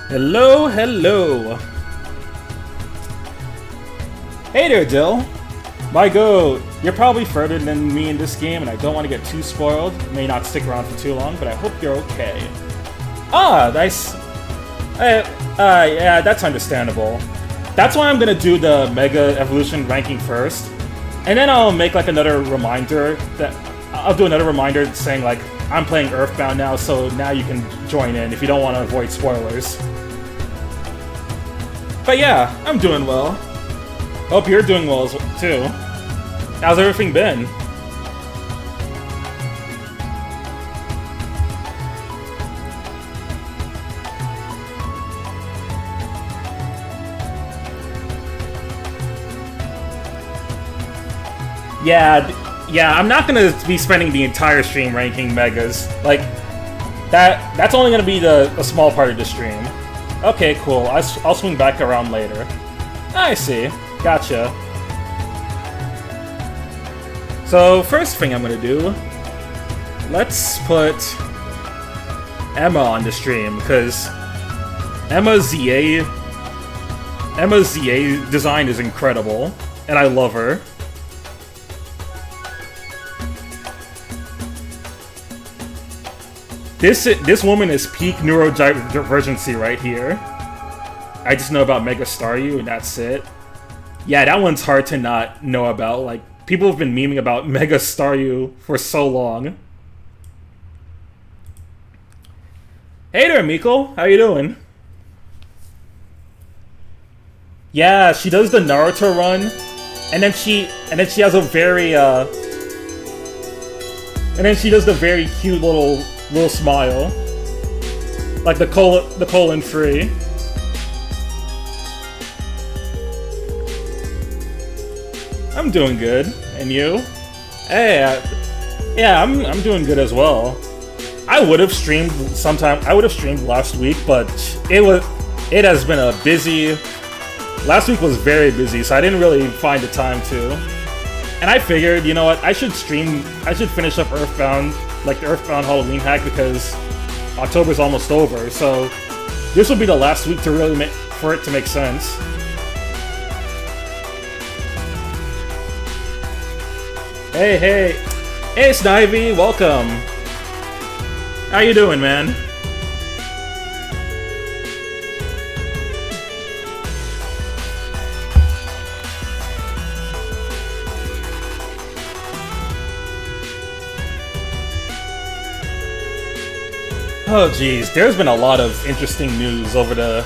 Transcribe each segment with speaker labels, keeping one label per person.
Speaker 1: Hello, hello. Hey there, Dill. My go, you're probably further than me in this game, and I don't want to get too spoiled. May not stick around for too long, but I hope you're okay. Ah, nice. Yeah, that's understandable. That's why I'm gonna do the Mega Evolution ranking first, and then I'll make like another reminder I'll do another reminder saying like I'm playing Earthbound now, so now you can join in if you don't want to avoid spoilers. But yeah, I'm doing well. Hope you're doing well too. How's everything been? Yeah, I'm not gonna be spending the entire stream ranking Megas. Like, that's only gonna be a small part of the stream. Okay, cool. I'll swing back around later. I see. Gotcha. So, first thing I'm gonna do, let's put Emma on the stream, because Emma's ZA design is incredible, and I love her. This woman is peak neurodivergency right here. I just know about Mega Staryu, and that's it. Yeah, that one's hard to not know about. Like, people have been memeing about Mega Staryu for so long. Hey there, Miko. How you doing? Yeah, she does the Naruto run, and then she has a very and then she does the very cute little smile, like the colon free. I'm doing good, and you? Hey, yeah, I'm doing good as well. I would have streamed last week, but it has been a busy. Last week was very busy, so I didn't really find the time to. And I figured, you know what, I should finish up Earthbound, like the Earthbound Halloween hack, because October's almost over, so this will be the last week to really for it to make sense. Hey, Snivy, welcome. How you doing, man? Oh geez, there's been a lot of interesting news over the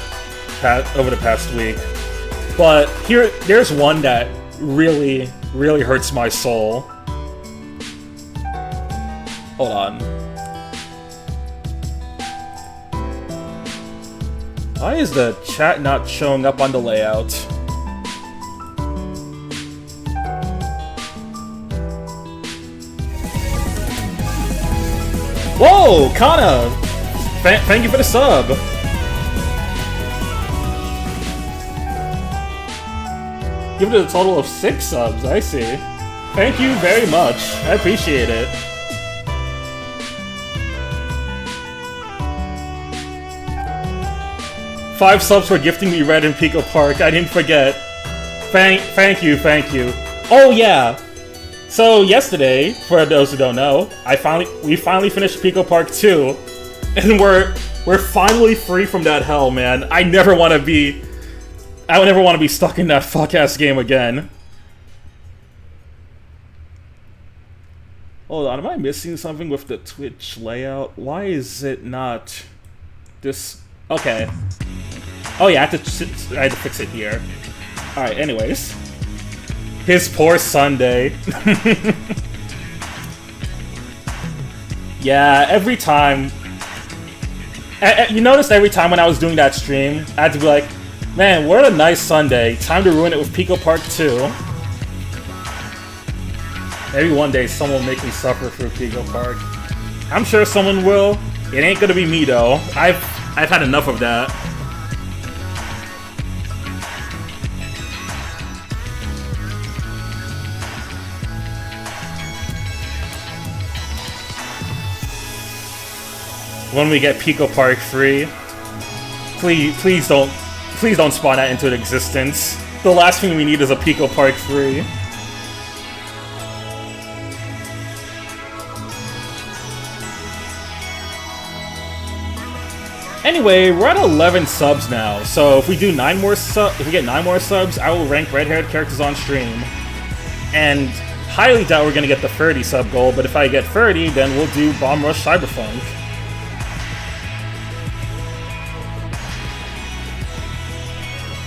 Speaker 1: past week, but there's one that really hurts my soul. Hold on. Why is the chat not showing up on the layout? Whoa, Kana! Thank you for the sub! Give it a total of 6 subs, I see. Thank you very much. I appreciate it. Five subs for gifting me Red in Pico Park. I didn't forget. Thank you. Oh yeah. So yesterday, for those who don't know, we finally finished Pico Park 2, and we're finally free from that hell, man. I would never want to be stuck in that fuck-ass game again. Hold on, am I missing something with the Twitch layout? Why is it not this? Okay. Oh yeah, I had to fix it here. Alright, anyways. His poor Sunday. Yeah, every time. You noticed every time when I was doing that stream, I had to be like, man, what a nice Sunday. Time to ruin it with Pico Park 2. Maybe one day someone will make me suffer through Pico Park. I'm sure someone will. It ain't gonna be me though. I've had enough of that. When we get Pico Park free. Please don't spawn that into existence. The last thing we need is a Pico Park 3. Anyway, we're at 11 subs now, so if we do if we get 9 more subs, I will rank red-haired characters on stream. And highly doubt we're gonna get the 30 sub goal, but if I get 30, then we'll do Bomb Rush Cyberpunk.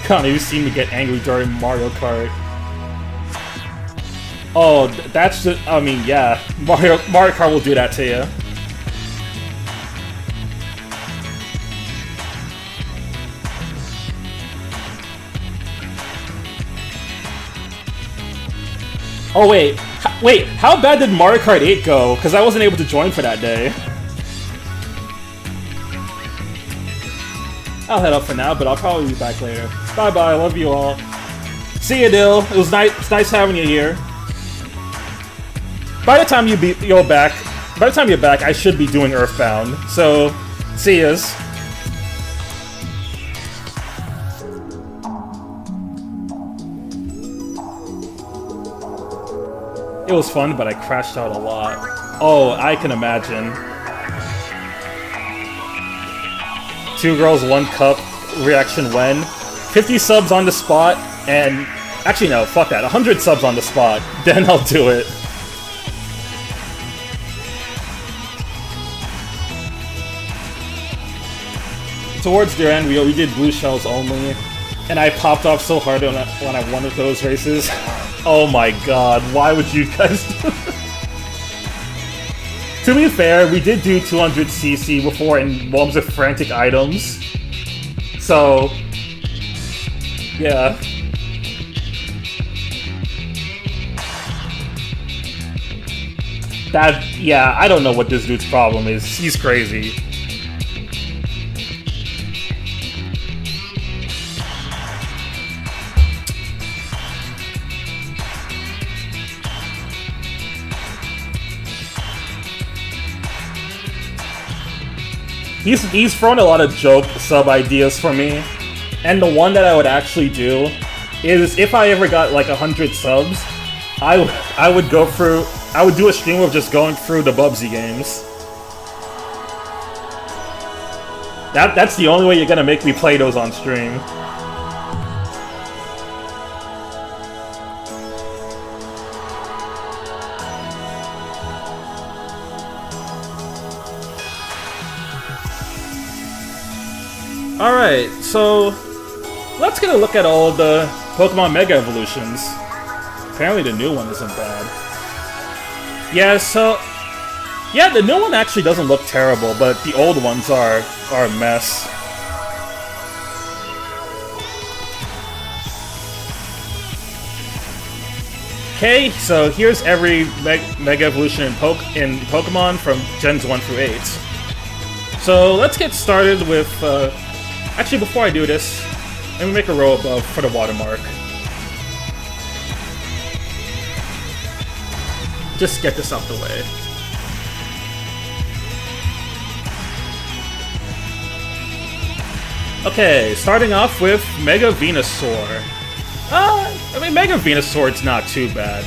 Speaker 1: God, you've seen me get angry during Mario Kart. Oh, that's just, I mean, yeah, Mario Kart will do that to you. Oh wait, how bad did Mario Kart 8 go? Because I wasn't able to join for that day. I'll head up for now, but I'll probably be back later. Bye bye, love you all. See ya, Dill. It was nice having you here. By the time you're back, I should be doing Earthbound. So, see yas. It was fun, but I crashed out a lot. Oh, I can imagine. 2 girls, 1 cup reaction when. 50 subs on the spot, and... Actually, no, fuck that. 100 subs on the spot. Then I'll do it. Towards the end, we did blue shells only. And I popped off so hard when I won with those races. Oh my god, why would you guys do that? To be fair, we did do 200cc before in ones with frantic items. So, yeah. Yeah, I don't know what this dude's problem is. He's crazy. He's thrown a lot of joke sub ideas for me, and the one that I would actually do is if I ever got like 100 subs, I would do a stream of just going through the Bubsy games. That's the only way you're gonna make me play those on stream. Alright, so let's get a look at all of the Pokemon Mega Evolutions. Apparently the new one isn't bad. Yeah, so... Yeah, the new one actually doesn't look terrible, but the old ones are a mess. Okay, so here's every Mega Evolution in Pokemon from Gens 1 through 8. So let's get started with... Actually, before I do this, let me make a row above for the watermark. Just get this out the way. Okay, starting off with Mega Venusaur. I mean, Mega Venusaur's not too bad.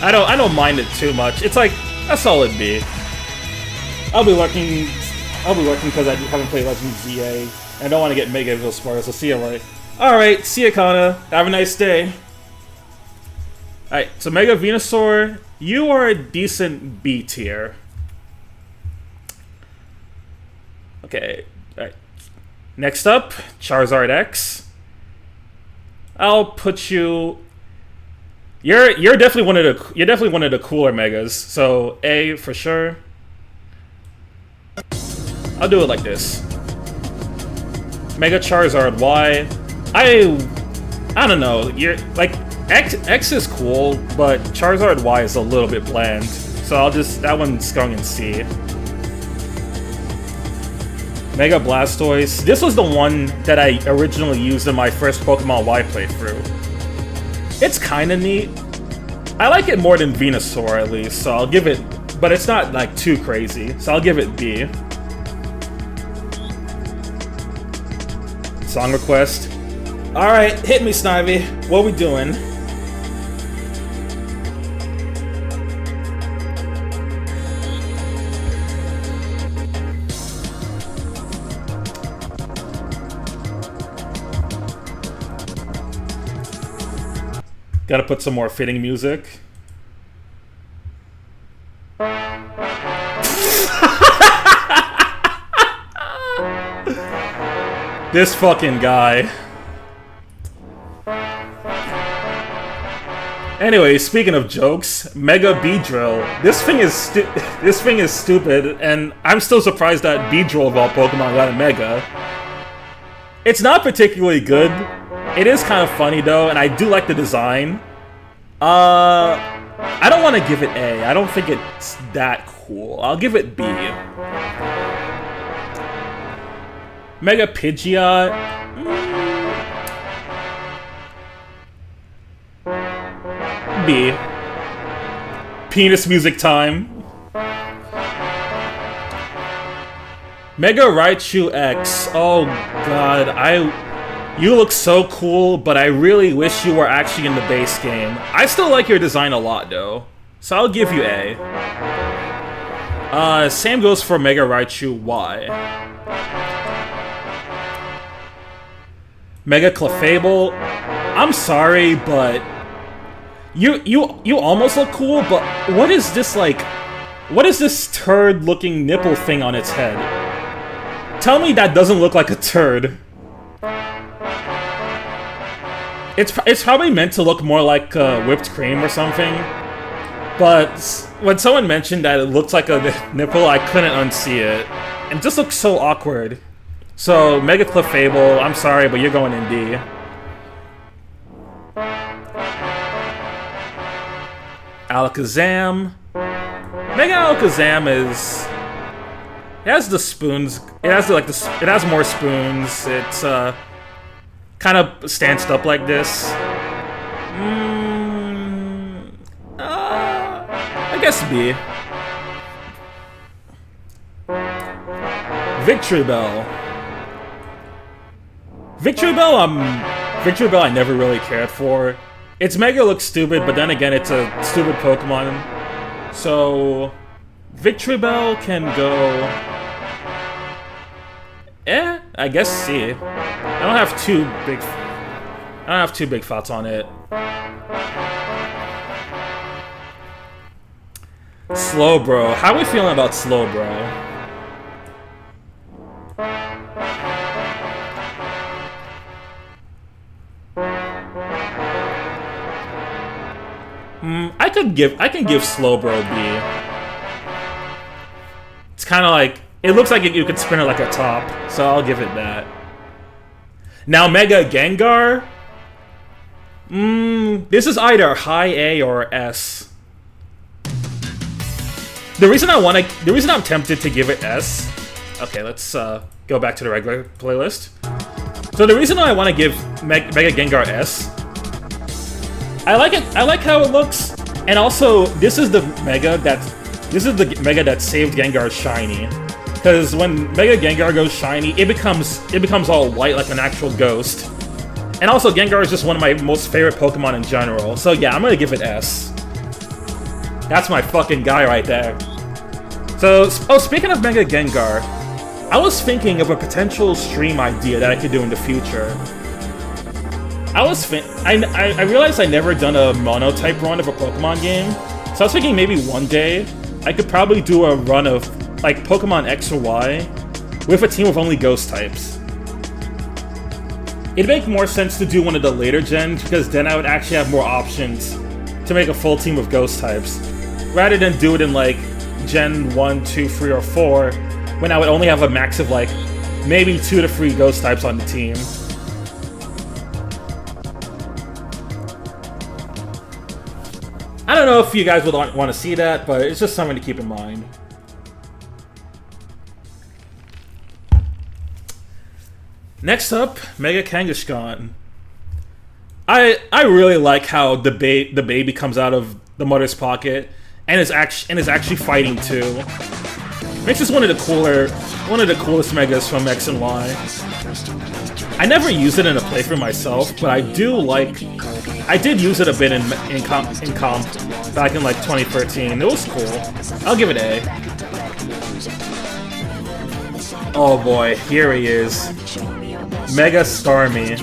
Speaker 1: I don't mind it too much. It's like a solid B. I'll be working because I haven't played Legends ZA. I don't want to get Mega Venusaur, so see ya, right? Alright, see ya, Kana. Have a nice day. Alright, so Mega Venusaur, you are a decent B tier. Okay, alright. Next up, Charizard X. I'll put you... You're definitely one of the cooler Megas, so A for sure. I'll do it like this. Mega Charizard Y. I don't know. You're like X is cool, but Charizard Y is a little bit bland. So that one's going in C. Mega Blastoise. This was the one that I originally used in my first Pokemon Y playthrough. It's kind of neat. I like it more than Venusaur at least, so I'll give it. But it's not like too crazy, so I'll give it B. Song request. Alright, hit me, Snivy. What we doing? Gotta put some more fitting music. This fucking guy. Anyway, speaking of jokes, Mega Beedrill. This thing is stupid, and I'm still surprised that Beedrill of all Pokemon got a Mega. It's not particularly good. It is kind of funny though, and I do like the design. I don't want to give it A. I don't think it's that cool. I'll give it B. Mega Pidgeot. B. Penis music time. Mega Raichu X. Oh god, you look so cool, but I really wish you were actually in the base game. I still like your design a lot though, so I'll give you A. Same goes for Mega Raichu Y. Mega Clefable. I'm sorry, but you almost look cool, but what is this like? What is this turd-looking nipple thing on its head? Tell me that doesn't look like a turd. It's probably meant to look more like whipped cream or something, but when someone mentioned that it looked like a nipple, I couldn't unsee it. It just looks so awkward. So, Mega Clefable, I'm sorry, but you're going in D. Alakazam. Mega Alakazam is... It has the spoons. It has like it has more spoons. It's kind of stanced up like this. I guess B. Victory Bell. Victory Bell I never really cared for. Its Mega looks stupid, but then again, it's a stupid Pokemon. So, Victory Bell can go... I guess C. I don't have too big thoughts on it. Slowbro. How are we feeling about Slowbro? I can give Slowbro B. It's kind of like, it looks like you could spin it like a top, so I'll give it that. Now Mega Gengar. This is either high A or S. The reason I'm tempted to give it S. Okay, let's go back to the regular playlist. So the reason I want to give Mega Gengar S. I like it. I like how it looks, and also this is the Mega that saved Gengar shiny. Because when Mega Gengar goes shiny, it becomes all white like an actual ghost. And also Gengar is just one of my most favorite Pokemon in general. So yeah, I'm gonna give it S. That's my fucking guy right there. So, speaking of Mega Gengar, I was thinking of a potential stream idea that I could do in the future. I realized I never done a mono-type run of a Pokemon game, so I was thinking maybe one day I could probably do a run of like Pokemon X or Y with a team of only ghost types. It'd make more sense to do one of the later gens because then I would actually have more options to make a full team of ghost types, rather than do it in like Gen 1, 2, 3, or 4 when I would only have a max of like maybe 2 to 3 ghost types on the team. I don't know if you guys would want to see that, but it's just something to keep in mind. Next up, Mega Kangaskhan. I really like how the baby comes out of the mother's pocket and is actually fighting too. Makes this one of the coolest Megas from X and Y. I never used it in a playthrough myself, but I do like... I did use it a bit in comp back in like 2013. It was cool. I'll give it A. Oh boy, here he is. Mega Starmie.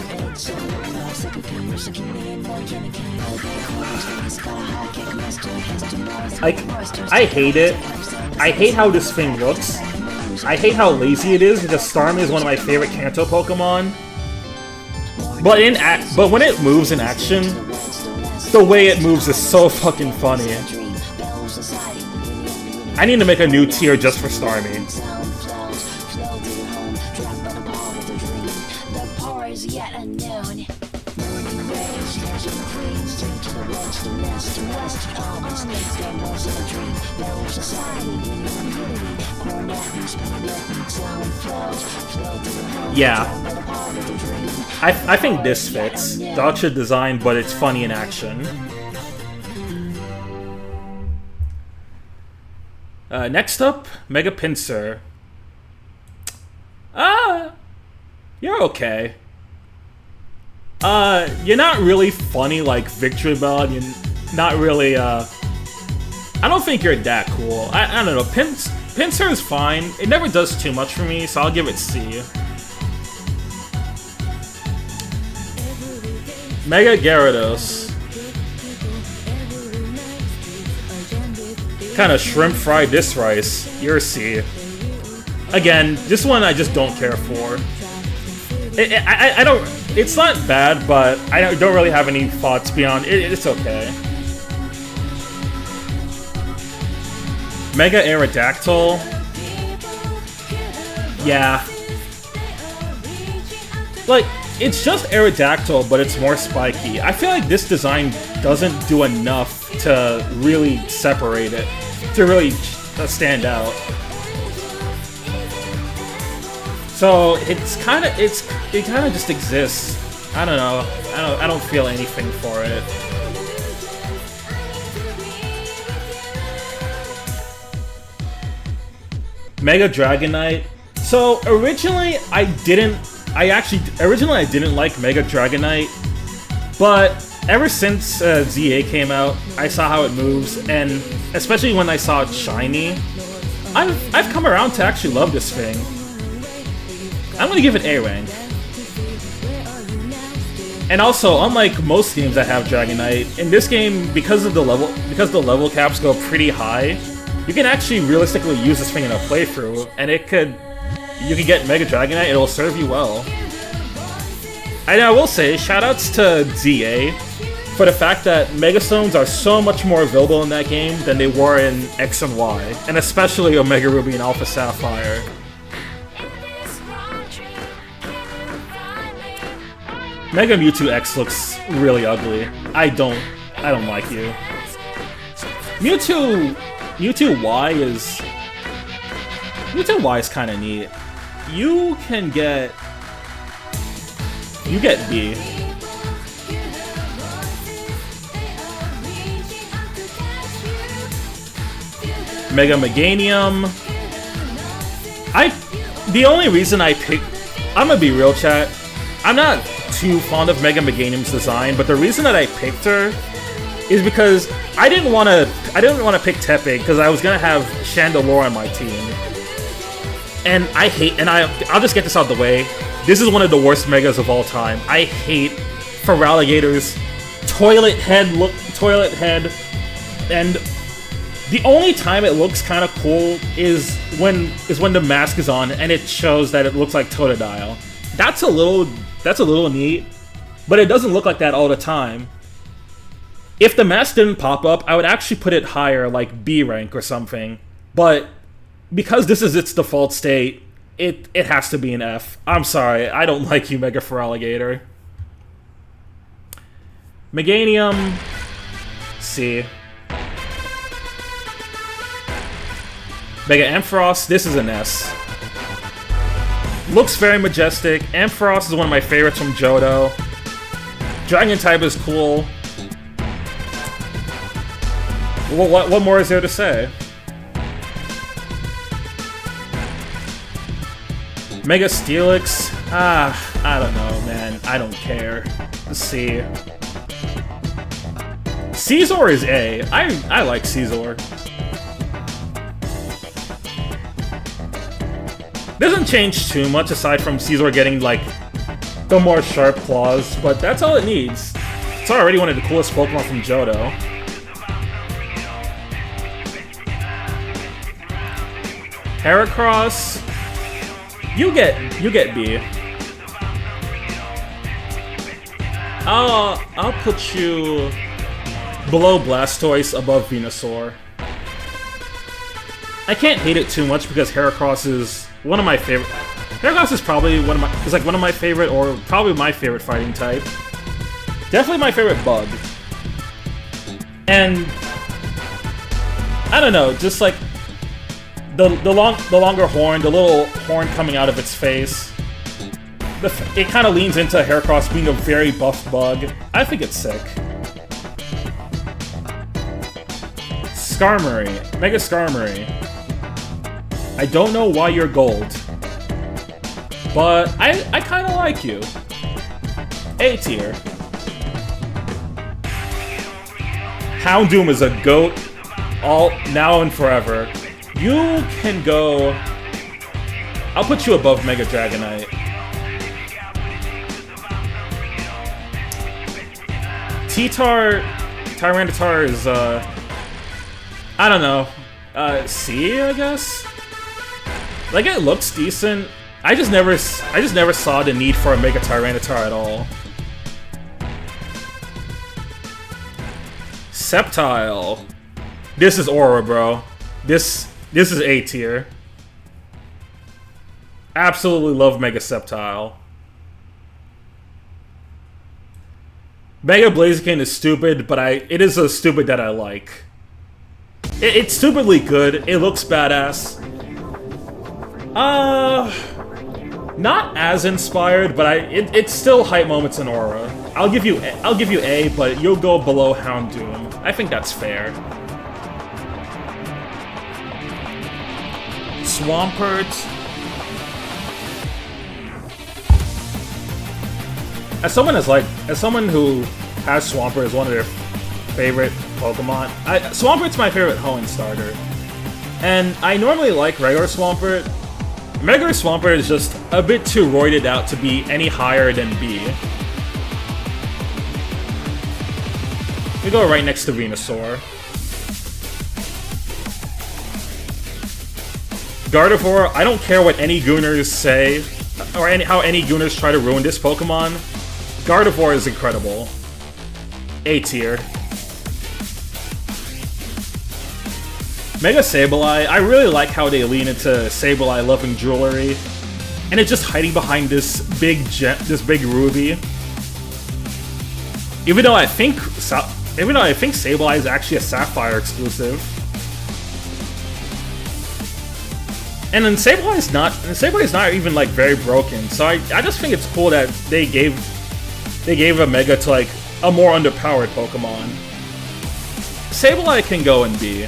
Speaker 1: Like, I hate it. I hate how this thing looks. I hate how lazy it is because Starmie is one of my favorite Kanto Pokemon. But when it moves in action, the way it moves is so fucking funny. I need to make a new tier just for Starmie. Yeah. I think this fits. Dog shit design, but it's funny in action. Next up, Mega Pinsir. You're okay. You're not really funny like Victory Bell, and you're not really, I don't think you're that cool. I don't know, Pinsir is fine. It never does too much for me, so I'll give it C. Mega Gyarados. Kind of shrimp fried this rice. You're a C. Again, this one I just don't care for. I don't. It's not bad, but I don't really have any thoughts beyond. It's okay. Mega Aerodactyl. Yeah. Like, it's just Aerodactyl, but it's more spiky. I feel like this design doesn't do enough to really separate it, to really stand out. So it kind of just exists. I don't know. I don't feel anything for it. Mega Dragonite. So originally I didn't like Mega Dragonite, but ever since ZA came out, I saw how it moves, and especially when I saw it shiny, I've come around to actually love this thing. I'm gonna give it A rank. And also, unlike most games that have Dragonite, in this game, because the level caps go pretty high, you can actually realistically use this thing in a playthrough, and you can get Mega Dragonite, it'll serve you well. And I will say, shoutouts to ZA for the fact that Megastones are so much more available in that game than they were in X and Y, and especially Omega Ruby and Alpha Sapphire. Mega Mewtwo X looks really ugly. I don't like you. Mewtwo Y is kind of neat. You get B. Mega Meganium. The only reason I picked, I'm gonna be real, chat. I'm not too fond of Mega Meganium's design, but the reason that I picked her is because I didn't want to pick Tepe because I was gonna have Chandelure on my team, and I'll just get this out of the way. This is one of the worst Megas of all time. I hate Feraligator's toilet head, and the only time it looks kind of cool is when the mask is on and it shows that it looks like Totodile. That's a little neat, but it doesn't look like that all the time. If the mask didn't pop up, I would actually put it higher, like B rank or something. But because this is its default state, it has to be an F. I'm sorry, I don't like you, Mega Feraligator. Meganium, C. Mega Ampharos, this is an S. Looks very majestic. Ampharos is one of my favorites from Johto. Dragon type is cool. What more is there to say? Mega Steelix. I don't know, man. I don't care. Let's see. Caesar is A. I like Caesar. Doesn't change too much aside from Caesar getting, like, the more sharp claws, but that's all it needs. It's already one of the coolest Pokemon from Johto. Heracross, you get B. I'll put you below Blastoise, above Venusaur. I can't hate it too much because Heracross is one of my favorite. Heracross is probably one of my favorite, or probably my favorite fighting type. Definitely my favorite bug. And I don't know, just like the longer horn, the little horn coming out of its face. It kind of leans into Heracross being a very buffed bug. I think it's sick. Skarmory, Mega Skarmory. I don't know why you're gold, but I kind of like you. A tier. Houndoom is a GOAT, all now and forever. You can go. I'll put you above Mega Dragonite. Tyranitar is I don't know. C, I guess. Like, it looks decent. I just never saw the need for a Mega Tyranitar at all. Sceptile. This is Aura, bro. This is A tier. Absolutely love Mega Sceptile. Mega Blaziken is stupid, but it is a stupid that I like. It's stupidly good. It looks badass. Not as inspired, but it's still hype moments in Aura. I'll give you A, but you'll go below Houndoom. I think that's fair. Swampert. As someone who has Swampert as one of their favorite Pokemon, Swampert's my favorite Hoenn starter. And I normally like regular Swampert. Regular Swampert is just a bit too roided out to be any higher than B. We go right next to Venusaur. Gardevoir, I don't care what any Gooners say, or how any Gooners try to ruin this Pokemon. Gardevoir is incredible. A tier. Mega Sableye, I really like how they lean into Sableye loving jewelry, and it's just hiding behind this big ruby. Even though I think Sableye is actually a Sapphire exclusive. And then Sableye's not even like very broken, so I just think it's cool that they gave a Mega to like a more underpowered Pokemon. Sableye can go in B.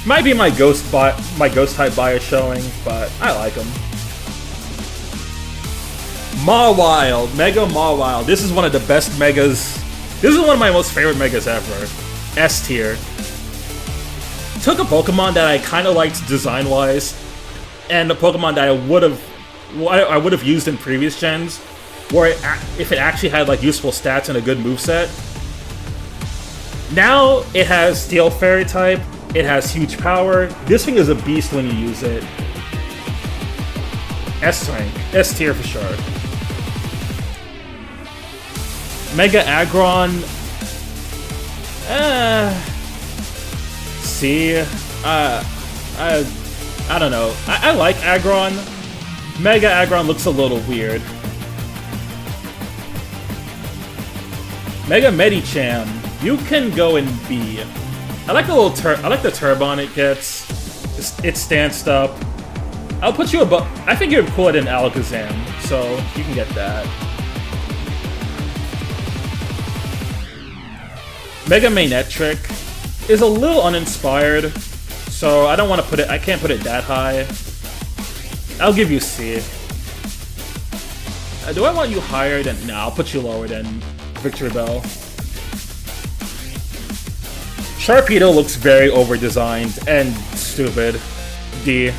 Speaker 1: Might be my ghost type bias showing, but I like him. Mawile, Mega Mawile. This is one of the best Megas. This is one of my most favorite Megas ever. S tier. Took a Pokemon that I kind of liked design-wise, and a Pokemon that I would have used in previous gens, where if it actually had like useful stats and a good moveset. Now it has Steel Fairy type. It has huge power. This thing is a beast when you use it. S rank. S tier for sure. Mega Aggron. C. I don't know. I like Aggron. Mega Aggron looks a little weird. Mega Medicham. You can go in B. I like the Turbine it gets. It's stanced up. I'll put you above. I think you're cooler than Alakazam, so you can get that. Mega Manectric is a little uninspired, so I don't want to put it. I can't put it that high. I'll give you C. Do I want you higher than... No, I'll put you lower than Victory Bell. Sharpedo looks very over-designed and stupid. D.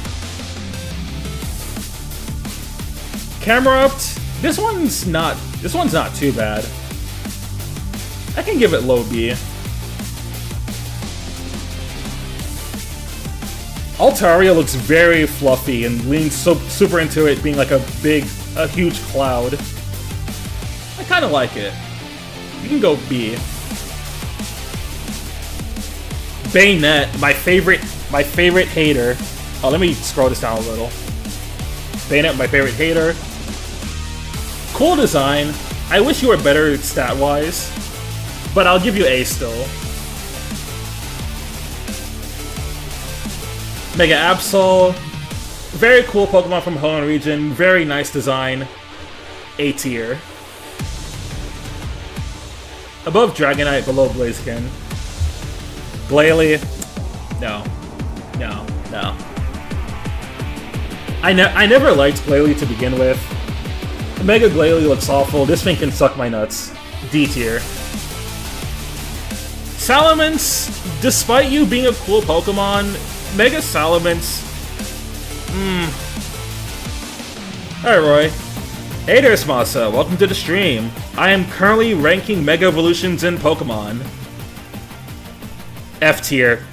Speaker 1: Camerupt. This one's not too bad. I can give it low B. Altaria looks very fluffy and leans super into it being like a huge cloud. I kind of like it. You can go B. Bayonet, my favorite hater. Oh, let me scroll this down a little. Bayonet, my favorite hater. Cool design. I wish you were better stat-wise, but I'll give you A still. Mega Absol. Very cool Pokemon from Hoenn region. Very nice design. A tier. Above Dragonite, below Blaziken. Glalie. No. No. No. I never liked Glalie to begin with. Mega Glalie looks awful. This thing can suck my nuts. D tier. Salamence, despite you being a cool Pokemon, Mega Salamence... Alright, Roy. Hey there, Smasa. Welcome to the stream. I am currently ranking Mega Evolutions in Pokemon. F tier.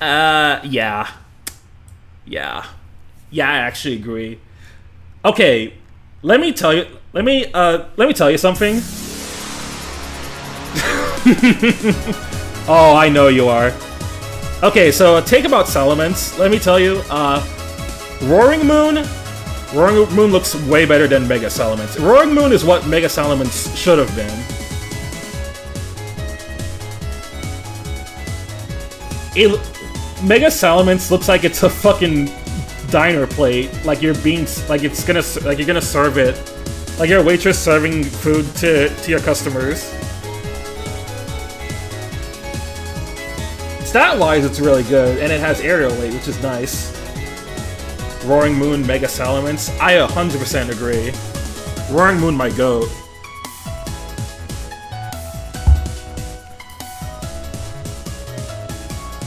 Speaker 1: Yeah. Yeah. Yeah, I actually agree. Okay, let me tell you something. Oh, I know you are. Okay, so take about Salamence. Let me tell you, Roaring Moon looks way better than Mega Salamence. Roaring Moon is what Mega Salamence should have been. Mega Salamence looks like it's a fucking diner plate, like you're gonna serve it, like you're a waitress serving food to your customers. Stat-wise, it's really good, and it has aerial weight, which is nice. Roaring Moon, Mega Salamence, I 100% agree. Roaring Moon, my goat.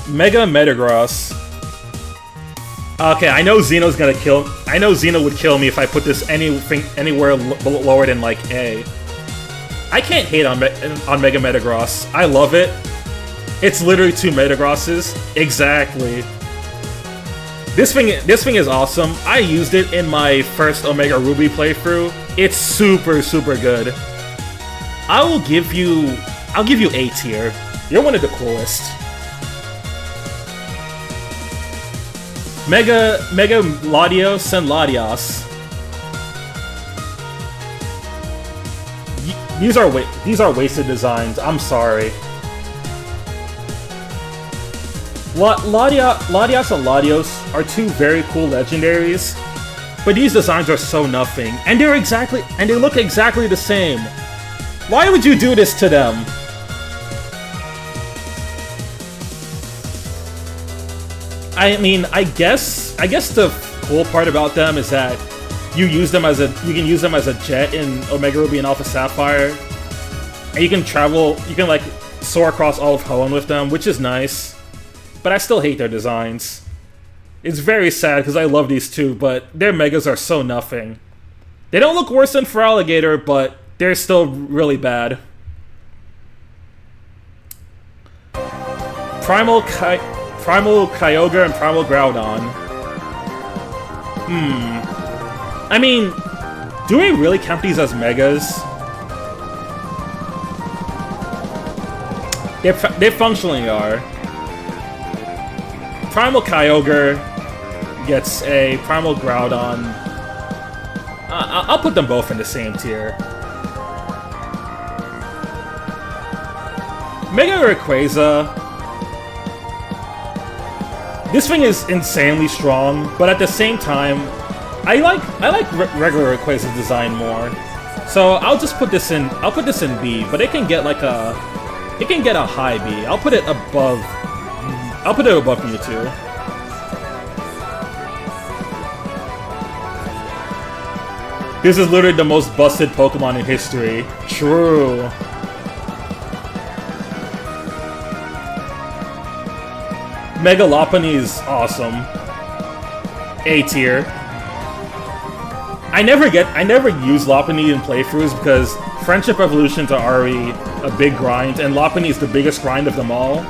Speaker 1: Mega Metagross. Okay, I know Xeno's gonna kill. I know Xeno would kill me if I put this anywhere lower than like A. I can't hate on Mega Metagross. I love it. It's literally 2 Metagrosses. Exactly. This thing is awesome. I used it in my first Omega Ruby playthrough. It's super good. I'll give you A tier. You're one of the coolest. Mega Latios and Latias. These are wasted designs. I'm sorry. Latias and Latios are 2 very cool legendaries, but these designs are so nothing, and they look exactly the same. Why would you do this to them? I mean, I guess the cool part about them is that you can use them as a jet in Omega Ruby and Alpha Sapphire, and you can like soar across all of Hoenn with them, which is nice. But I still hate their designs. It's very sad because I love these 2, but their Megas are so nothing. They don't look worse than Feraligatr, but they're still really bad. Primal Kyogre and Primal Groudon. I mean, do we really count these as Megas? They functionally are. Primal Kyogre gets A. Primal Groudon. I'll put them both in the same tier. Mega Rayquaza. This thing is insanely strong, but at the same time, I like regular Rayquaza's design more. So I'll just put this in. I'll put this in B, but it can get a high B. I'll put it above Mewtwo. This is literally the most busted Pokemon in history. True. Mega Lopunny is awesome. A tier. I never use Lopunny in playthroughs because Friendship Evolutions are already a big grind, and Lopunny is the biggest grind of them all.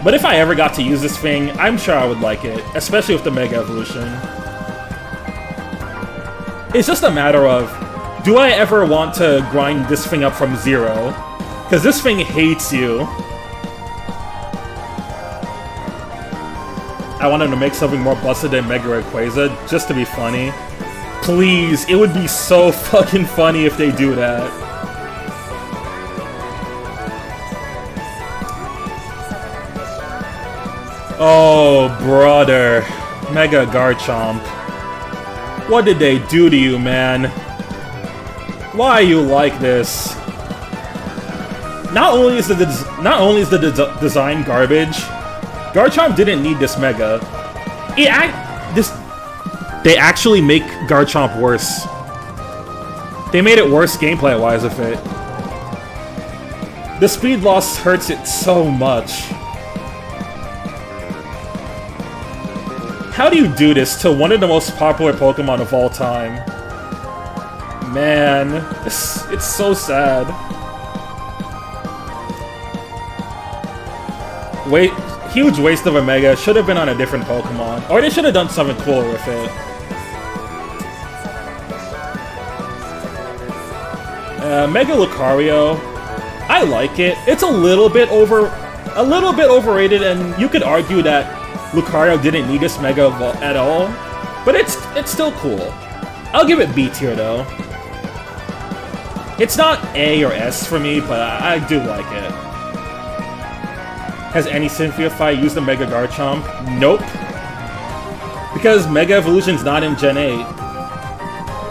Speaker 1: But if I ever got to use this thing, I'm sure I would like it, especially with the Mega Evolution. It's just a matter of, do I ever want to grind this thing up from 0? Because this thing hates you. I want him to make something more busted than Mega Rayquaza, just to be funny. Please, it would be so fucking funny if they do that. Oh, brother. Mega Garchomp. What did they do to you, man? Why are you like this? Not only is the design garbage, Garchomp didn't need this Mega. They actually make Garchomp worse. They made it worse gameplay-wise with it. The speed loss hurts it so much. How do you do this to one of the most popular Pokemon of all time? Man, it's so sad. Wait, huge waste of a Mega. Should have been on a different Pokemon. Or they should have done something cool with it. Mega Lucario. I like it. It's a little bit overrated, and you could argue that Lucario didn't need this Mega at all, but it's still cool. I'll give it B tier though. It's not A or S for me, but I do like it. Has any Synthophile used the Mega Garchomp? Nope. Because Mega Evolution's not in Gen 8.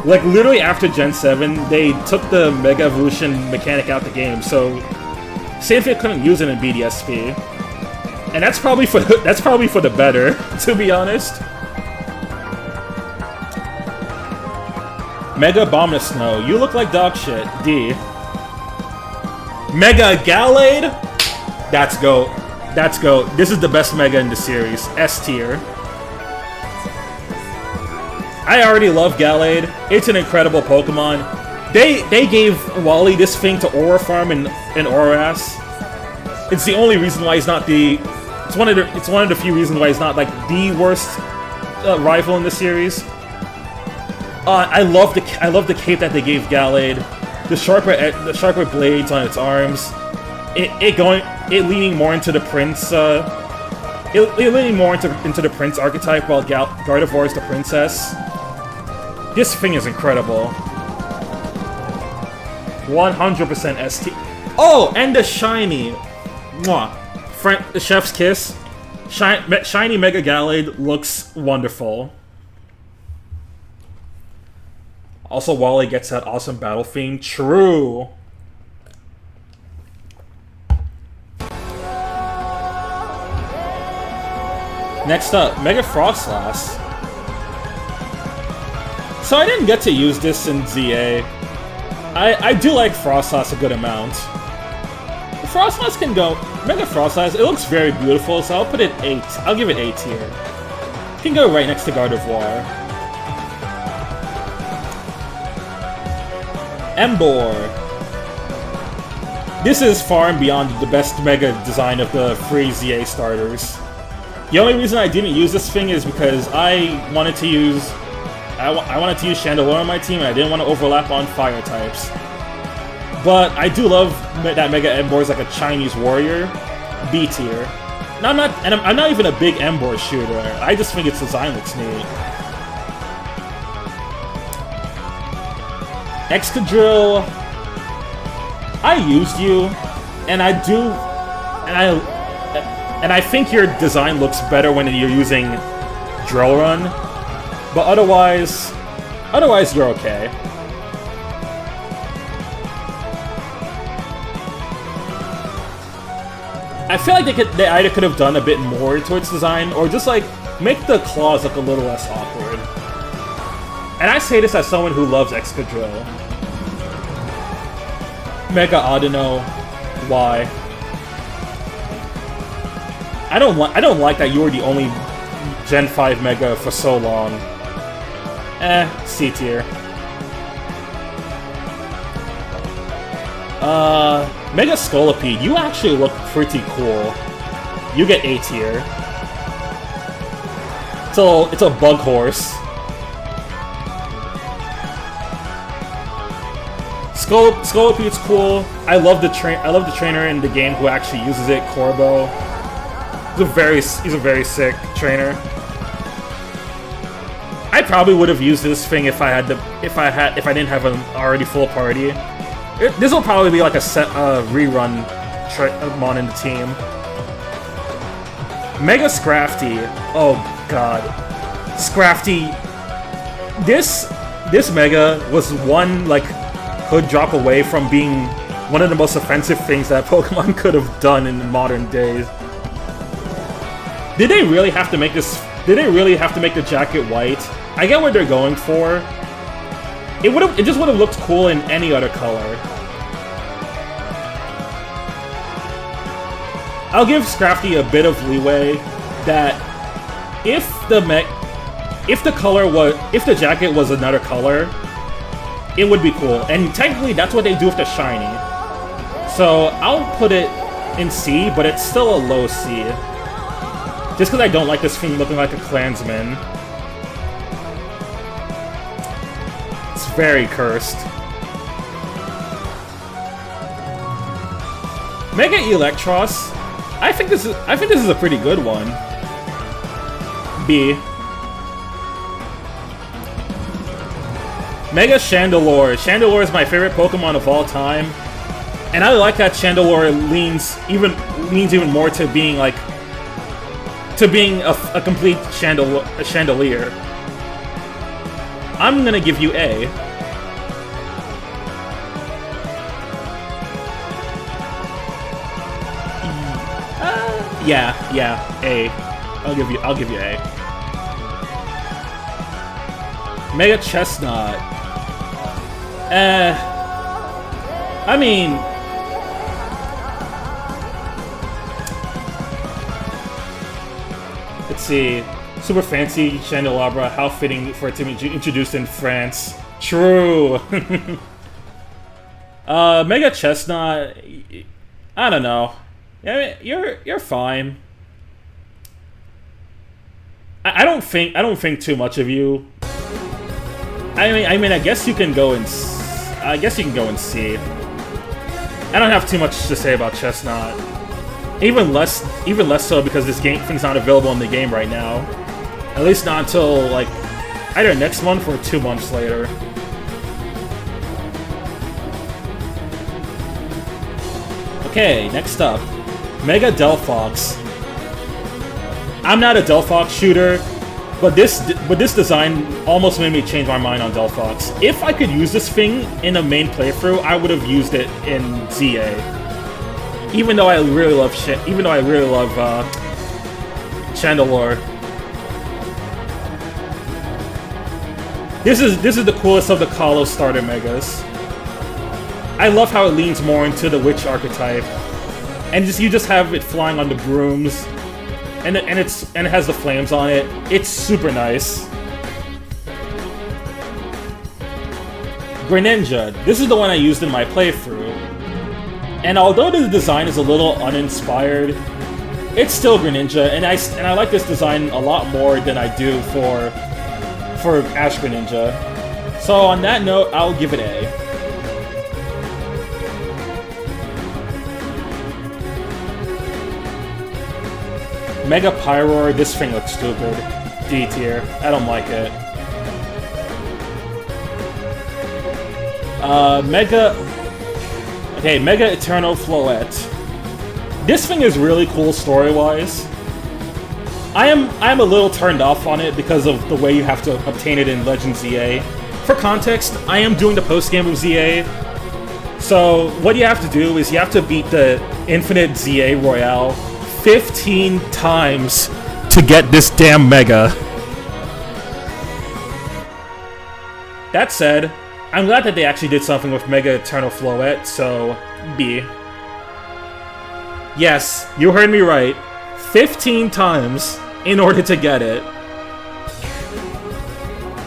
Speaker 1: Like, literally after Gen 7, they took the Mega Evolution mechanic out the game, so Synthophile couldn't use it in BDSP. And that's probably for the better, to be honest. Mega Abomasnow, you look like dog shit. D. Mega Gallade? That's GOAT. That's GOAT. This is the best Mega in the series. S tier. I already love Gallade. It's an incredible Pokemon. They gave Wally this thing to Aura Farm and Oras. It's the only reason why he's not the... It's one of the few reasons why he's not, like, the worst rival in the series. I love the cape that they gave Gallade. The sharper blades on its arms. It leaning more into the Prince. It leaning more into the Prince archetype, while Gardevoir is the Princess. This thing is incredible. 100% ST. Oh, and the shiny. Mwah. The chef's kiss. Shiny Mega Gallade looks wonderful. Also, Wally gets that awesome battle theme. True. Next up, Mega Frostlass. So I didn't get to use this in ZA. I do like Frostlass a good amount. Frostlass can go... Mega Frostlass, it looks very beautiful, so I'll put it 8. I'll give it A tier. It can go right next to Gardevoir. Emboar. This is far and beyond the best Mega design of the free ZA starters. The only reason I didn't use this thing is because I wanted to use Chandelure on my team, and I didn't want to overlap on fire types. But I do love that Mega Emboar is like a Chinese warrior. B tier. And I'm not even a big Emboar shooter. I just think its design looks neat. Excadrill. I used you, and I think your design looks better when you're using Drill Run. But otherwise you're okay. I feel like they either could have done a bit more to its design, or just like make the claws look a little less awkward. And I say this as someone who loves Excadrill. Mega Audino, why? I don't like that you were the only Gen 5 Mega for so long. C tier. Mega Scolipede, you actually look pretty cool. You get A tier. It's a bug horse. Scolipede's cool. I love the trainer in the game who actually uses it, Corbo. He's a very sick trainer. I probably would have used this thing if I didn't have an already full party. This will probably be like a rerun mon in the team. Mega Scrafty. Oh god, Scrafty. This Mega was one like hood drop away from being one of the most offensive things that Pokemon could have done in the modern days. Did they really have to make this? Did they really have to make the jacket white? I get what they're going for. It just would have looked cool in any other color. I'll give Scrafty a bit of leeway that if the jacket was another color, it would be cool. And technically, that's what they do with the shiny. So I'll put it in C, but it's still a low C. Just because I don't like this thing looking like a Klansman. It's very cursed. Mega Electros. I think this is a pretty good one. B. Mega Chandelure. Chandelure is my favorite Pokemon of all time, and I like that Chandelure leans even more to being like a complete chandelier. I'm gonna give you A. Yeah, A. I'll give you A. Mega Chestnut. I mean, let's see. Super fancy Chandelabra. How fitting for it to be introduced in France. True. Mega Chestnut. I don't know. Yeah, you're fine. I don't think too much of you. I mean, I guess you can go in C. I don't have too much to say about Chestnut. Even less so because this thing's not available in the game right now. At least not until like either next month or 2 months later. Okay, next up. Mega Delphox. I'm not a Delphox shooter, but this design almost made me change my mind on Delphox. If I could use this thing in a main playthrough, I would have used it in ZA. Even though I really love Chandelure. This is the coolest of the Kalos starter Megas. I love how it leans more into the Witch archetype. And you just have it flying on the brooms, and it has the flames on it. It's super nice. Greninja. This is the one I used in my playthrough. And although the design is a little uninspired, it's still Greninja, and I like this design a lot more than I do for Ash Greninja. So on that note, I'll give it A. Mega Pyroar, this thing looks stupid. D tier. I don't like it. Mega Eterno Floette. This thing is really cool story-wise. I am a little turned off on it because of the way you have to obtain it in Legend ZA. For context, I am doing the post-game of ZA. So what you have to do is you have to beat the Infinite ZA Royale 15 times to get this damn Mega. That said, I'm glad that they actually did something with Mega Eternal Floette, so B. Yes, you heard me right. 15 times in order to get it.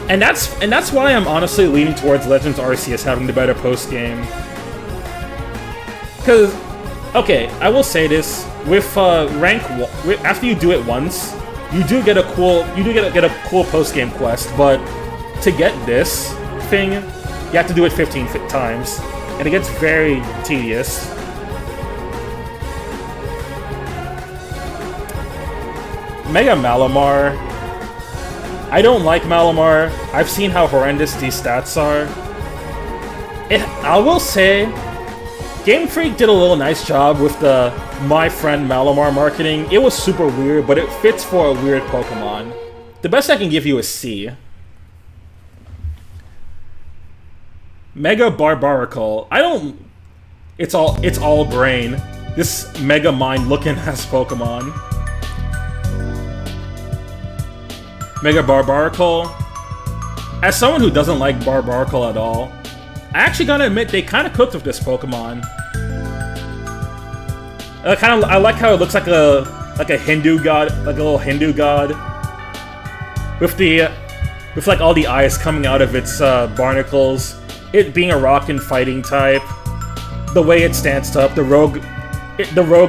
Speaker 1: And that's why I'm honestly leaning towards Legends Arceus having the better post game. Cause, okay, I will say this: with after you do it once, you do get a cool post game quest. But to get this thing, you have to do it 15 times, and it gets very tedious. Mega Malamar. I don't like Malamar. I've seen how horrendous these stats are. I will say, Game Freak did a little nice job with the My Friend Malamar marketing. It was super weird, but it fits for a weird Pokemon. The best I can give you is C. Mega Barbaracle. It's all brain. This Mega Mind looking ass Pokemon. Mega Barbaracle. As someone who doesn't like Barbaracle at all, I actually gotta admit they kind of cooked with this Pokemon. I like how it looks like a Hindu god, like a little Hindu god, with like all the eyes coming out of its barnacles. It being a rock and fighting type, the way it stands up, the rogue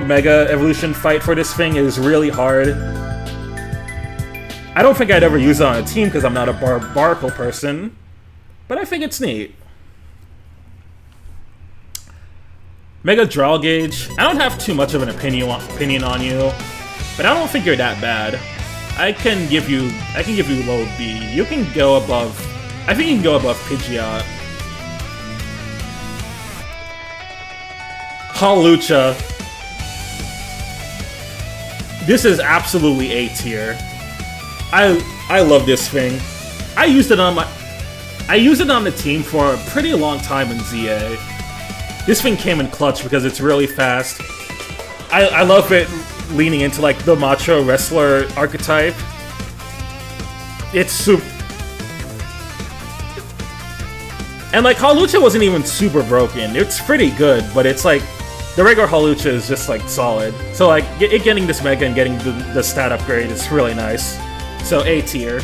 Speaker 1: Mega Evolution fight for this thing is really hard. I don't think I'd ever use it on a team because I'm not a Barbaracle person, but I think it's neat. Mega Drowgage. I don't have too much of an opinion on you, but I don't think you're that bad. I can give you low B. You can go above. I think you can go above Pidgeot. Hawlucha. This is absolutely A tier. I love this thing. I used it on the team for a pretty long time in ZA. This thing came in clutch because it's really fast. I love it leaning into like the macho wrestler archetype. It's super. And like Hawlucha wasn't even super broken. It's pretty good, but it's like the regular Hawlucha is just like solid. So like getting this Mega and getting the stat upgrade is really nice. So A tier.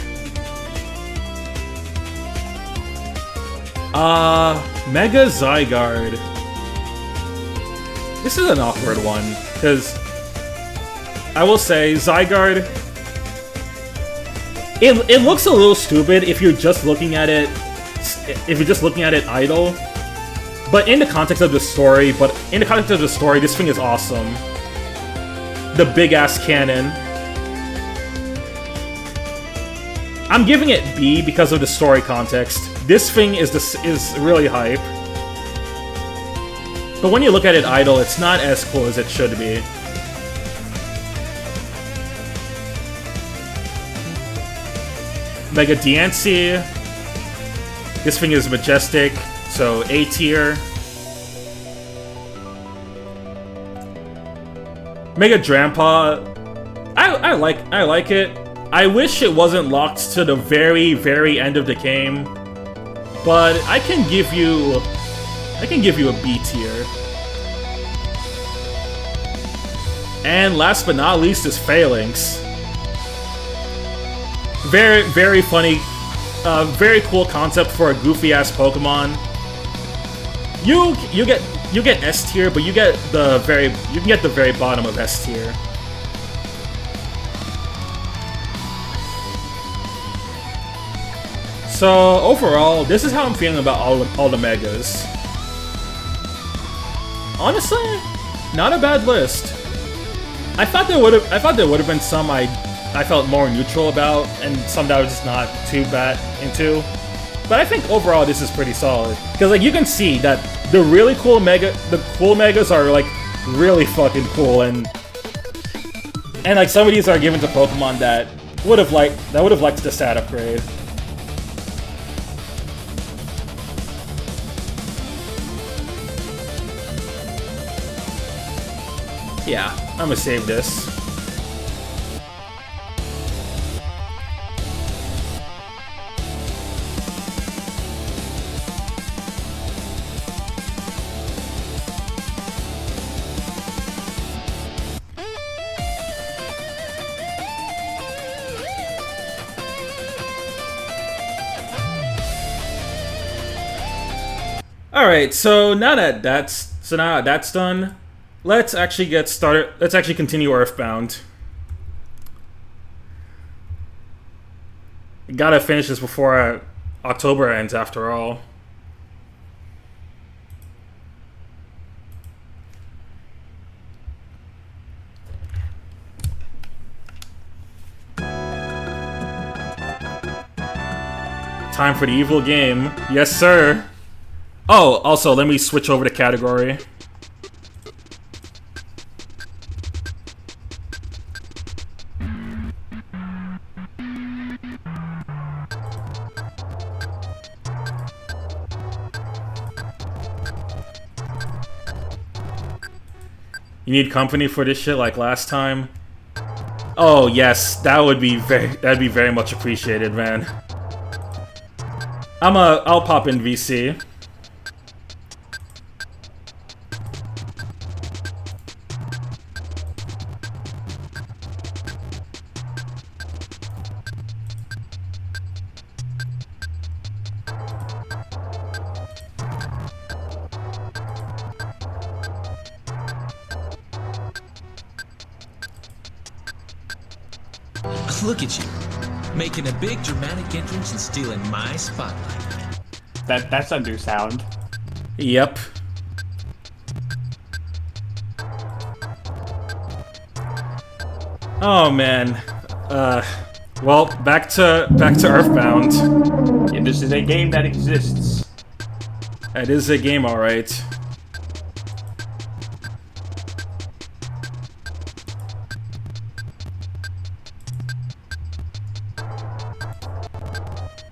Speaker 1: Mega Zygarde. This is an awkward one, because I will say Zygarde. It looks a little stupid if you're just looking at it. If you're just looking at it idle, but in the context of the story, this thing is awesome. The big ass cannon. I'm giving it B because of the story context. This thing is really hype. But when you look at it idle, it's not as cool as it should be. Mega Diancie. This thing is majestic, so A tier. Mega Drampa. I like it. I wish it wasn't locked to the very, very end of the game, but I can give you a B tier. And last but not least is Phalanx. Very, very funny, very cool concept for a goofy ass Pokemon. You get S tier, but you can get the very bottom of S tier. So overall, this is how I'm feeling about all the Megas. Honestly, not a bad list. I thought there would have been some I felt more neutral about, and some that I was just not too bad into. But I think overall this is pretty solid, because like you can see that the cool Megas are like really fucking cool, and like some of these are given to Pokemon that would have liked the stat upgrade. Yeah, I'm gonna save this. All right, so now that that's done, let's actually get started. Let's actually continue Earthbound. Gotta finish this before October ends, after all. Time for the evil game. Yes, sir. Oh, also, let me switch over to category. You need company for this shit like last time? Oh, yes, that'd be very much appreciated, man. I'll pop in VC.
Speaker 2: Look at you, making a big dramatic entrance and stealing my spotlight.
Speaker 3: That's a new sound.
Speaker 1: Yep. Oh man. Well, back to Earthbound.
Speaker 3: Yeah, this is a game that exists.
Speaker 1: It is a game, all right.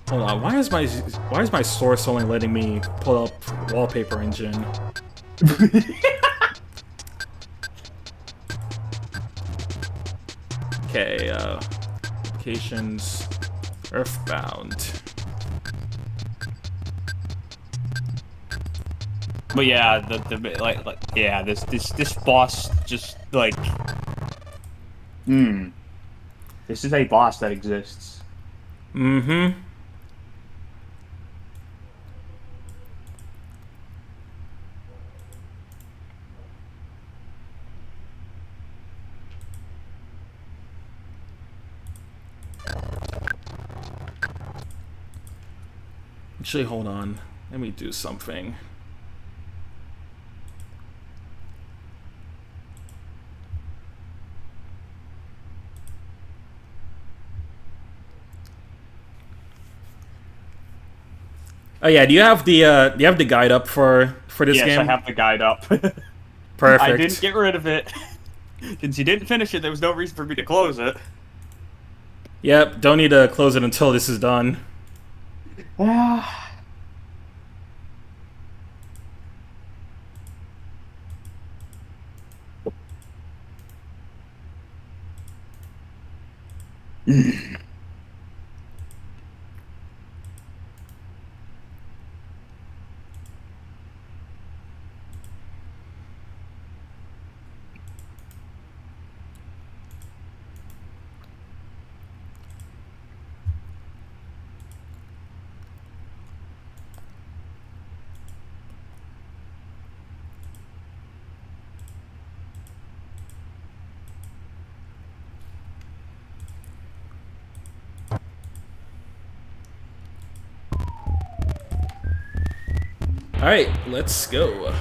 Speaker 1: Hold on, why is my source only letting me pull up wallpaper engine? Okay, applications, Earthbound.
Speaker 3: But yeah, yeah, this boss just like, this is a boss that exists.
Speaker 1: Mm-hmm. Actually, hold on. Let me do something. Oh yeah, do you have the guide up for this game?
Speaker 3: Yes, I have the guide up.
Speaker 1: Perfect.
Speaker 3: I didn't get rid of it. Since you didn't finish it, there was no reason for me to close it.
Speaker 1: Yep, don't need to close it until this is done. Alright, let's go.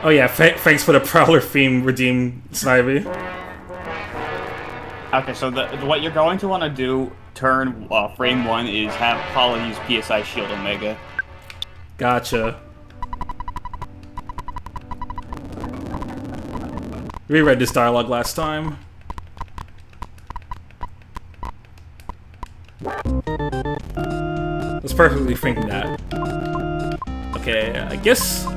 Speaker 1: Oh yeah, thanks for the Prowler theme, Redeem Snivy.
Speaker 3: Okay, so what you're going to want to do, frame 1, is have Paula use PSI Shield Omega.
Speaker 1: Gotcha. We read this dialogue last time. Let's perfectly think that. Okay, I guess.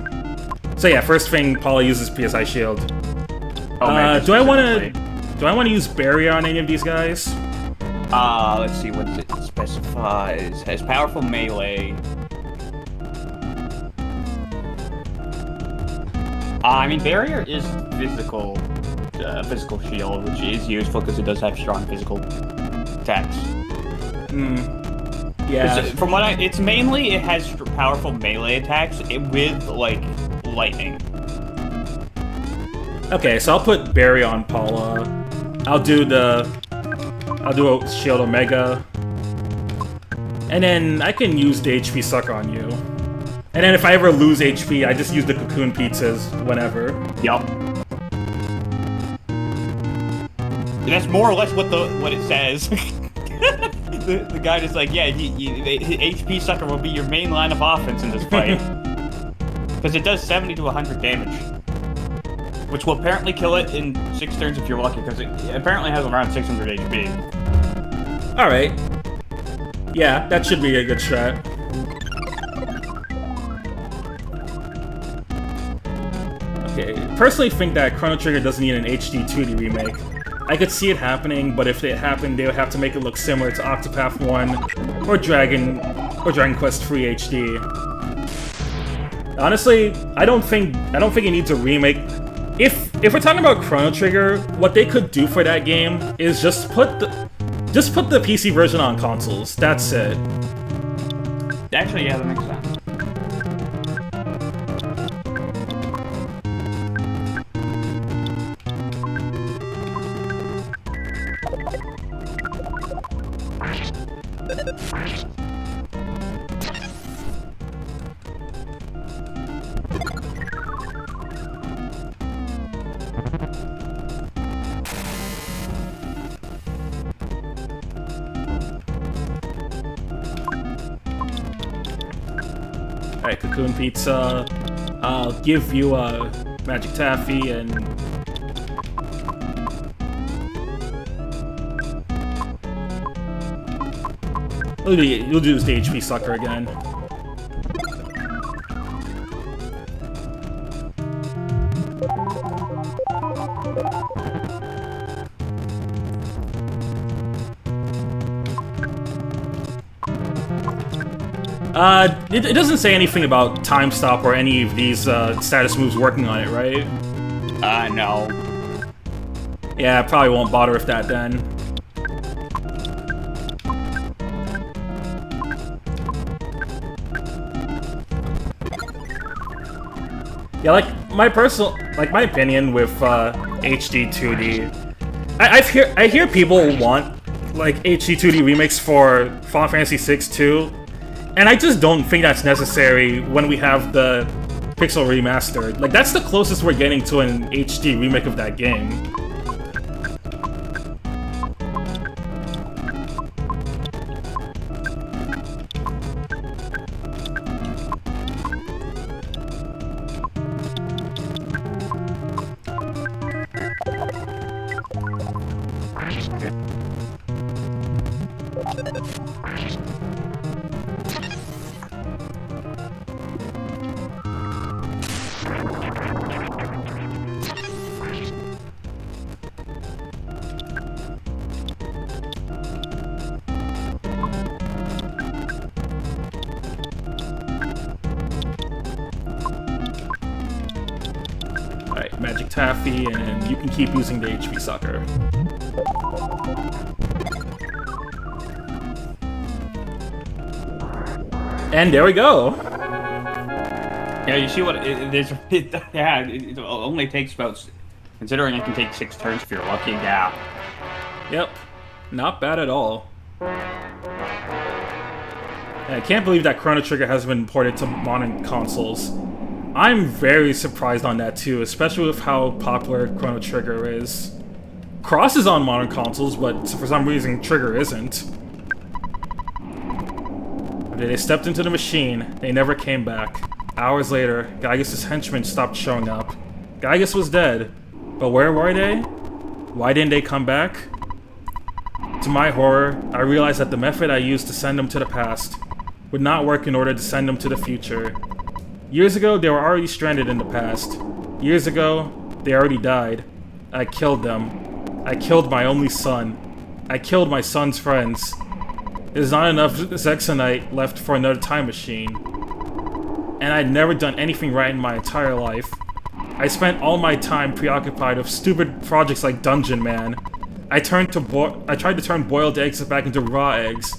Speaker 1: So yeah, first thing, Paula uses PSI Shield. Do I want to use Barrier on any of these guys?
Speaker 3: Let's see what it specifies. Has powerful melee. I mean, Barrier is physical shield, which is useful because it does have strong physical attacks.
Speaker 1: Yeah.
Speaker 3: From what it's mainly it has powerful melee attacks with like lightning.
Speaker 1: Okay, so I'll put Barry on Paula. I'll do a Shield Omega. And then I can use the HP Sucker on you. And then if I ever lose HP, I just use the Cocoon Pizzas whenever.
Speaker 3: Yup. That's more or less what it says. the guy is like, yeah, the HP Sucker will be your main line of offense in this fight. Because it does 70 to 100 damage. Which will apparently kill it in 6 turns if you're lucky, because it apparently has around 600 HP.
Speaker 1: Alright. Yeah, that should be a good strat. Okay, personally think that Chrono Trigger doesn't need an HD 2D remake. I could see it happening, but if it happened, they would have to make it look similar to Octopath 1 or Dragon Quest III HD. Honestly, I don't think it needs a remake. If we're talking about Chrono Trigger, what they could do for that game is just put the PC version on consoles. That's it.
Speaker 3: Actually, yeah, that makes sense.
Speaker 1: Alright, Cocoon Pizza. I'll give you a Magic Taffy and... You'll do the HP Sucker again. It doesn't say anything about Time Stop or any of these status moves working on it, right?
Speaker 3: No.
Speaker 1: Yeah, I probably won't bother with that then. Yeah, my opinion with HD 2D. I hear people want like HD 2D remakes for Final Fantasy VI too. And I just don't think that's necessary when we have the Pixel Remastered. Like, that's the closest we're getting to an HD remake of that game. Magic Taffy, and you can keep using the HP Sucker. And there we go!
Speaker 3: Yeah, you see what it is? Yeah, it only takes about... Considering it can take 6 turns if you're lucky, yeah.
Speaker 1: Yep. Not bad at all. I can't believe that Chrono Trigger has been ported to modern consoles. I'm very surprised on that too, especially with how popular Chrono Trigger is. Cross is on modern consoles, but for some reason Trigger isn't. They stepped into the machine, they never came back. Hours later, Gygus' henchmen stopped showing up. Gygus was dead, but where were they? Why didn't they come back? To my horror, I realized that the method I used to send them to the past would not work in order to send them to the future. Years ago, they were already stranded in the past. Years ago, they already died. I killed them. I killed my only son. I killed my son's friends. There's not enough Zexonite left for another time machine. And I'd never done anything right in my entire life. I spent all my time preoccupied with stupid projects like Dungeon Man. I tried to turn boiled eggs back into raw eggs.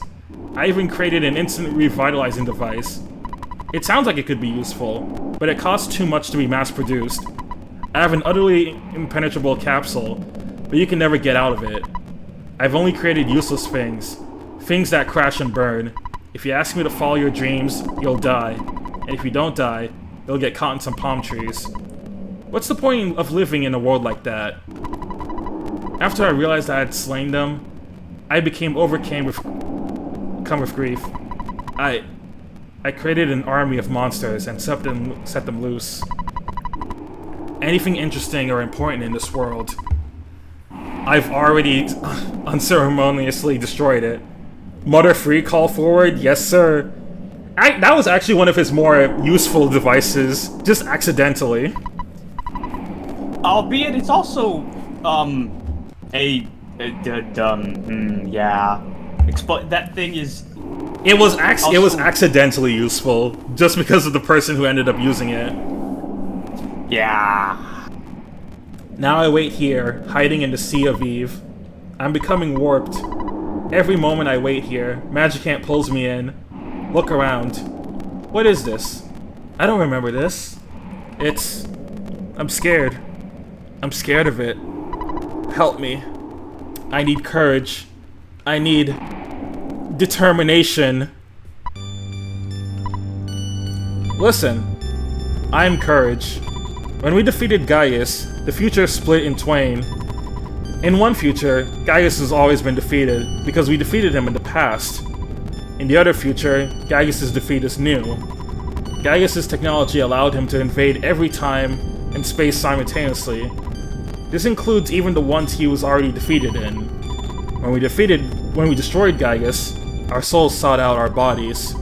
Speaker 1: I even created an instant revitalizing device. It sounds like it could be useful, but it costs too much to be mass-produced. I have an utterly impenetrable capsule, but you can never get out of it. I've only created useless things. Things that crash and burn. If you ask me to follow your dreams, you'll die. And if you don't die, you'll get caught in some palm trees. What's the point of living in a world like that? After I realized I had slain them, I became overcome with grief. I created an army of monsters and set them loose. Anything interesting or important in this world, I've already unceremoniously destroyed it. Mutter free call forward, yes sir. That was actually one of his more useful devices, just accidentally.
Speaker 3: Albeit it's also, yeah. That thing is...
Speaker 1: It was accidentally useful, just because of the person who ended up using it.
Speaker 3: Yeah.
Speaker 1: Now I wait here, hiding in the Sea of Eve. I'm becoming warped. Every moment I wait here, Magic Ant pulls me in. Look around. What is this? I don't remember this. I'm scared. I'm scared of it. Help me. I need courage. I need determination. Listen. I'm Courage. When we defeated Gaius, the future split in twain. In one future, Gaius has always been defeated, because we defeated him in the past. In the other future, Gaius' defeat is new. Gaius' technology allowed him to invade every time and space simultaneously. This includes even the ones he was already defeated in. When we destroyed Gaius, our souls sought out our bodies.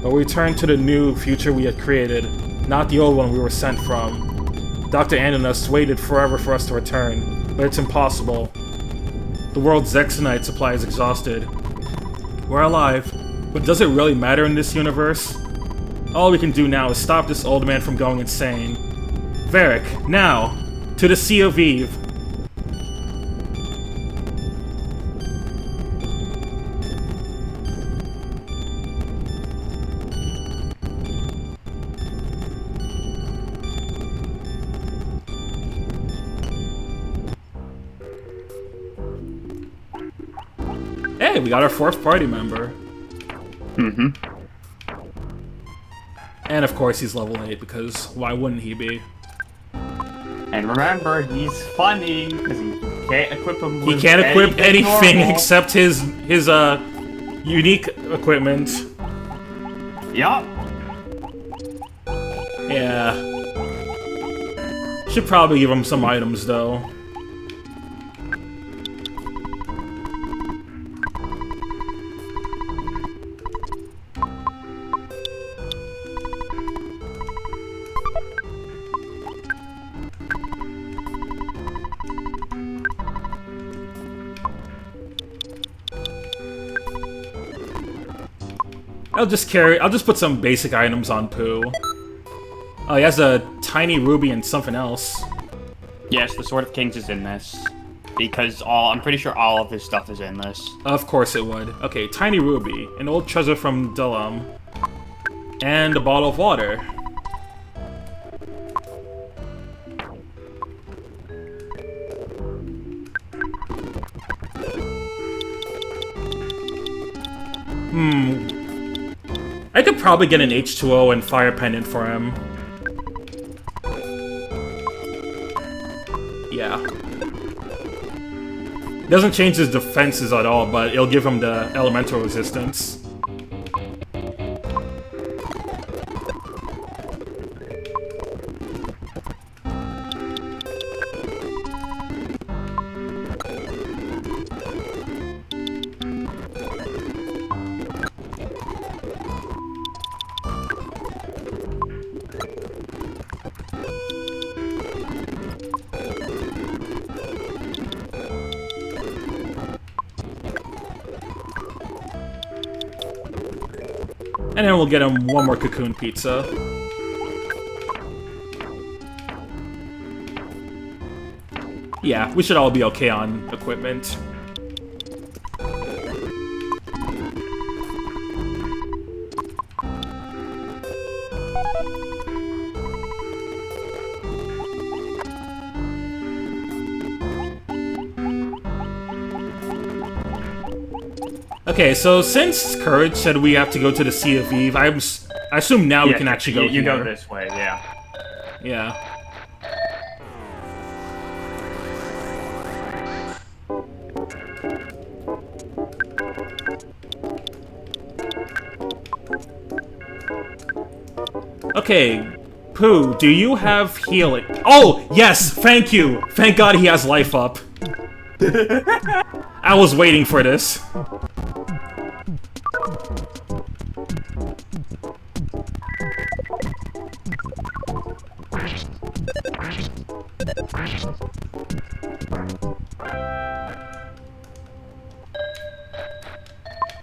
Speaker 1: But we returned to the new future we had created, not the old one we were sent from. Dr. Ananus waited forever for us to return, but it's impossible. The world's Zexonite supply is exhausted. We're alive, but does it really matter in this universe? All we can do now is stop this old man from going insane. Varric, now! To the Sea of Eve! Hey, we got our fourth party member.
Speaker 3: Mm-hmm.
Speaker 1: And of course he's level 8, because why wouldn't he be?
Speaker 3: And remember, he's funny, because he can't equip him with
Speaker 1: He can't equip anything
Speaker 3: normal.
Speaker 1: except his unique equipment.
Speaker 3: Yup.
Speaker 1: Yeah. Should probably give him some items, though. I'll just put some basic items on Pooh. Oh, he has a tiny ruby and something else.
Speaker 3: Yes, the Sword of Kings is in this. Because I'm pretty sure all of his stuff is in this.
Speaker 1: Of course it would. Okay, tiny ruby, an old treasure from Dullum, and a bottle of water. I could probably get an H2O and Fire Pendant for him. Yeah. Doesn't change his defenses at all, but it'll give him the elemental resistance. And then we'll get him one more cocoon pizza. Yeah, we should all be okay on equipment. Okay, so since Courage said we have to go to the Sea of Eve, I assume now we can actually go
Speaker 3: You
Speaker 1: here.
Speaker 3: go this way, yeah.
Speaker 1: Yeah. Okay, Pooh, do you have healing? Oh, yes, thank you. Thank God he has life up. I was waiting for this.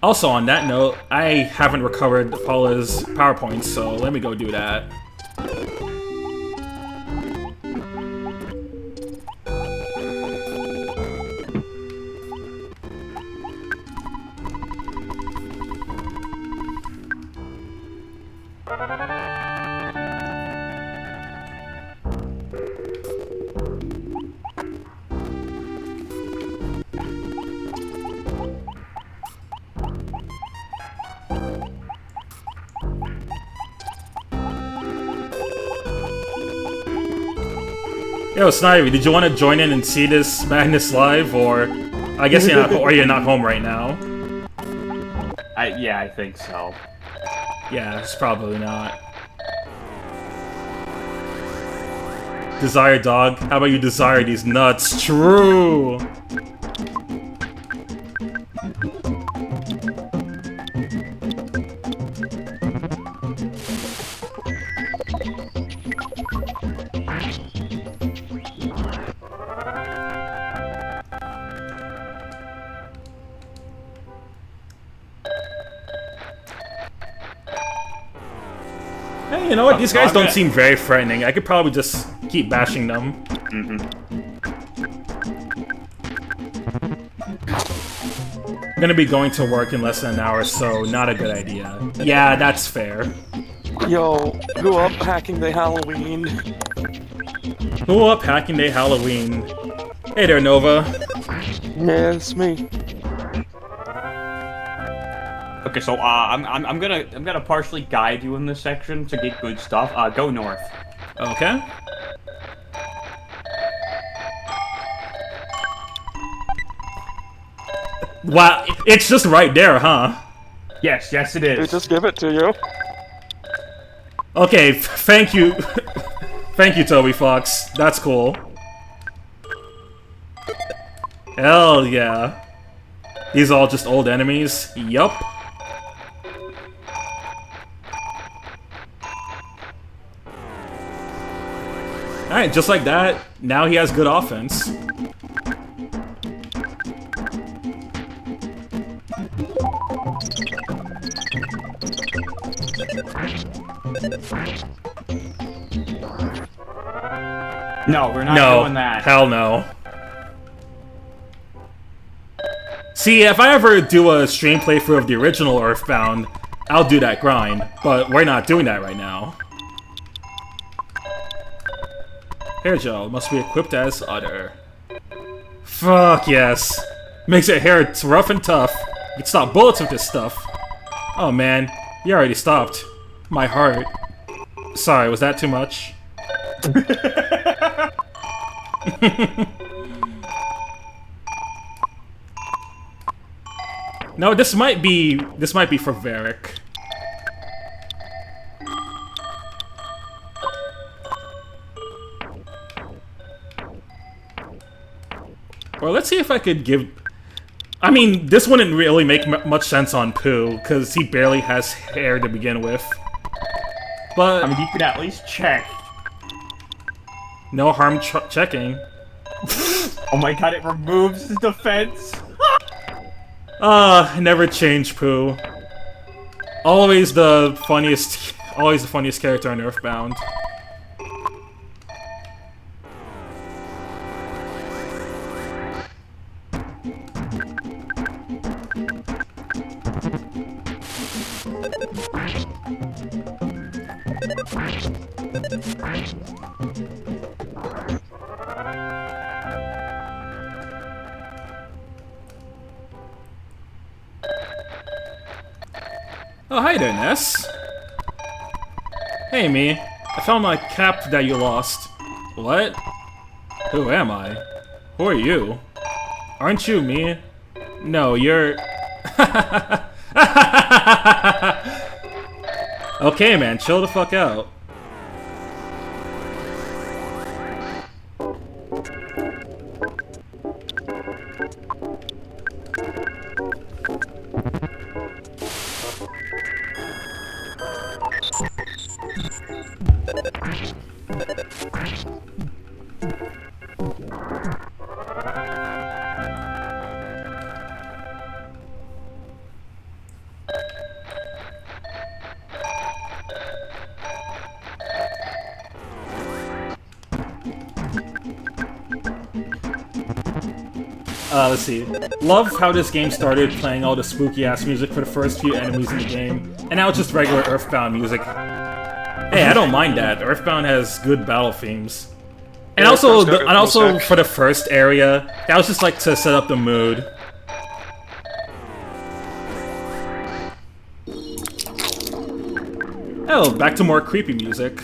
Speaker 1: Also, on that note, I haven't recovered Paula's PowerPoint, so let me go do that. Yo, Snivy, did you want to join in and see this madness live, or I guess you're not home right now?
Speaker 3: Yeah, I think so.
Speaker 1: Yeah, it's probably not. Desire dog. How about you desire these nuts? True. Hey, you know what? These guys don't seem very threatening. I could probably just keep bashing them. I'm gonna be going to work in less than an hour, so not a good idea. Yeah, that's fair.
Speaker 4: Yo, who up hacking the Halloween?
Speaker 1: Who up hacking day Halloween? Hey there, Nova.
Speaker 4: Yeah, it's me.
Speaker 3: Okay, so I'm gonna partially guide you in this section to get good stuff. Go north.
Speaker 1: Okay. Wow, it's just right there, huh?
Speaker 3: Yes, it
Speaker 4: They
Speaker 3: is.
Speaker 4: just give it to you.
Speaker 1: Okay, thank you. Thank you, Toby Fox. That's cool. Hell yeah. These are all just old enemies? Yup. Alright, just like that, now he has good offense.
Speaker 3: No, we're not doing that.
Speaker 1: Hell no. See, if I ever do a stream playthrough of the original Earthbound, I'll do that grind, but we're not doing that right now. Hair gel must be equipped as other. Fuck yes. Makes your hair rough and tough. You can stop bullets with this stuff. Oh man, you already stopped. My heart. Sorry, was that too much? No, this might be for Varric. Or let's see if I could give... I mean, this wouldn't really make much sense on Pooh, because he barely has hair to begin with. But...
Speaker 3: I mean, you could at least check.
Speaker 1: No harm checking.
Speaker 3: Oh my god, it removes his defense.
Speaker 1: Never change, Pooh. Always the funniest character on Earthbound. Oh, hi there, Ness. Hey, me. I found my cap that you lost. What? Who am I? Who are you? Aren't you me? No, you're... Okay, man, chill the fuck out. Let's see. Love how this game started playing all the spooky-ass music for the first few enemies in the game, and now it's just regular Earthbound music. Hey, I don't mind that. Earthbound has good battle themes. And
Speaker 4: Yeah,
Speaker 1: also for the first area, that was just like to set up the mood. Oh, back to more creepy music.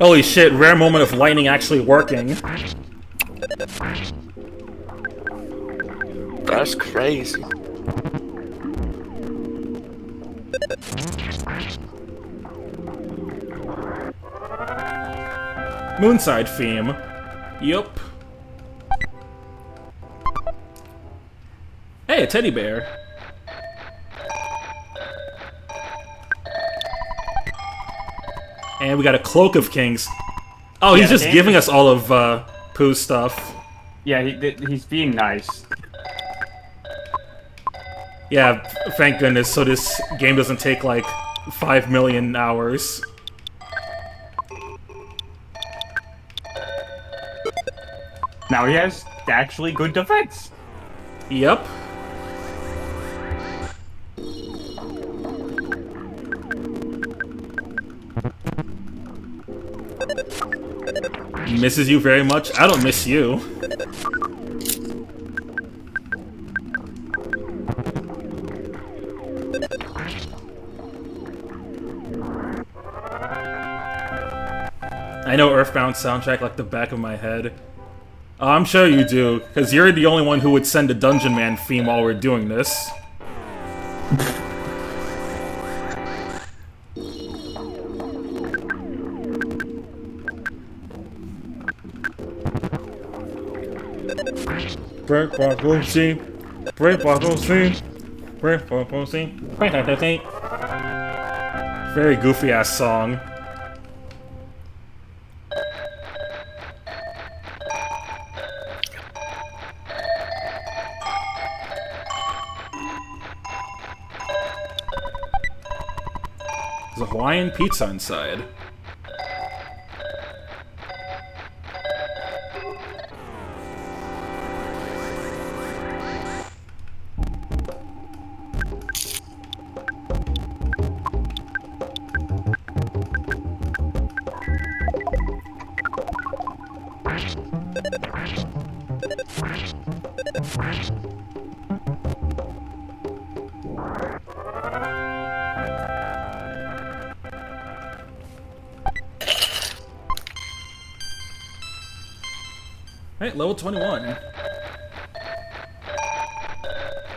Speaker 1: Holy shit, rare moment of lightning actually working.
Speaker 4: That's crazy.
Speaker 1: Moonside theme. Yup. Hey, a teddy bear. And we got a Cloak of Kings. Oh, he's just giving us all of Pooh's stuff.
Speaker 3: Yeah, he's being nice.
Speaker 1: Yeah, thank goodness, so this game doesn't take like 5 million hours.
Speaker 3: Now he has actually good defense.
Speaker 1: Yep. Misses you very much. I don't miss you. I know Earthbound soundtrack like the back of my head. Oh, I'm sure you do, because you're the only one who would send a Dungeon Man theme while we're doing this. Very goofy ass song. There's a Hawaiian pizza inside. Alright, level 21.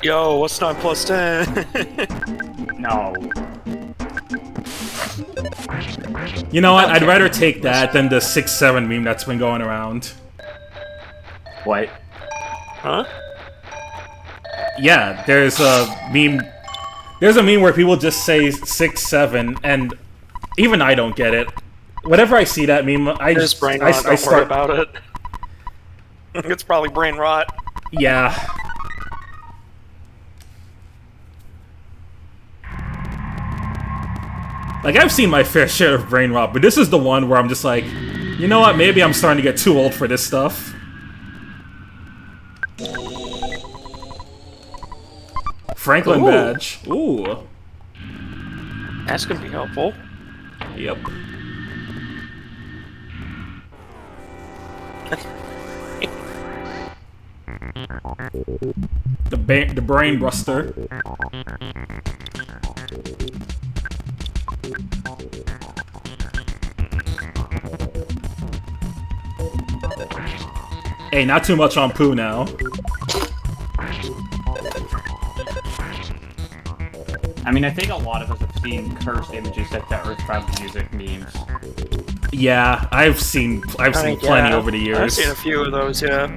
Speaker 4: Yo, what's 9 plus 10?
Speaker 3: No.
Speaker 1: You know what? I'd rather take that than the 6-7 meme that's been going around.
Speaker 3: What?
Speaker 4: Huh?
Speaker 1: Yeah, there's a meme. There's a meme where people just say 6-7, and even I don't get it. Whenever I see that meme, I
Speaker 4: It's
Speaker 1: just
Speaker 4: brain rot,
Speaker 1: I
Speaker 4: don't worry
Speaker 1: start.
Speaker 4: about it. It's probably brain rot.
Speaker 1: Yeah. Like, I've seen my fair share of brain rot, but this is the one where I'm just like, you know what, maybe I'm starting to get too old for this stuff. Franklin
Speaker 4: Ooh.
Speaker 1: badge. Ooh.
Speaker 4: That's gonna be helpful.
Speaker 1: Yep. The brain buster. Hey, not too much on Pooh now.
Speaker 3: I mean, I think a lot of us have seen cursed images set to Earthbound music memes.
Speaker 1: Yeah, I've seen plenty over the years.
Speaker 4: I've seen a few of those, yeah.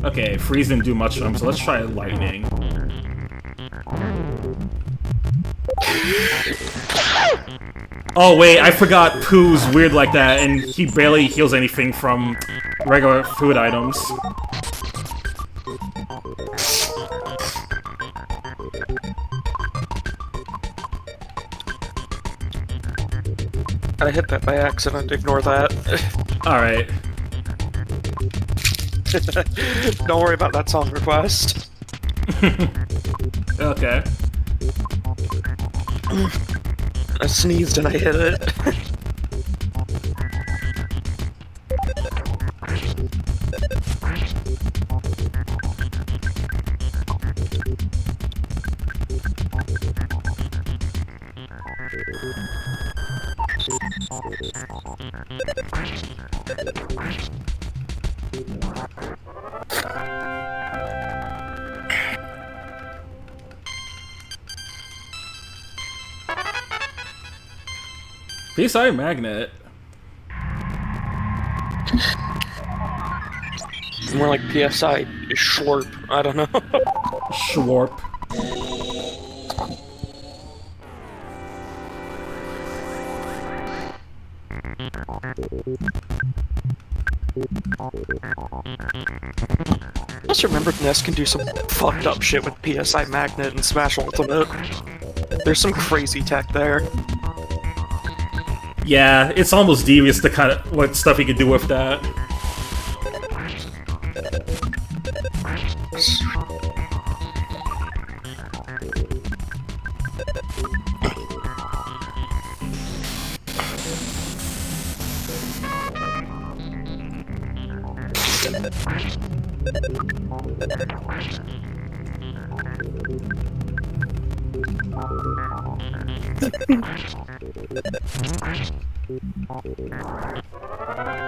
Speaker 1: Okay, freeze didn't do much to him, so let's try lightning. Oh wait, I forgot Pooh's weird like that, and he barely heals anything from regular food items.
Speaker 4: I hit that by accident, ignore that.
Speaker 1: Alright.
Speaker 4: Don't worry about that song request.
Speaker 1: Okay.
Speaker 4: I sneezed and I hit it.
Speaker 1: PSI magnet.
Speaker 4: More like PSI Schlorp, I don't know.
Speaker 1: Schwarp.
Speaker 4: I just remembered NES can do some fucked up shit with PSI Magnet and Smash Ultimate. There's some crazy tech there.
Speaker 1: Yeah, it's almost devious the kind of what stuff you could do with that.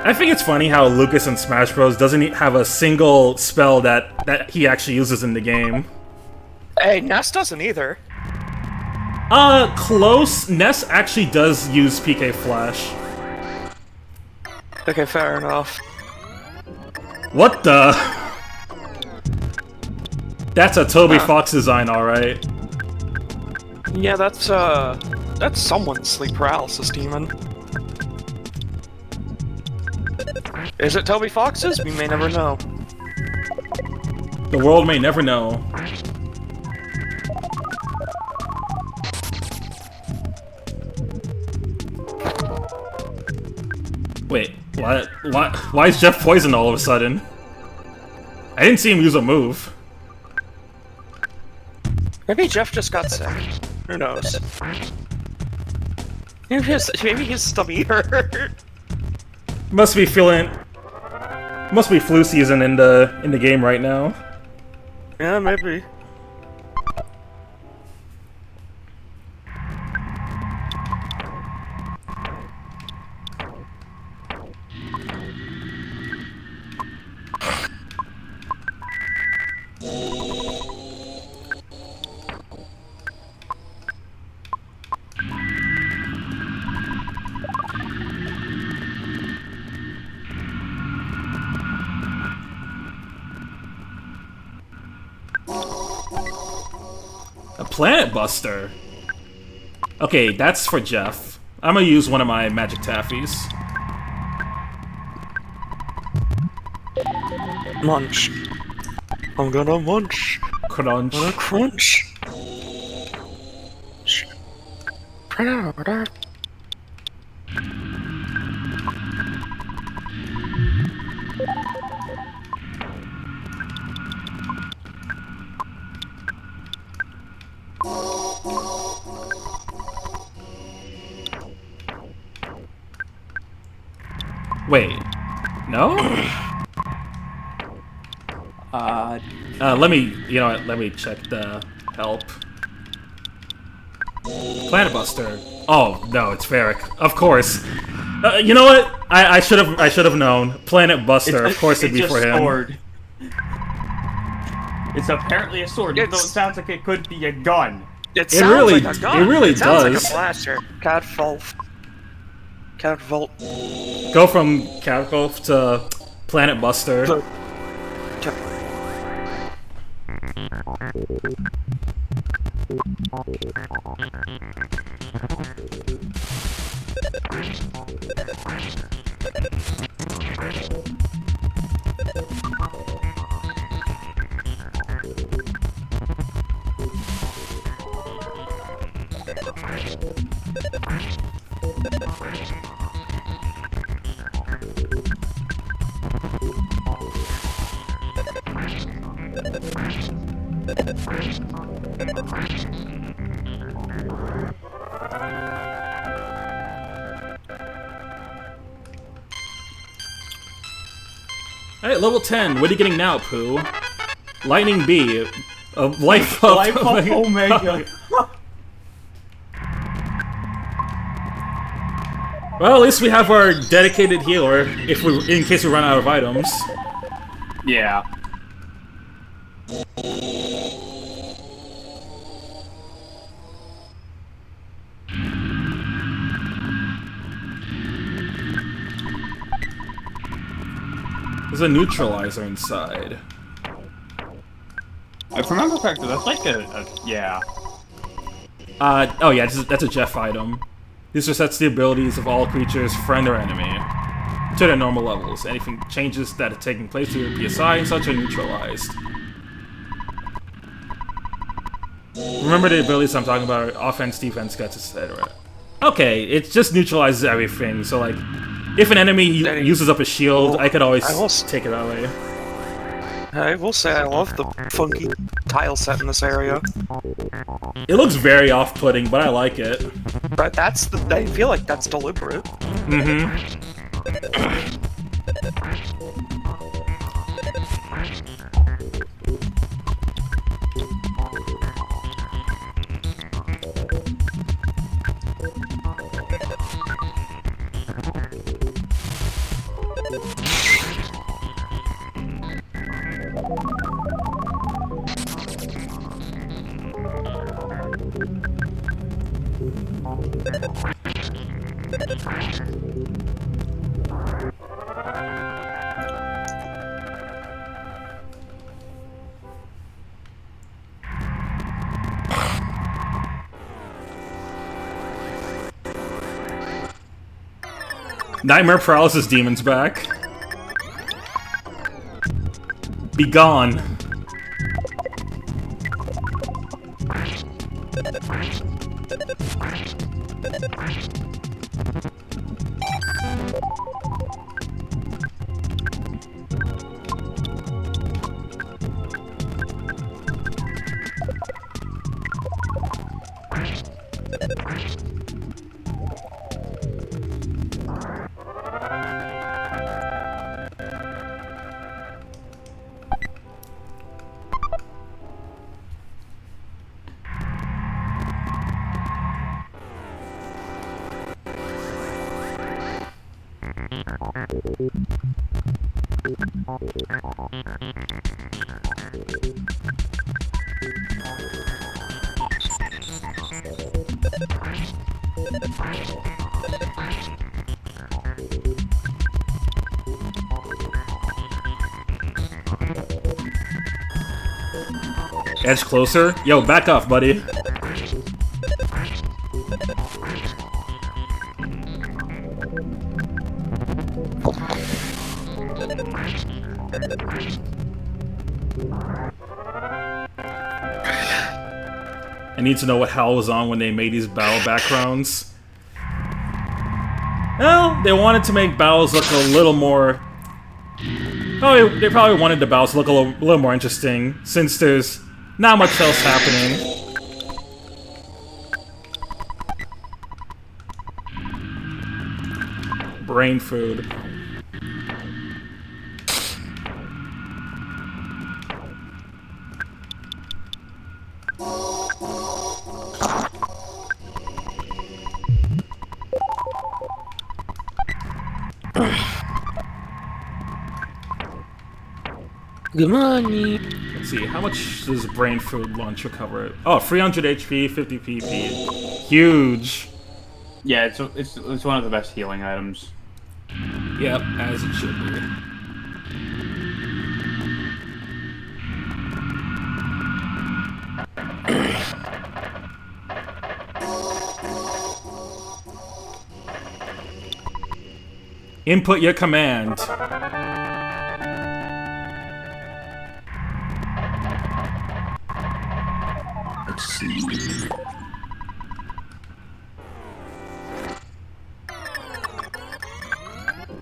Speaker 1: I think it's funny how Lucas in Smash Bros. Doesn't have a single spell that he actually uses in the game.
Speaker 4: Hey, NES doesn't either.
Speaker 1: Close. Ness actually does use PK Flash.
Speaker 4: Okay, fair enough.
Speaker 1: What the? That's a Toby Fox design, alright.
Speaker 4: Yeah, that's someone's sleep paralysis demon. Is it Toby Fox's? We may never know.
Speaker 1: The world may never know. Wait, what? Why is Jeff poisoned all of a sudden? I didn't see him use a move.
Speaker 4: Maybe Jeff just got sick. Who knows? Maybe his stomach hurt.
Speaker 1: Must be flu season in the game right now.
Speaker 4: Yeah, maybe.
Speaker 1: A Planet Buster. Okay, that's for Jeff. I'm gonna use one of my magic taffies.
Speaker 4: Munch. I'm gonna munch.
Speaker 1: Crunch.
Speaker 4: I'm gonna crunch.
Speaker 1: Wait. No? Let me, you know what, let me check the help. Planet Buster. Oh, no, it's Varric. Of course. You know what? I should have known. Planet Buster, of course it'd be for him.
Speaker 3: Sword. It's apparently a sword, even though it sounds like it could be a gun.
Speaker 4: It sounds like a gun.
Speaker 1: It really
Speaker 4: sounds
Speaker 1: does.
Speaker 4: like a blaster. Catapult.
Speaker 1: Go from Catapult to Planet Buster. Alright, level 10. What are you getting now, Pooh? Lightning B. Life Up
Speaker 3: Life Up Omega.
Speaker 1: Well, at least we have our dedicated healer, in case we run out of items.
Speaker 3: Yeah.
Speaker 1: There's a neutralizer inside.
Speaker 3: If I remember correctly, that's like yeah.
Speaker 1: Oh yeah, that's a Jeff item. This resets the abilities of all creatures, friend or enemy, to their normal levels. Anything changes that are taking place to your PSI and such are neutralized. Remember the abilities I'm talking about: offense, defense, guts, etc. Okay, it just neutralizes everything. So like, if an enemy uses up a shield, I could always take it that way.
Speaker 4: I will say I love the funky tile set in this area.
Speaker 1: It looks very off-putting, but I like it.
Speaker 4: But I feel like that's deliberate.
Speaker 1: Mm-hmm. Nightmare Paralysis Demon's back. Be gone. Edge closer? Yo, back off, buddy. I need to know what hell was on when they made these battle backgrounds. Well, they wanted to make battles look a little more... Oh, they probably wanted the battles to look a little more interesting, since there's not much else happening. Brain food.
Speaker 4: Good morning.
Speaker 1: Let's see, how much does brain food lunch recover? Oh, 300 HP, 50 PP. Huge.
Speaker 3: Yeah, it's one of the best healing items.
Speaker 1: Yep, as it should be. Input your command.
Speaker 2: Let's see.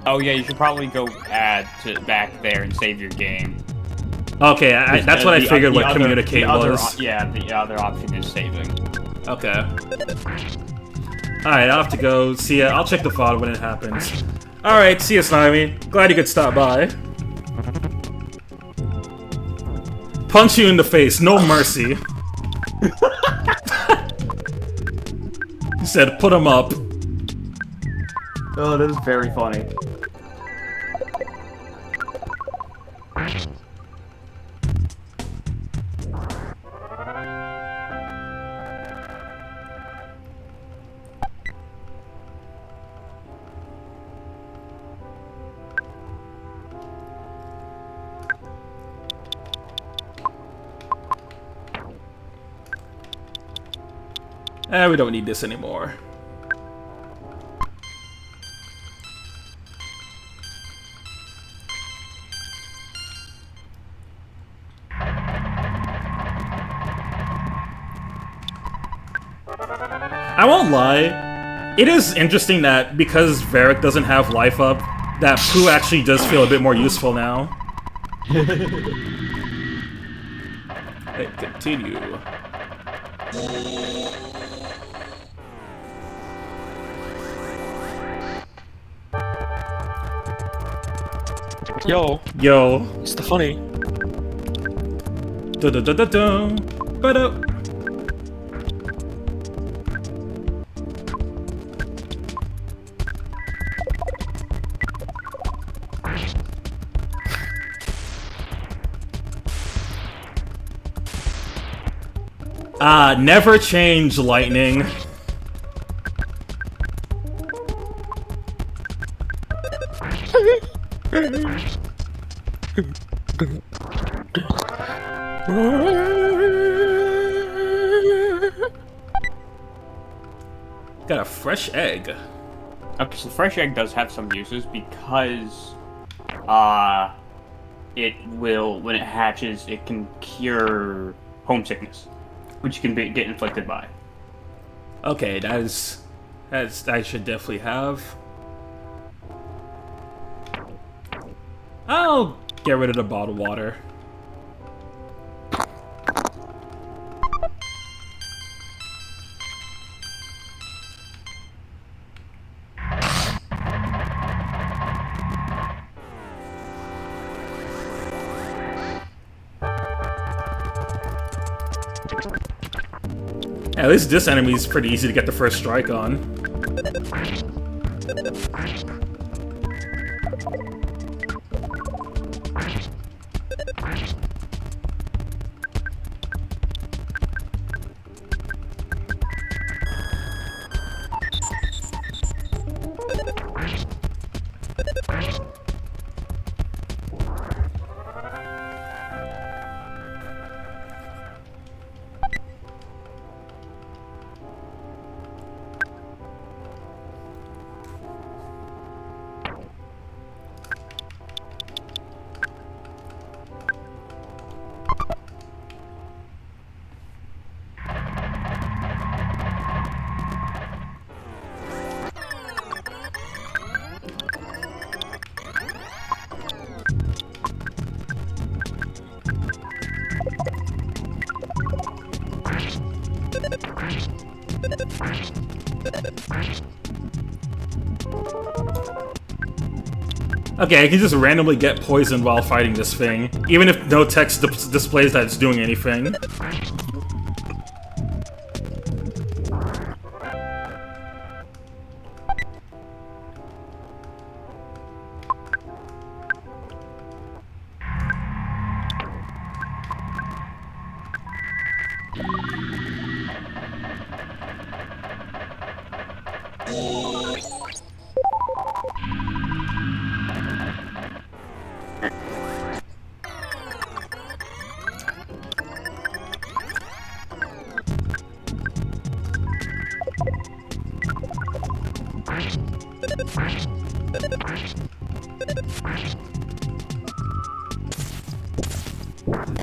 Speaker 3: Oh yeah, you should probably go back there and save your game.
Speaker 1: Okay, that's what I figured what communicate
Speaker 3: the
Speaker 1: was.
Speaker 3: the other option is saving.
Speaker 1: Okay. Alright, I'll have to go see ya. I'll check the VOD when it happens. Alright, see ya, Slimy. Glad you could stop by. Punch you in the face, no mercy. He said, put him up.
Speaker 3: Oh, that is very funny.
Speaker 1: We don't need this anymore. I won't lie, it is interesting that because Varric doesn't have life up, that Pooh actually does feel a bit more useful now. Hey, continue.
Speaker 4: Yo,
Speaker 1: Yo.
Speaker 4: it's the funny.
Speaker 1: Da da da da da. Ba-da. Never change lightning. Got a fresh egg.
Speaker 3: Okay, so fresh egg does have some uses because, it will, when it hatches, it can cure homesickness, which you can get inflicted by.
Speaker 1: Okay, that's I should definitely have. I'll get rid of the bottled water. At least this enemy is pretty easy to get the first strike on. Okay, I can just randomly get poisoned while fighting this thing, even if no text displays that it's doing anything.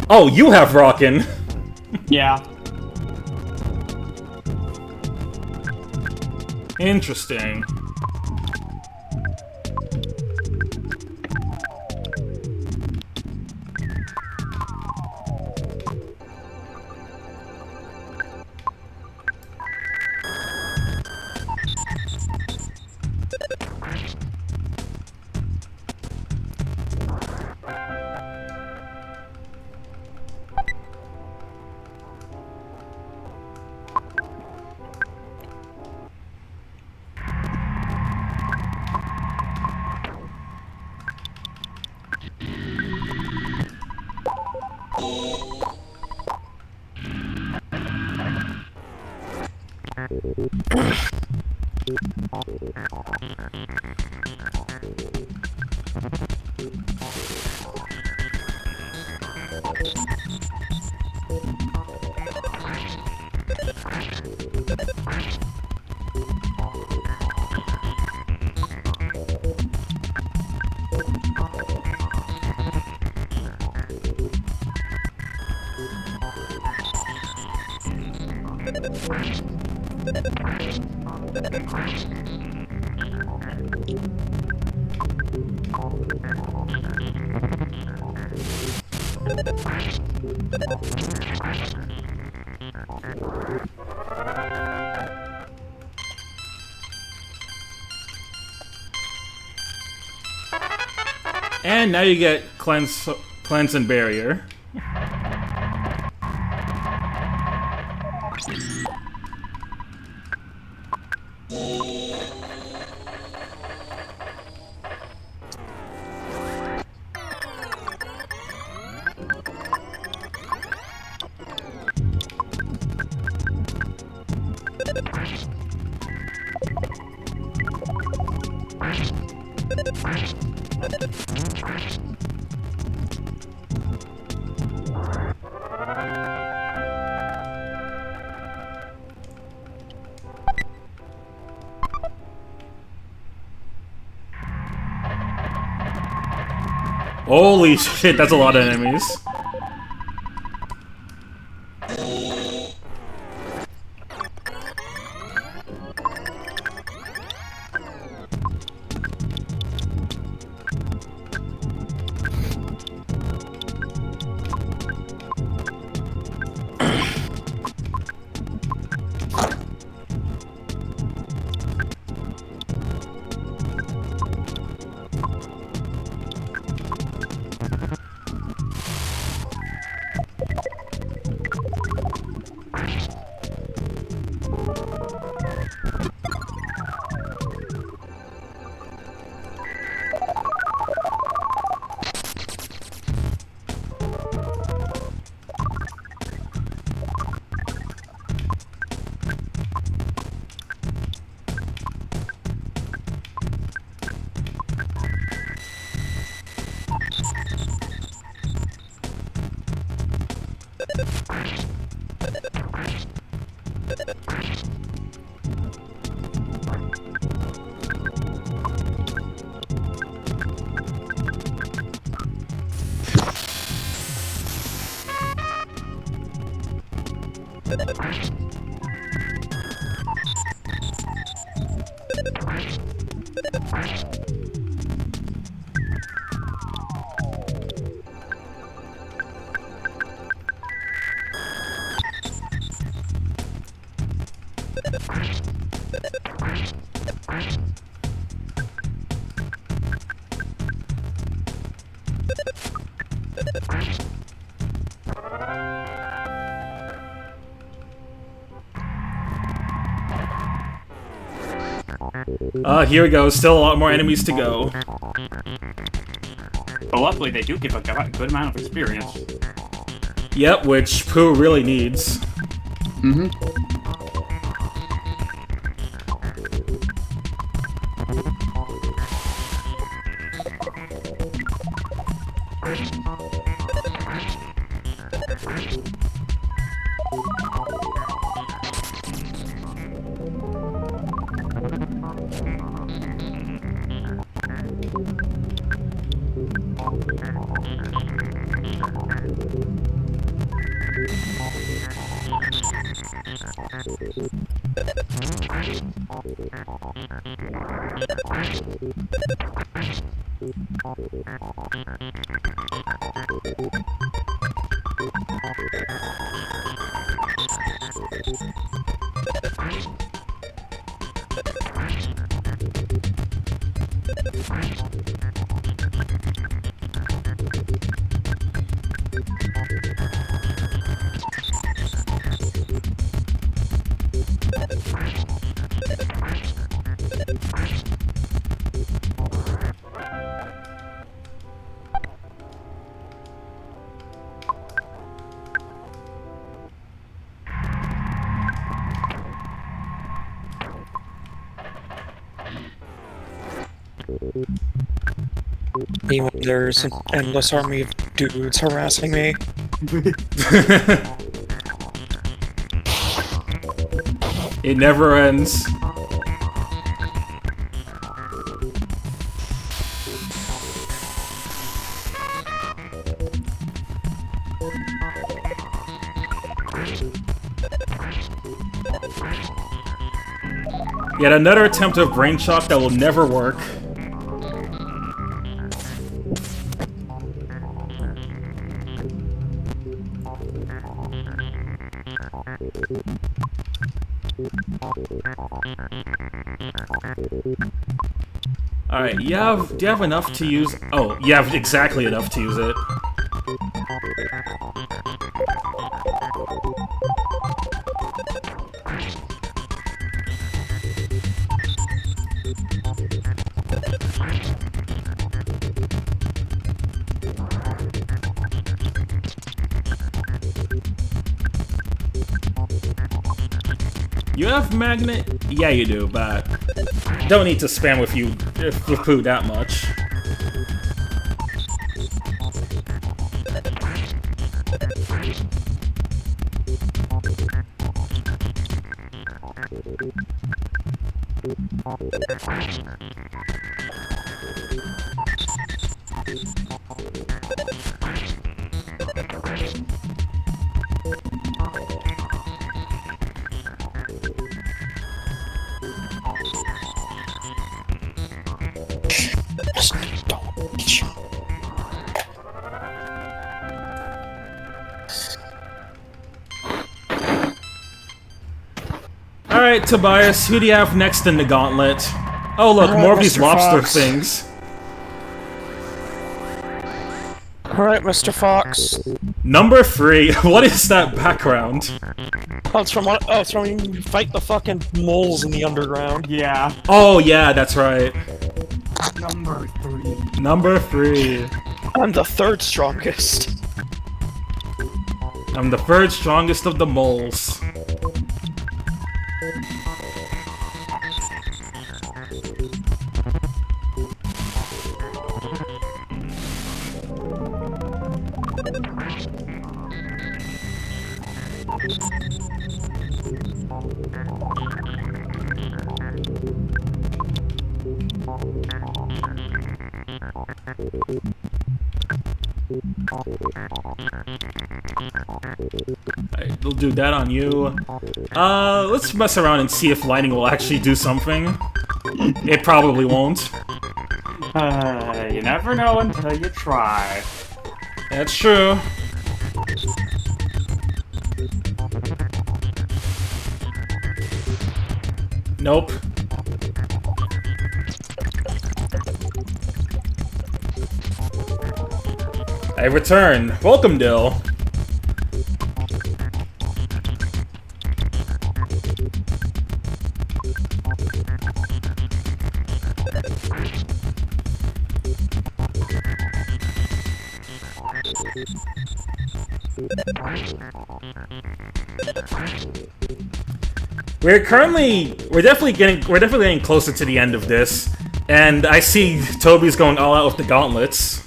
Speaker 1: Oh, you have Rockin'!
Speaker 3: Yeah.
Speaker 1: Interesting. And now you get cleanse and barrier. Holy shit, that's a lot of enemies. Here we go. Still a lot more enemies to go.
Speaker 3: But luckily, they do give a good amount of experience.
Speaker 1: Yep, which Pooh really needs.
Speaker 5: Mm-hmm.
Speaker 4: Meanwhile, there's an endless army of dudes harassing me.
Speaker 1: It never ends. Yet another attempt of brain shock that will never work. Alright, do you have enough to use? Oh, you have exactly enough to use it. You have magnet? Yeah, you do, but don't need to spam with food that much. Alright, Tobias, who do you have next in the gauntlet? Oh look, more of these
Speaker 4: Mr.
Speaker 1: lobster
Speaker 4: Fox.
Speaker 1: things.
Speaker 4: Alright, Mr. Fox.
Speaker 1: Number 3, what is that background?
Speaker 4: Oh, it's from when you fight the fucking moles in the underground.
Speaker 3: Yeah.
Speaker 1: Oh yeah, that's right.
Speaker 3: Number 3.
Speaker 1: Number 3.
Speaker 4: I'm the third strongest.
Speaker 1: I'm the third strongest of the moles. Alright, we'll do that on you. Let's mess around and see if lightning will actually do something. It probably won't.
Speaker 3: You never know until you try.
Speaker 1: That's true. Nope. I return. Welcome, Dill. We're definitely getting closer to the end of this, and I see Toby's going all out with the gauntlets.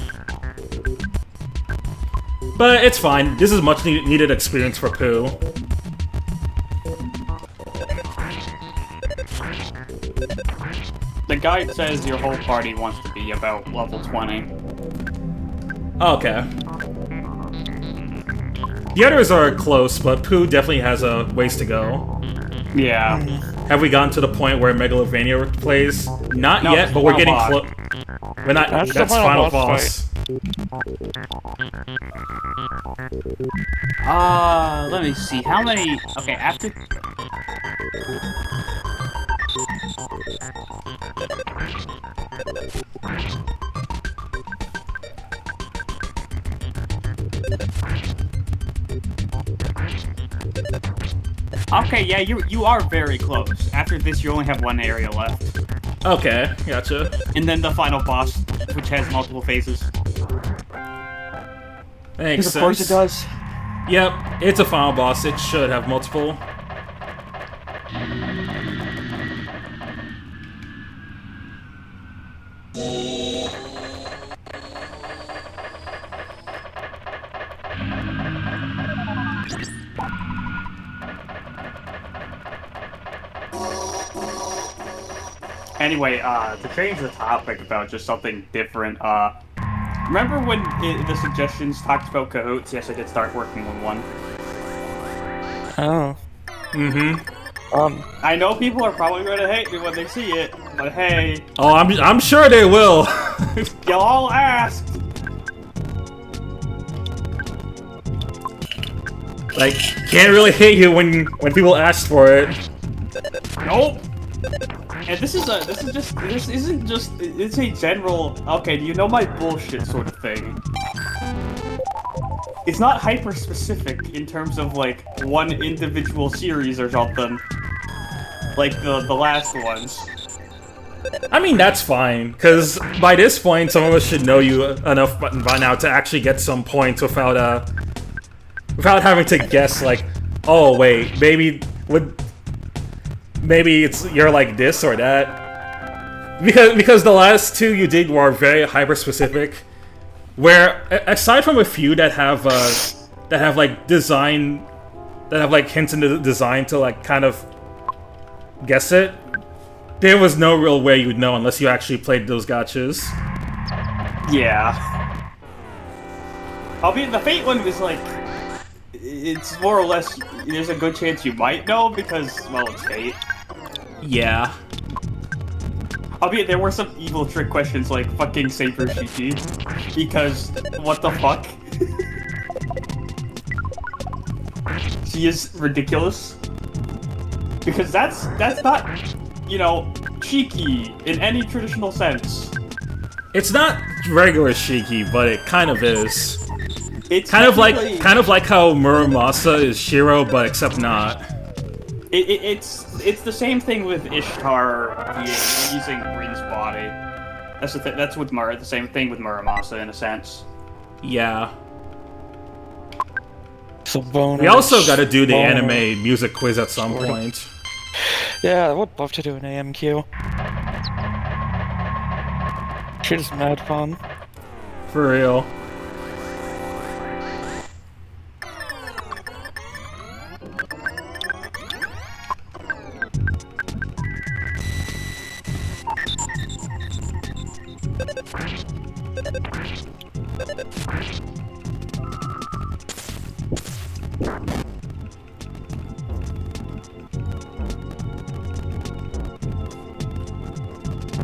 Speaker 1: But it's fine. This is much needed experience for Pooh.
Speaker 3: The guide says your whole party wants to be about level 20.
Speaker 1: Okay. The others are close, but Pooh definitely has a ways to go.
Speaker 3: Yeah.
Speaker 1: Have we gotten to the point where Megalovania plays? Not
Speaker 3: No,
Speaker 1: yet, but we're getting
Speaker 3: final
Speaker 1: close. We're not.
Speaker 4: That's
Speaker 1: That's
Speaker 4: the
Speaker 1: final
Speaker 4: final boss
Speaker 1: boss.
Speaker 3: Let me see. How many... Okay, after... Okay, yeah, you are very close. After this, you only have one area left.
Speaker 1: Okay, gotcha.
Speaker 3: And then the final boss, which has multiple phases.
Speaker 1: Makes sense.
Speaker 3: Of course it does.
Speaker 1: Yep, it's a final boss. It should have multiple.
Speaker 3: Anyway, to change the topic about just something different, remember when the suggestions talked about cahoots? Yes, I did start working on one.
Speaker 4: Oh.
Speaker 3: I know people are probably going to hate me when they see it, but hey,
Speaker 1: Oh, I'm sure they will.
Speaker 3: y'all asked!
Speaker 1: Like, can't really hate you when people ask for it.
Speaker 3: Nope! And this isn't just, it's a general, okay, do you know my bullshit sort of thing. It's not hyper-specific in terms of, like, one individual series or something. Like the last ones.
Speaker 1: I mean, that's fine, because by this point, some of us should know you enough by now to actually get some points without having to guess, like, oh, wait, maybe you're like this or that. Because the last two you did were very hyper-specific, where, aside from a few that have like, design, that have, like, hints in the design to, like, kind of guess it, there was no real way you'd know unless you actually played those gachas.
Speaker 3: Yeah. Albeit the Fate one was like, it's more or less, there's a good chance you might know because, well, it's Fate.
Speaker 1: Yeah.
Speaker 3: Albeit there were some evil trick questions like fucking Saber Shiki, because what the fuck? She is ridiculous. Because that's not, you know, cheeky in any traditional sense.
Speaker 1: It's not regular Shiki, but it kind of is.
Speaker 3: It's
Speaker 1: kind of like how Muramasa is Shiro, but except not.
Speaker 3: It's the same thing with Ishtar using Rin's body. That's with the same thing with Muramasa in a sense.
Speaker 1: Yeah.
Speaker 4: So bonus.
Speaker 1: We also gotta do the anime music quiz at some point.
Speaker 4: Yeah, I would love to do an AMQ. Shit is mad fun.
Speaker 1: For real.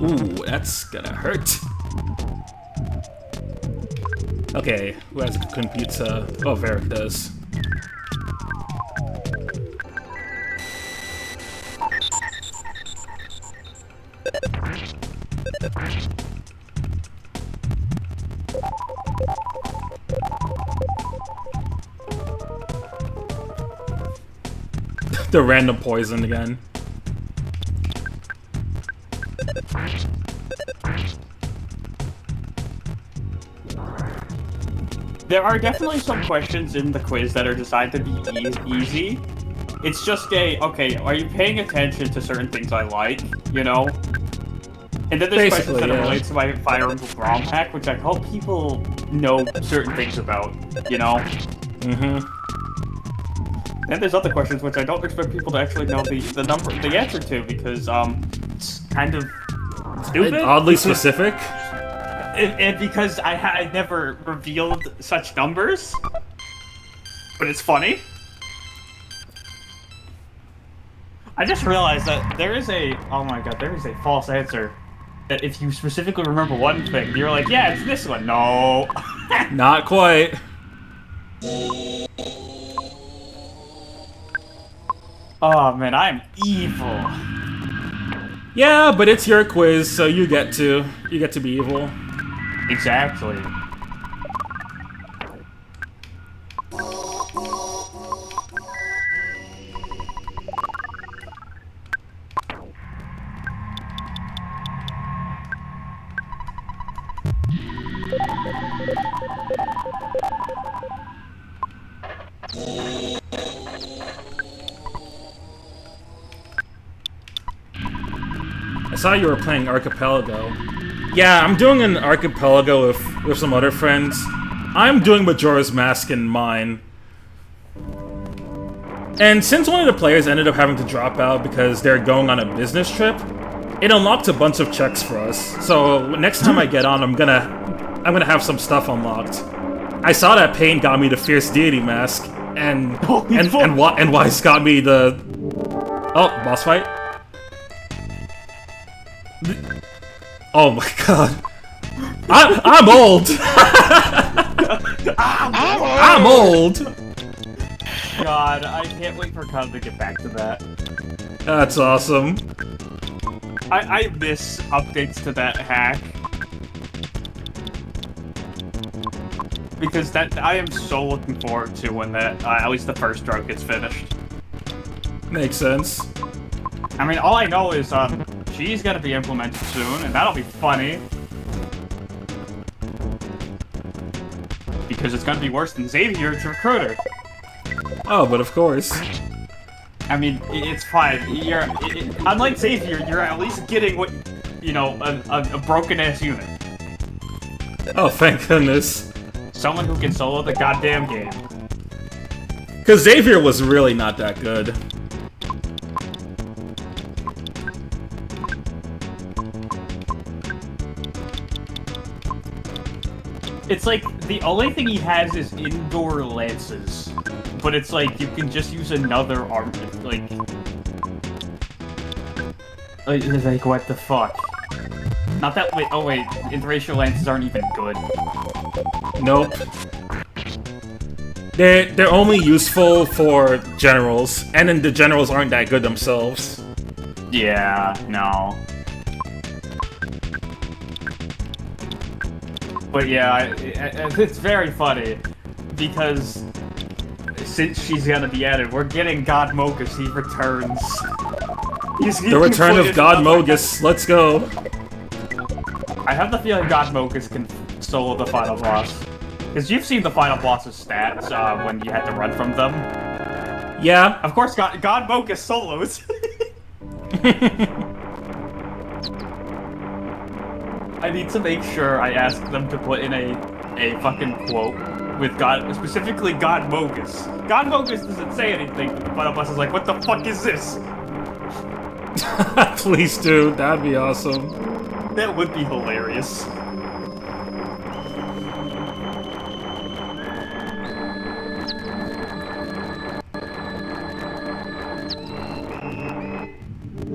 Speaker 1: Ooh, that's gonna hurt. Okay, who has a computer? Oh, Varric does. The random poison again.
Speaker 3: There are definitely some questions in the quiz that are designed to be easy. It's just okay, are you paying attention to certain things I like, you know? And then there's questions that relate to my Fire Emblem ROM hack, which I hope people know certain things about, you know?
Speaker 1: Mm-hmm.
Speaker 3: And there's other questions which I don't expect people to actually know the answer to, because, it's kind of stupid.
Speaker 1: Oddly specific.
Speaker 3: And because I never revealed such numbers. But it's funny. I just realized that there is a false answer. That if you specifically remember one thing, you're like, yeah, it's this one. No.
Speaker 1: Not quite.
Speaker 3: Oh man, I'm evil.
Speaker 1: Yeah, but it's your quiz, so you get to be evil.
Speaker 3: Exactly.
Speaker 1: I saw you were playing Archipelago. Yeah, I'm doing an Archipelago with some other friends. I'm doing Majora's Mask in mine. And since one of the players ended up having to drop out because they're going on a business trip, it unlocked a bunch of checks for us. So next time I get on, I'm gonna have some stuff unlocked. I saw that Pain got me the Fierce Deity Mask, and Wise got me the boss fight. Oh my god. I'm old! I'm old!
Speaker 3: God, I can't wait for Con to get back to that.
Speaker 1: That's awesome.
Speaker 3: I miss updates to that hack. Because I am so looking forward to when that, at least the first drug gets finished.
Speaker 1: Makes sense.
Speaker 3: I mean, all I know is, she's gonna be implemented soon, and that'll be funny. Because it's gonna be worse than Xavier to recruit her.
Speaker 1: Oh, but of course.
Speaker 3: I mean, it's fine. Unlike Xavier, you're at least getting what, you know, a broken-ass unit.
Speaker 1: Oh, thank goodness.
Speaker 3: Someone who can solo the goddamn game.
Speaker 1: Because Xavier was really not that good.
Speaker 3: It's like, the only thing he has is indoor lances. But it's like, you can just use another arm, like, what the fuck? Not that, wait, interracial lances aren't even good.
Speaker 1: Nope. They're only useful for generals, and then the generals aren't that good themselves.
Speaker 3: Yeah, no. But yeah, it's very funny, because since she's gonna be added, we're getting God Mogus, he returns.
Speaker 1: The return of God Mogus, let's go.
Speaker 3: I have the feeling God Mogus can solo the final boss. Because you've seen the final boss's stats when you had to run from them.
Speaker 1: Yeah.
Speaker 3: Of course, God Mogus solos. I need to make sure I ask them to put in a fucking quote with specifically God Mogus. God Mogus doesn't say anything, but the final boss is like, what the fuck is this?
Speaker 1: Please do, that'd be awesome.
Speaker 3: That would be hilarious.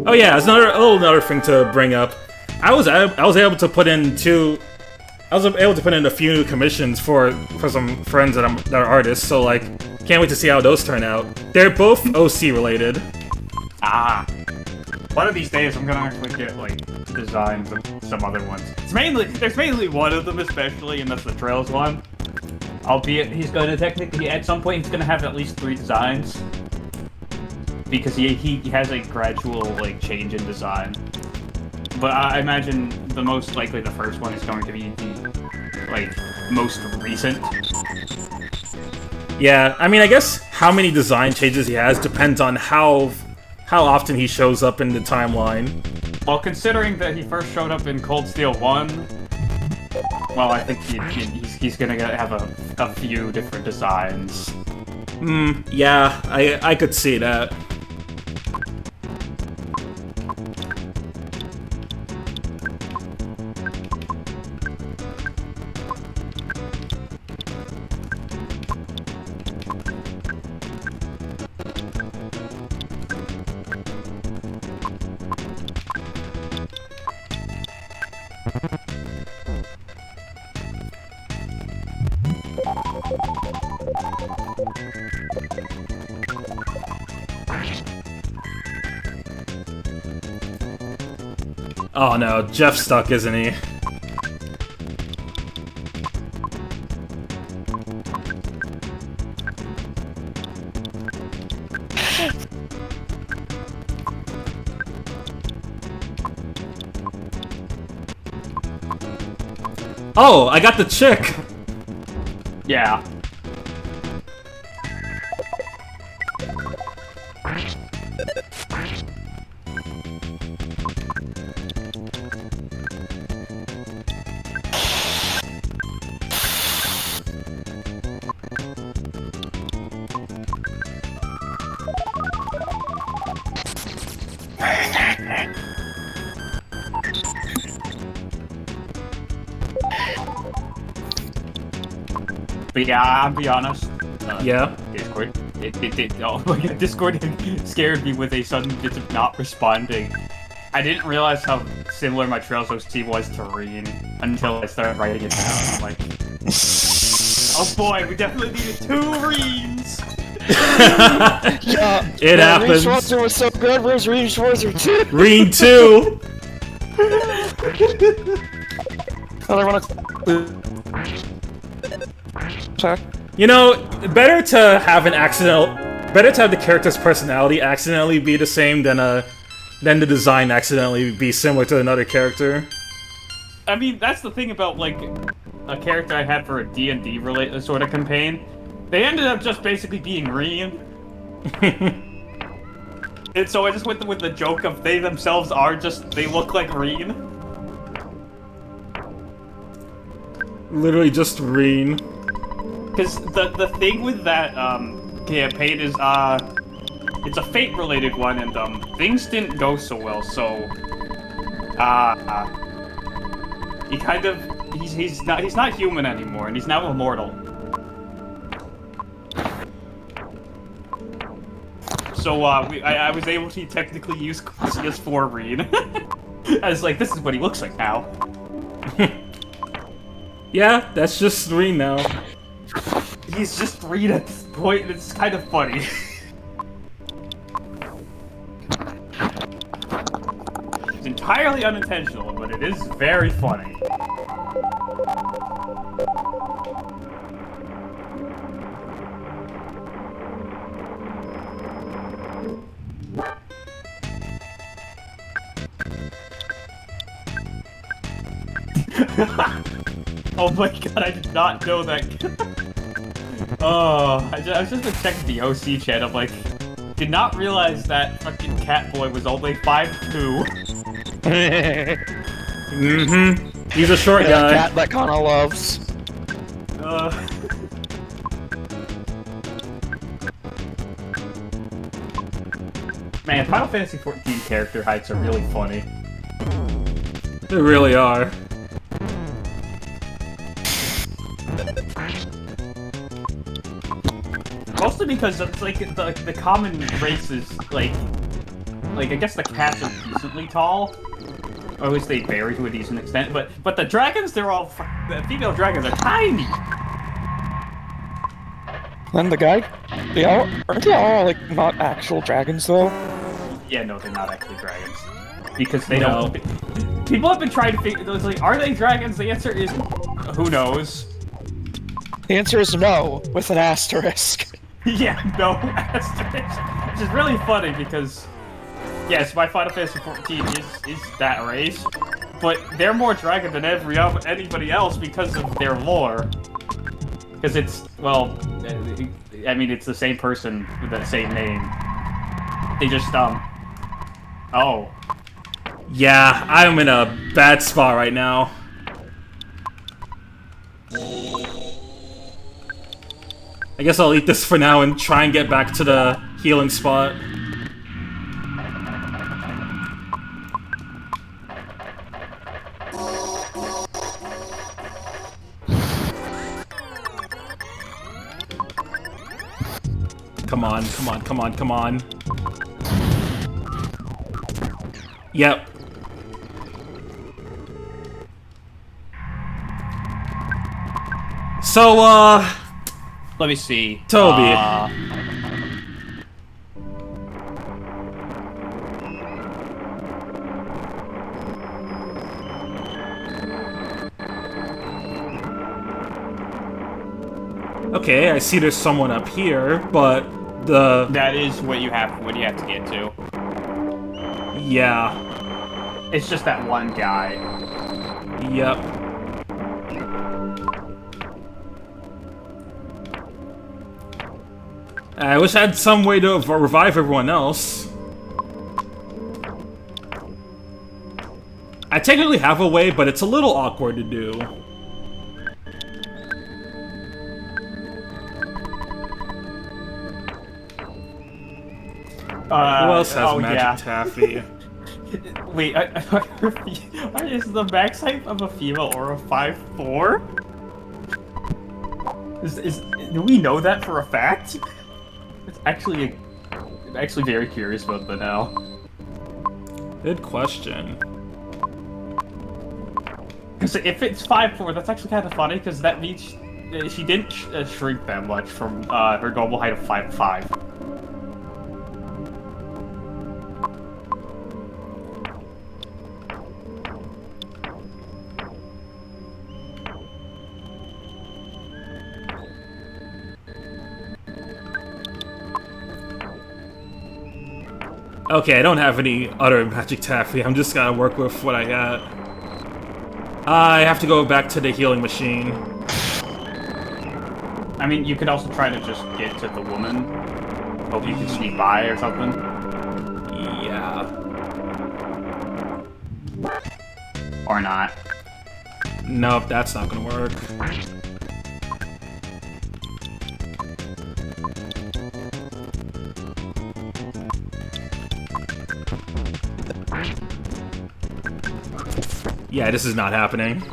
Speaker 1: Oh yeah, it's another thing to bring up. I was able to put in a few new commissions for some friends that are artists. So like, can't wait to see how those turn out. They're both OC related.
Speaker 3: Ah, one of these days I'm gonna actually get like designs of some other ones. There's mainly one of them especially, and that's the Trails one. Albeit he's gonna technically at some point he's gonna have at least 3 designs. Because he has a gradual like change in design. But I imagine the most likely the first one is going to be the like most recent.
Speaker 1: Yeah, I mean I guess how many design changes he has depends on how often he shows up in the timeline.
Speaker 3: Well, considering that he first showed up in Cold Steel 1, Well, I think he's gonna have a few different designs.
Speaker 1: Yeah, I could see that. Oh no, Jeff's stuck, isn't he? Oh, I got the chick!
Speaker 3: Yeah. But yeah, I'll be honest.
Speaker 1: Yeah?
Speaker 3: Discord. Oh my god, Discord scared me with a sudden bit of not responding. I didn't realize how similar my Trails OC was to Reen until I started writing it down. I'm like, oh boy, we definitely needed 2 Reens!
Speaker 4: Yeah,
Speaker 1: It happens.
Speaker 4: Reen Schwarzer was so good, where's Reen Schwarzer 2?
Speaker 1: Reen 2!
Speaker 4: I wanna... Sorry.
Speaker 1: You know, better to have the character's personality accidentally be the same than the design accidentally be similar to another character.
Speaker 3: I mean, that's the thing about, like, a character I had for a D&D related sort of campaign. They ended up just basically being Reen. And so I just went with the joke of they themselves are just, they look like Reen.
Speaker 1: Literally just Reen.
Speaker 3: Because the thing with that campaign is it's a fate related one, and things didn't go so well. So he kind of he's not human anymore, and he's now immortal. So I was able to technically use CS4 Reen as like, this is what he looks like now.
Speaker 1: Yeah, that's just Reen now.
Speaker 3: He's just Reen at this point, and it's kind of funny. It's entirely unintentional, but it is very funny. Oh my god, I did not know that. Oh, I was just been checking the OC chat. I'm like, did not realize that fucking Catboy was only 5'2".
Speaker 1: Mm-hmm. He's a short guy.
Speaker 4: Cat that Kana loves.
Speaker 3: Man, Final Fantasy XIV character heights are really funny.
Speaker 1: They really are.
Speaker 3: Mostly because it's like the common race is like I guess the cats are decently tall, or at least they vary to a decent extent. But the dragons, the female dragons are tiny.
Speaker 4: And the guy, aren't they all like not actual dragons though?
Speaker 3: Yeah, no, they're not actually dragons because they don't. People have been trying to figure. It's like, are they dragons? The answer is, who knows.
Speaker 4: The answer is no, with an asterisk.
Speaker 3: Yeah, no asterisk. Which is really funny because, yes, my Final Fantasy XIV is that race, but they're more dragon than anybody else because of their lore. Because it's, well, I mean, it's the same person with that same name. They just, oh.
Speaker 1: Yeah, I'm in a bad spot right now. I guess I'll eat this for now and try and get back to the healing spot. Come on, come on, come on, come on. Yep. So,
Speaker 3: let me see.
Speaker 1: Toby. Okay, I see there's someone up here, but
Speaker 3: that is what you have to get to.
Speaker 1: Yeah.
Speaker 3: It's just that one guy.
Speaker 1: Yep. I wish I had some way to revive everyone else. I technically have a way, but it's a little awkward to do. Who else has magic taffy?
Speaker 3: Wait, is the max height of a female aura 5'4"? Do we know that for a fact? It's actually, I'm actually very curious about that now.
Speaker 1: Good question.
Speaker 3: Because if it's 5'4", that's actually kind of funny, because that means she didn't shrink that much from her normal height of 5'5".
Speaker 1: Okay, I don't have any other magic taffy. I'm just gonna work with what I got. I have to go back to the healing machine.
Speaker 3: I mean, you could also try to just get to the woman. Hope you can sneak by or something.
Speaker 1: Yeah.
Speaker 3: Or not.
Speaker 1: Nope, that's not gonna work. Yeah, this is not happening.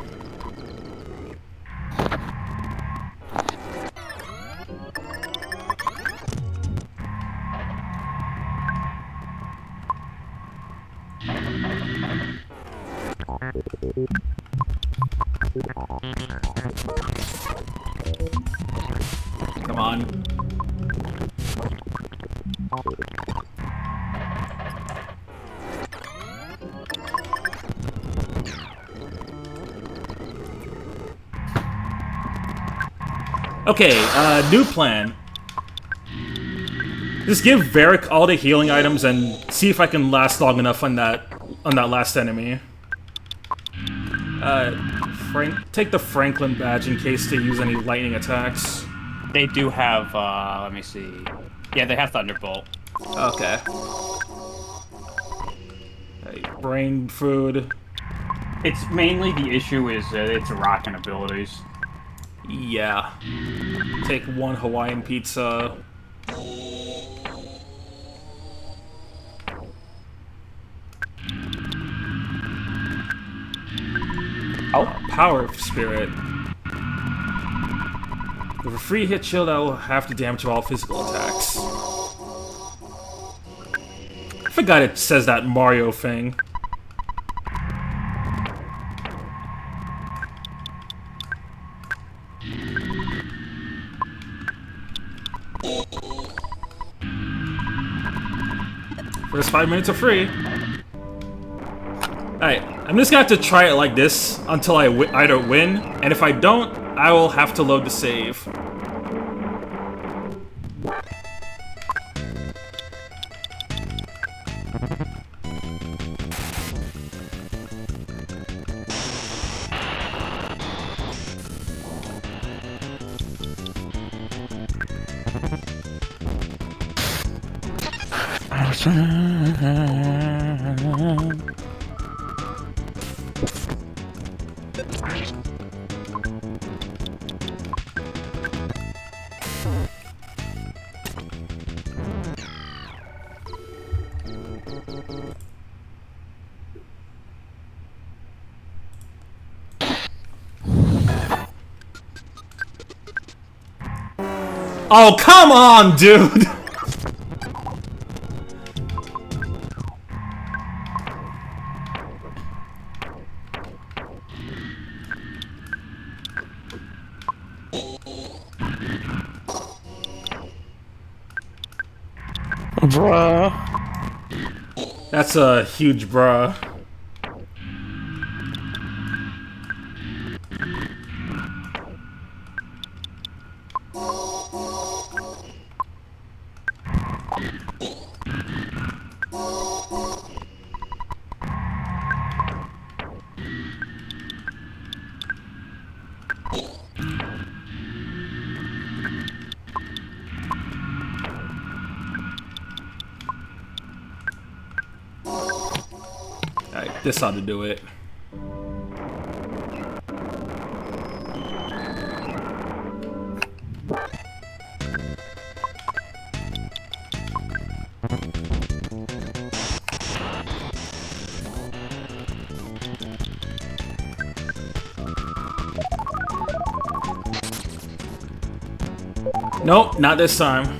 Speaker 1: Come on. Okay, new plan. Just give Varric all the healing items and see if I can last long enough on that last enemy. Take the Franklin badge in case they use any lightning attacks.
Speaker 3: They do have, let me see. Yeah, they have Thunderbolt.
Speaker 1: Okay. Brain food.
Speaker 3: It's mainly the issue is its rockin' abilities.
Speaker 1: Yeah. Take one Hawaiian pizza.
Speaker 3: Oh.
Speaker 1: Power Spirit. With a free hit shield, I will have to damage all physical attacks. I forgot it says that Mario thing. First 5 minutes are free. Alright, I'm just gonna have to try it like this until I either win, and if I don't, I will have to load the save. Oh, come on, dude!
Speaker 4: Bruh.
Speaker 1: That's a huge bruh. Alright, this ought to do it. Nope, not this time.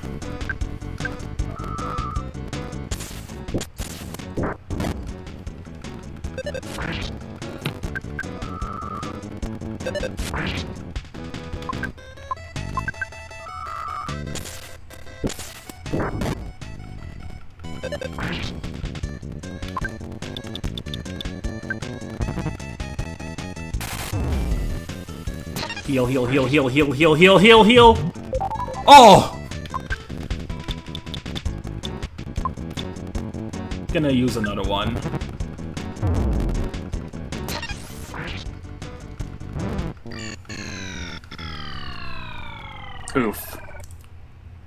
Speaker 1: Heal, heal, heal, heal, heal, heal, heal, heal, heal! Oh! Gonna use another one.
Speaker 3: Oof.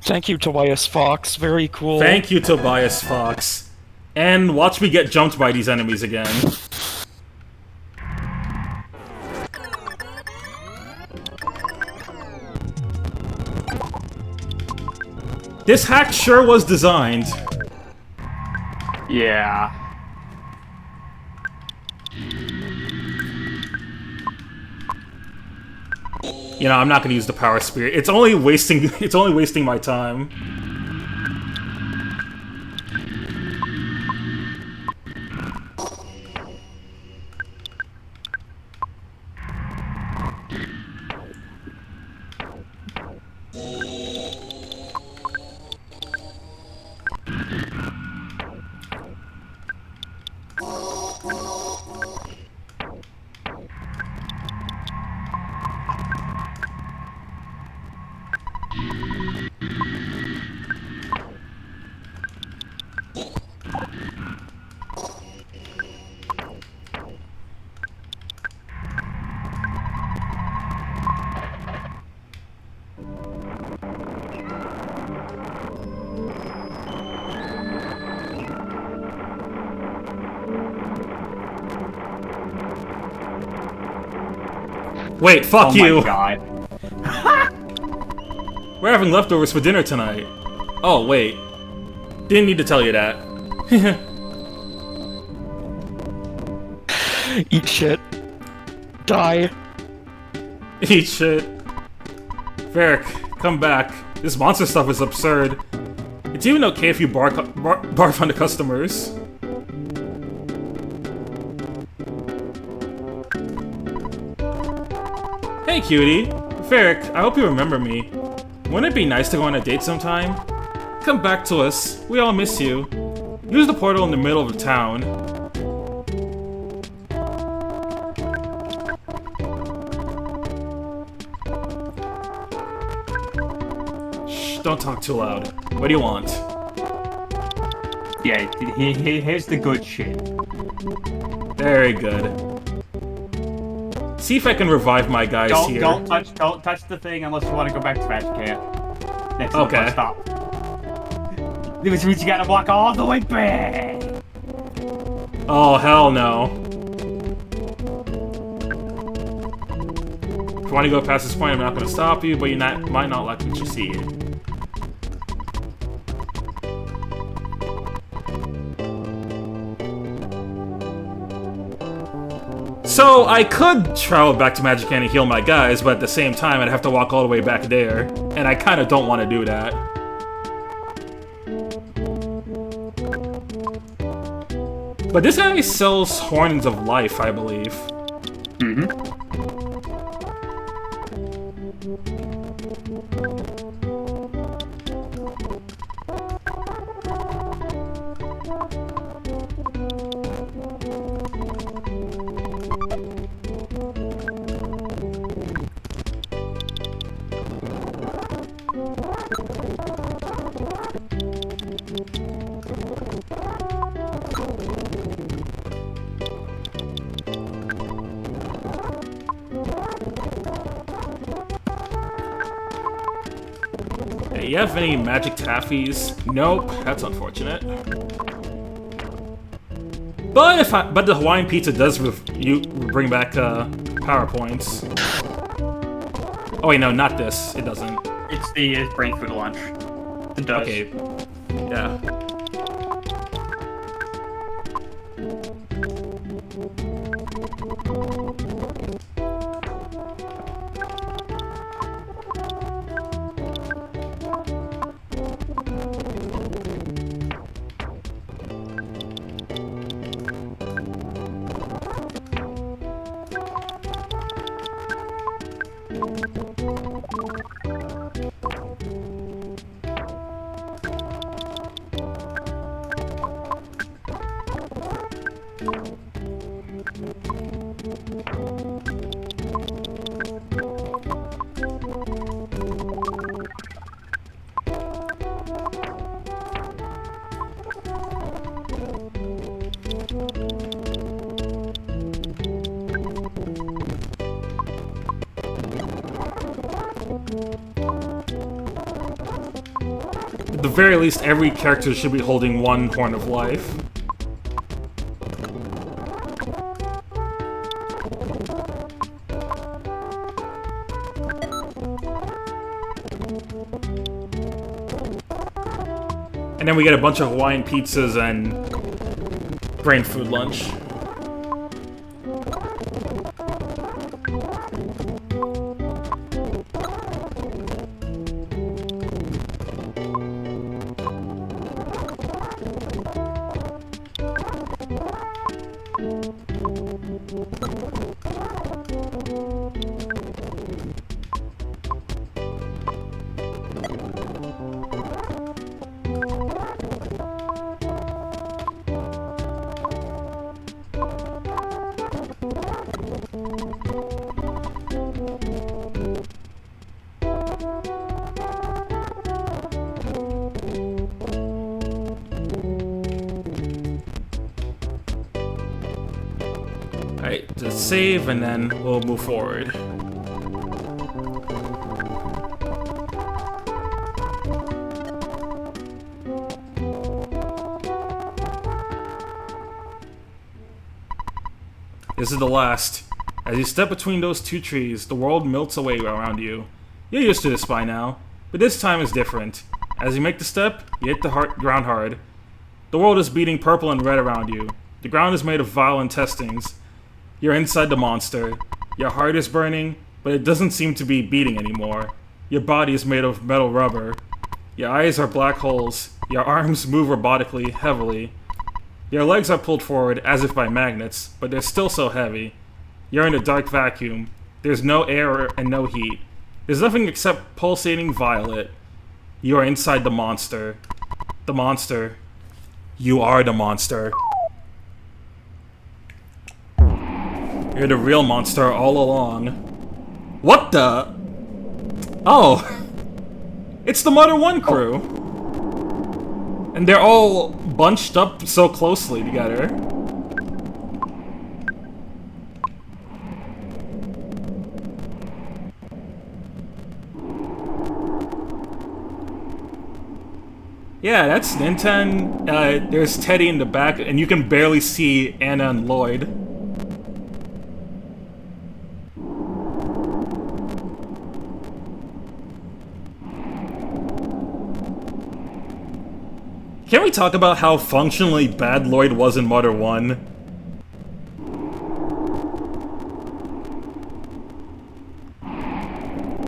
Speaker 4: Thank you, Tobias Fox. Very cool.
Speaker 1: Thank you, Tobias Fox. And watch me get jumped by these enemies again. This hack sure was designed.
Speaker 3: Yeah.
Speaker 1: You know, I'm not gonna use the power spear. It's only wasting my time. Wait, fuck
Speaker 3: Oh
Speaker 1: you!
Speaker 3: my god.
Speaker 1: We're having leftovers for dinner tonight. Oh, wait. Didn't need to tell you that.
Speaker 4: Eat shit. Die.
Speaker 1: Eat shit. Varric, come back. This monster stuff is absurd. It's even okay if you barf on the customers. Hey, cutie. Varric, I hope you remember me. Wouldn't it be nice to go on a date sometime? Come back to us. We all miss you. Use the portal in the middle of the town. Shh, don't talk too loud. What do you want?
Speaker 3: Yeah, here's the good shit.
Speaker 1: Very good. See if I can revive my guys here.
Speaker 3: Don't touch the thing unless you want to go back to Magic Camp. Next
Speaker 1: Okay.
Speaker 3: Stop. Which means you gotta walk all the way back.
Speaker 1: Oh, hell no. If you want to go past this point, I'm not going to stop you, but you might not like what you see. So, I could travel back to Magic Canyon and heal my guys, but at the same time, I'd have to walk all the way back there. And and I kind of don't want to do that. But this guy sells Horns of Life, I believe.
Speaker 3: Mm-hmm.
Speaker 1: Hey, you have any magic taffies? Nope, that's unfortunate. But the Hawaiian pizza does bring back PowerPoints. Oh wait, no, not this. It doesn't.
Speaker 3: It's the brain food lunch. It does.
Speaker 1: Okay. Yeah. At the very least, every character should be holding one Horn of Life. And then we get a bunch of Hawaiian pizzas and brain food lunch. Alright, just save and then we'll move forward. This is the last. As you step between those two trees, the world melts away around you. You're used to this by now, but this time is different. As you make the step, you hit the ground hard. The world is beating purple and red around you. The ground is made of vile intestines. You're inside the monster. Your heart is burning, but it doesn't seem to be beating anymore. Your body is made of metal rubber. Your eyes are black holes. Your arms move robotically, heavily. Your legs are pulled forward as if by magnets, but they're still so heavy. You're in a dark vacuum. There's no air and no heat. There's nothing except pulsating violet. You are inside the monster. The monster. You are the monster. You're the real monster all along. What the? Oh. It's the Mother 1 crew. And they're all bunched up so closely together. Yeah, that's Ninten. There's Teddy in the back, and you can barely see Anna and Lloyd. Can we talk about how functionally bad Lloyd was in Mother 1?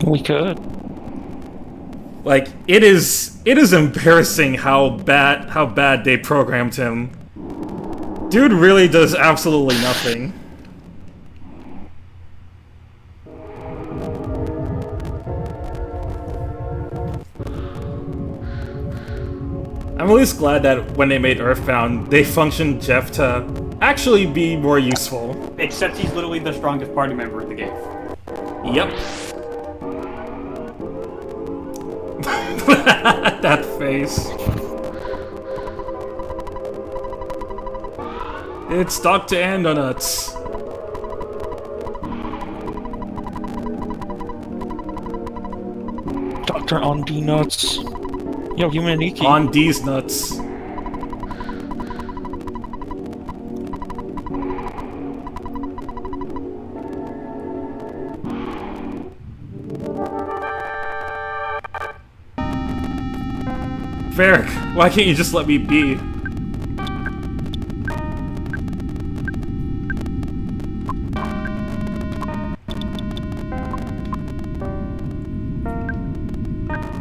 Speaker 4: We could.
Speaker 1: Like, it is embarrassing how bad they programmed him. Dude really does absolutely nothing. I'm at least glad that when they made Earthbound, they functioned Jeff to actually be more useful.
Speaker 3: Except he's literally the strongest party member in the game.
Speaker 1: Yep. That face. It's Dr. Andonuts.
Speaker 4: Dr. On D nuts. Yo, human Iki.
Speaker 1: On these nuts. Varric, why can't you just let me be?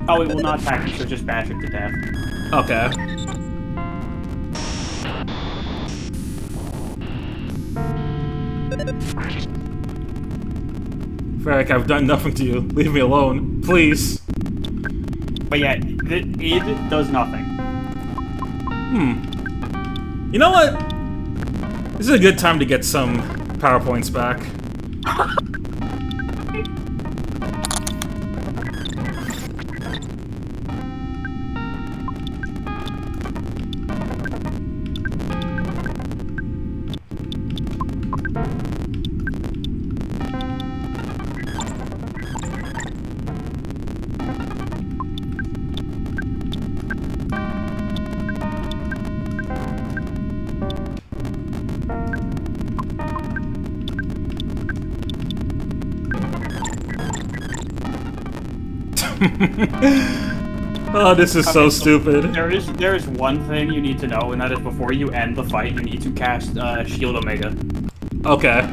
Speaker 3: Oh, it will not attack you, so just bash it to death.
Speaker 1: Okay. Varric, I've done nothing to you. Leave me alone, please.
Speaker 3: But yeah, it does nothing.
Speaker 1: You know what? This is a good time to get some PowerPoints back. Oh, this is so stupid.
Speaker 3: There is one thing you need to know, and that is before you end the fight, you need to cast Shield Omega.
Speaker 1: Okay.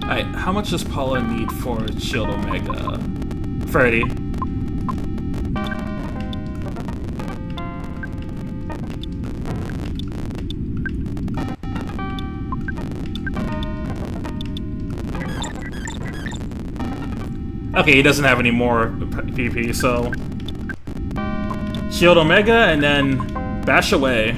Speaker 1: Alright, how much does Paula need for Shield Omega? 30. Okay, he doesn't have any more PP, so... Shield Omega, and then bash away.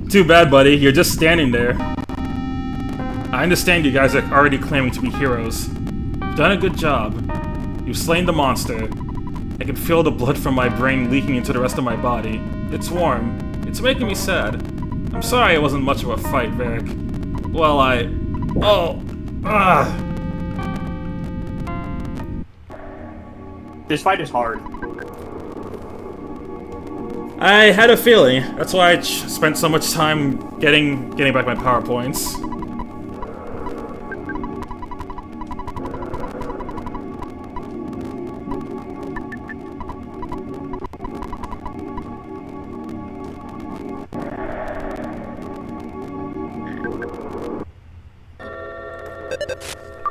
Speaker 1: Too bad, buddy. You're just standing there. I understand you guys are already claiming to be heroes. You've done a good job. You've slain the monster. I can feel the blood from my brain leaking into the rest of my body. It's warm. It's making me sad. I'm sorry it wasn't much of a fight, Varric. Well,
Speaker 3: This fight is hard.
Speaker 1: I had a feeling. That's why I spent so much time getting back my PowerPoints.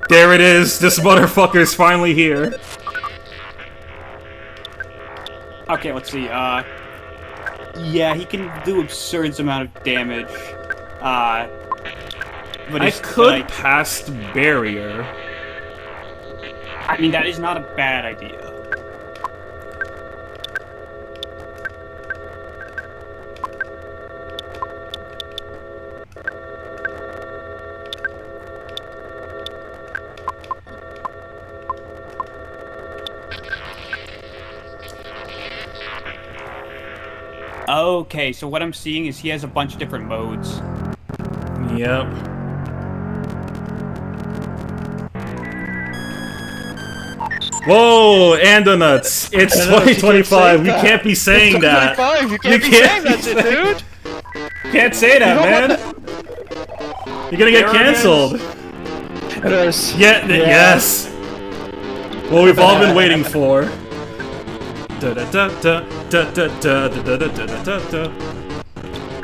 Speaker 1: There it is! This motherfucker's finally here!
Speaker 3: Okay, let's see, yeah, he can do absurd amount of damage. But
Speaker 1: I
Speaker 3: it's
Speaker 1: could
Speaker 3: like,
Speaker 1: pass the barrier.
Speaker 3: I mean, that is not a bad idea. Okay, so what I'm seeing is he has a bunch of different modes.
Speaker 1: Yep. Whoa, and the nuts. It's
Speaker 4: I know, you keep
Speaker 1: 2025.
Speaker 4: saying
Speaker 1: We
Speaker 4: that.
Speaker 1: can't be saying that.
Speaker 4: 25, you can't be saying that shit, dude!
Speaker 1: Can't say that, man. You're gonna get
Speaker 3: There it is.
Speaker 1: canceled.
Speaker 4: It is.
Speaker 1: Yeah, yes. What we've all been waiting for. Da da da da da da da da da da da da.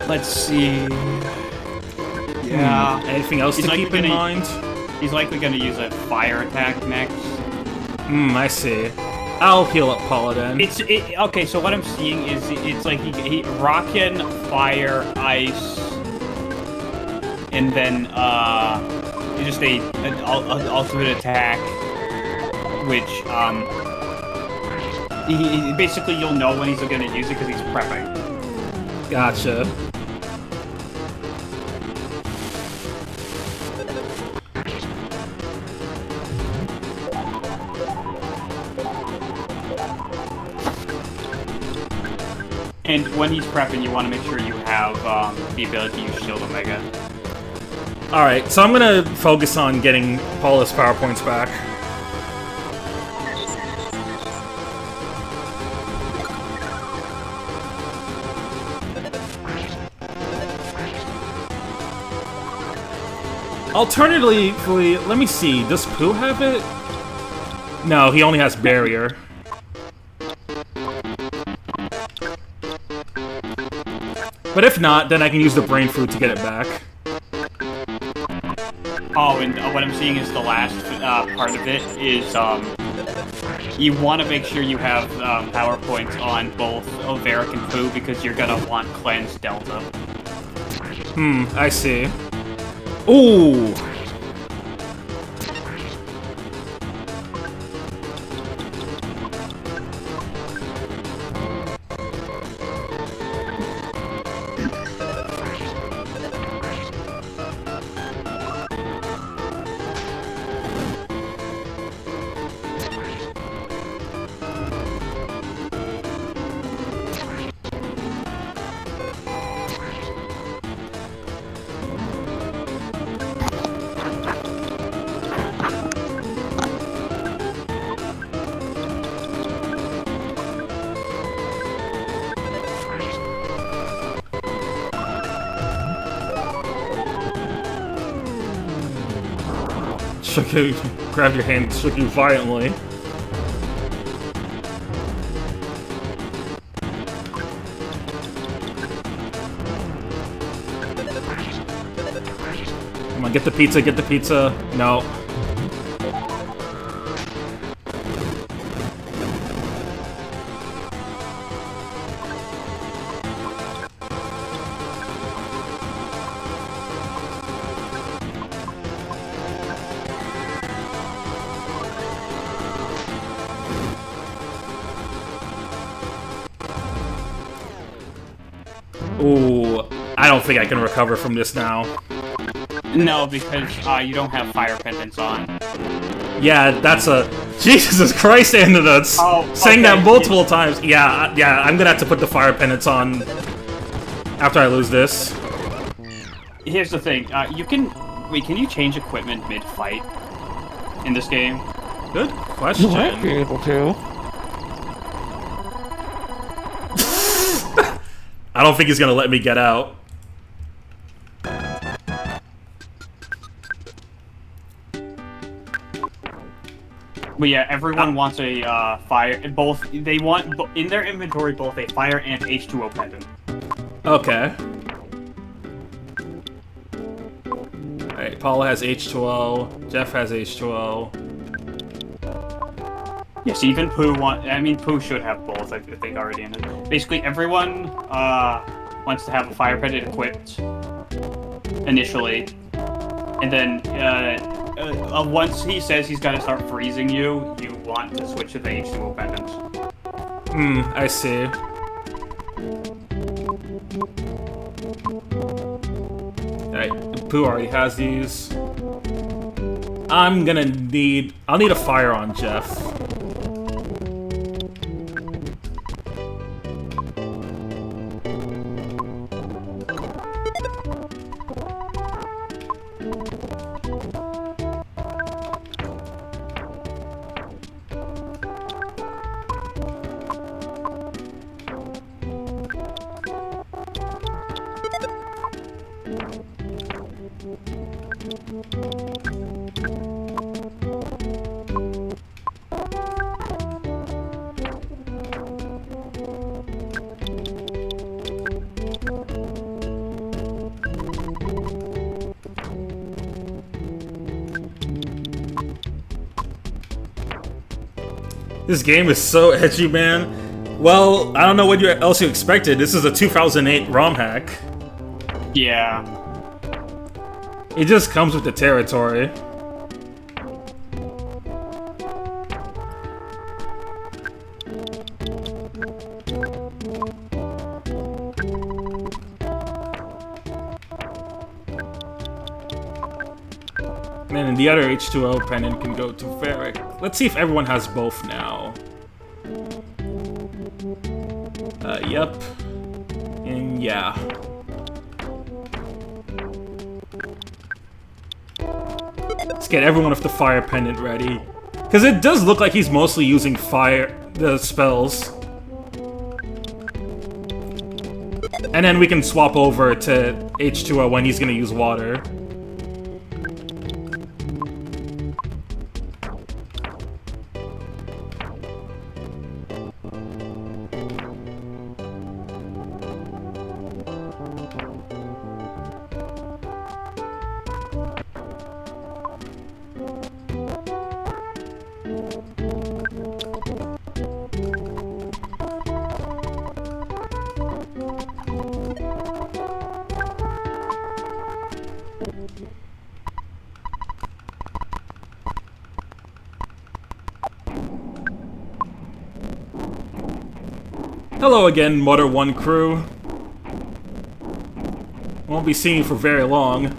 Speaker 3: Let's see. Yeah.
Speaker 1: Anything else
Speaker 3: He's
Speaker 1: to
Speaker 3: likely
Speaker 1: keep in
Speaker 3: gonna-
Speaker 1: mind?
Speaker 3: He's likely going to use a fire attack next.
Speaker 1: I see. I'll heal up Paula then.
Speaker 3: Okay, so what I'm seeing is it's like he rockin', fire, ice, and then just an ultimate attack, which he basically you'll know when he's gonna use it because he's prepping.
Speaker 1: Gotcha.
Speaker 3: And when he's prepping, you want to make sure you have the ability to use Shield Omega.
Speaker 1: Alright, so I'm gonna focus on getting Paula's power points back. Alternatively, let me see, does Pooh have it? No, he only has Barrier. But if not, then I can use the Brain Fruit to get it back.
Speaker 3: Oh, and what I'm seeing is the last part of it is you want to make sure you have power points on both Overic and Pooh because you're gonna want Cleanse Delta.
Speaker 1: I see. Ooh! Shook you, grabbed your hand, shook you violently. Come on, get the pizza, get the pizza. No. Ooh, I don't think I can recover from this now.
Speaker 3: No, because you don't have fire pendants on.
Speaker 1: Yeah, that's a... Jesus Christ, Andonuts!
Speaker 3: Oh,
Speaker 1: Saying
Speaker 3: okay.
Speaker 1: that multiple times. Yeah, I'm gonna have to put the fire pendants on after I lose this.
Speaker 3: Here's the thing, Wait, can you change equipment mid-fight in this game?
Speaker 1: Good question.
Speaker 4: You might be able to.
Speaker 1: I don't think he's gonna let me get out.
Speaker 3: But yeah, everyone wants a fire. They want in their inventory both a fire and H2O pendant.
Speaker 1: Okay. Alright, Paul has H2O, Jeff has H2O.
Speaker 3: Yes, even Pooh Pooh should have both. I think already in it. Basically, everyone wants to have a fire pendant equipped initially, and then once he says he's got to start freezing you, you want to switch to the H2O pendant.
Speaker 1: I see. Alright, Pooh already has these. I'll need a fire on Jeff. This game is so edgy, man. Well, I don't know what else you expected. This is a 2008 ROM hack.
Speaker 3: Yeah.
Speaker 1: It just comes with the territory. And the other H2O pendant can go to Varric. Let's see if everyone has both now. Yep. And yeah. Let's get everyone with the fire pendant ready. Because it does look like he's mostly using the spells. And then we can swap over to H2O when he's gonna use water. Hello again, Motor 1 crew. Won't be seeing you for very long.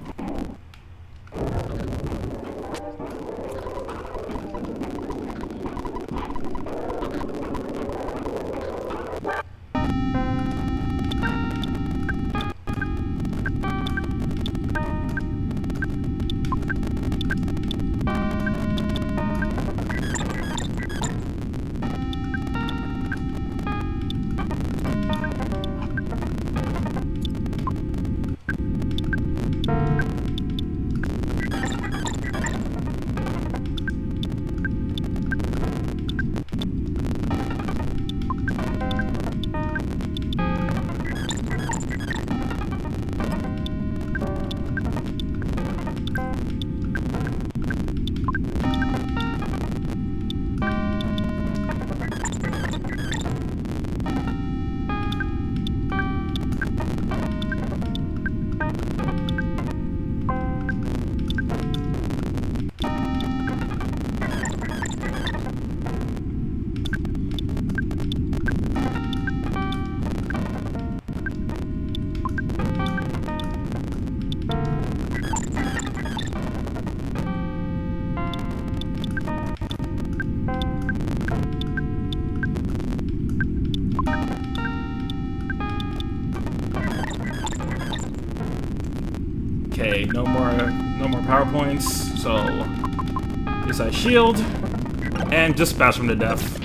Speaker 1: Okay, no more power points, so this I shield and just bash him to death.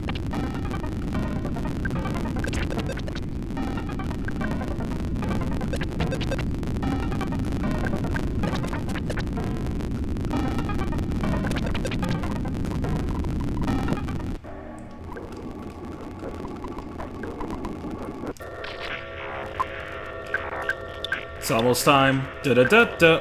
Speaker 1: It's almost time. Da da da da.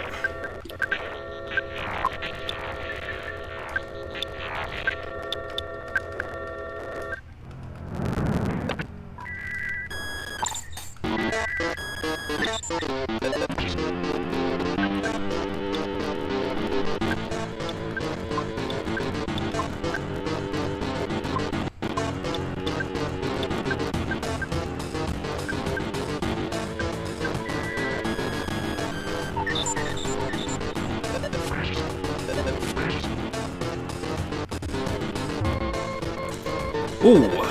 Speaker 1: Ooh.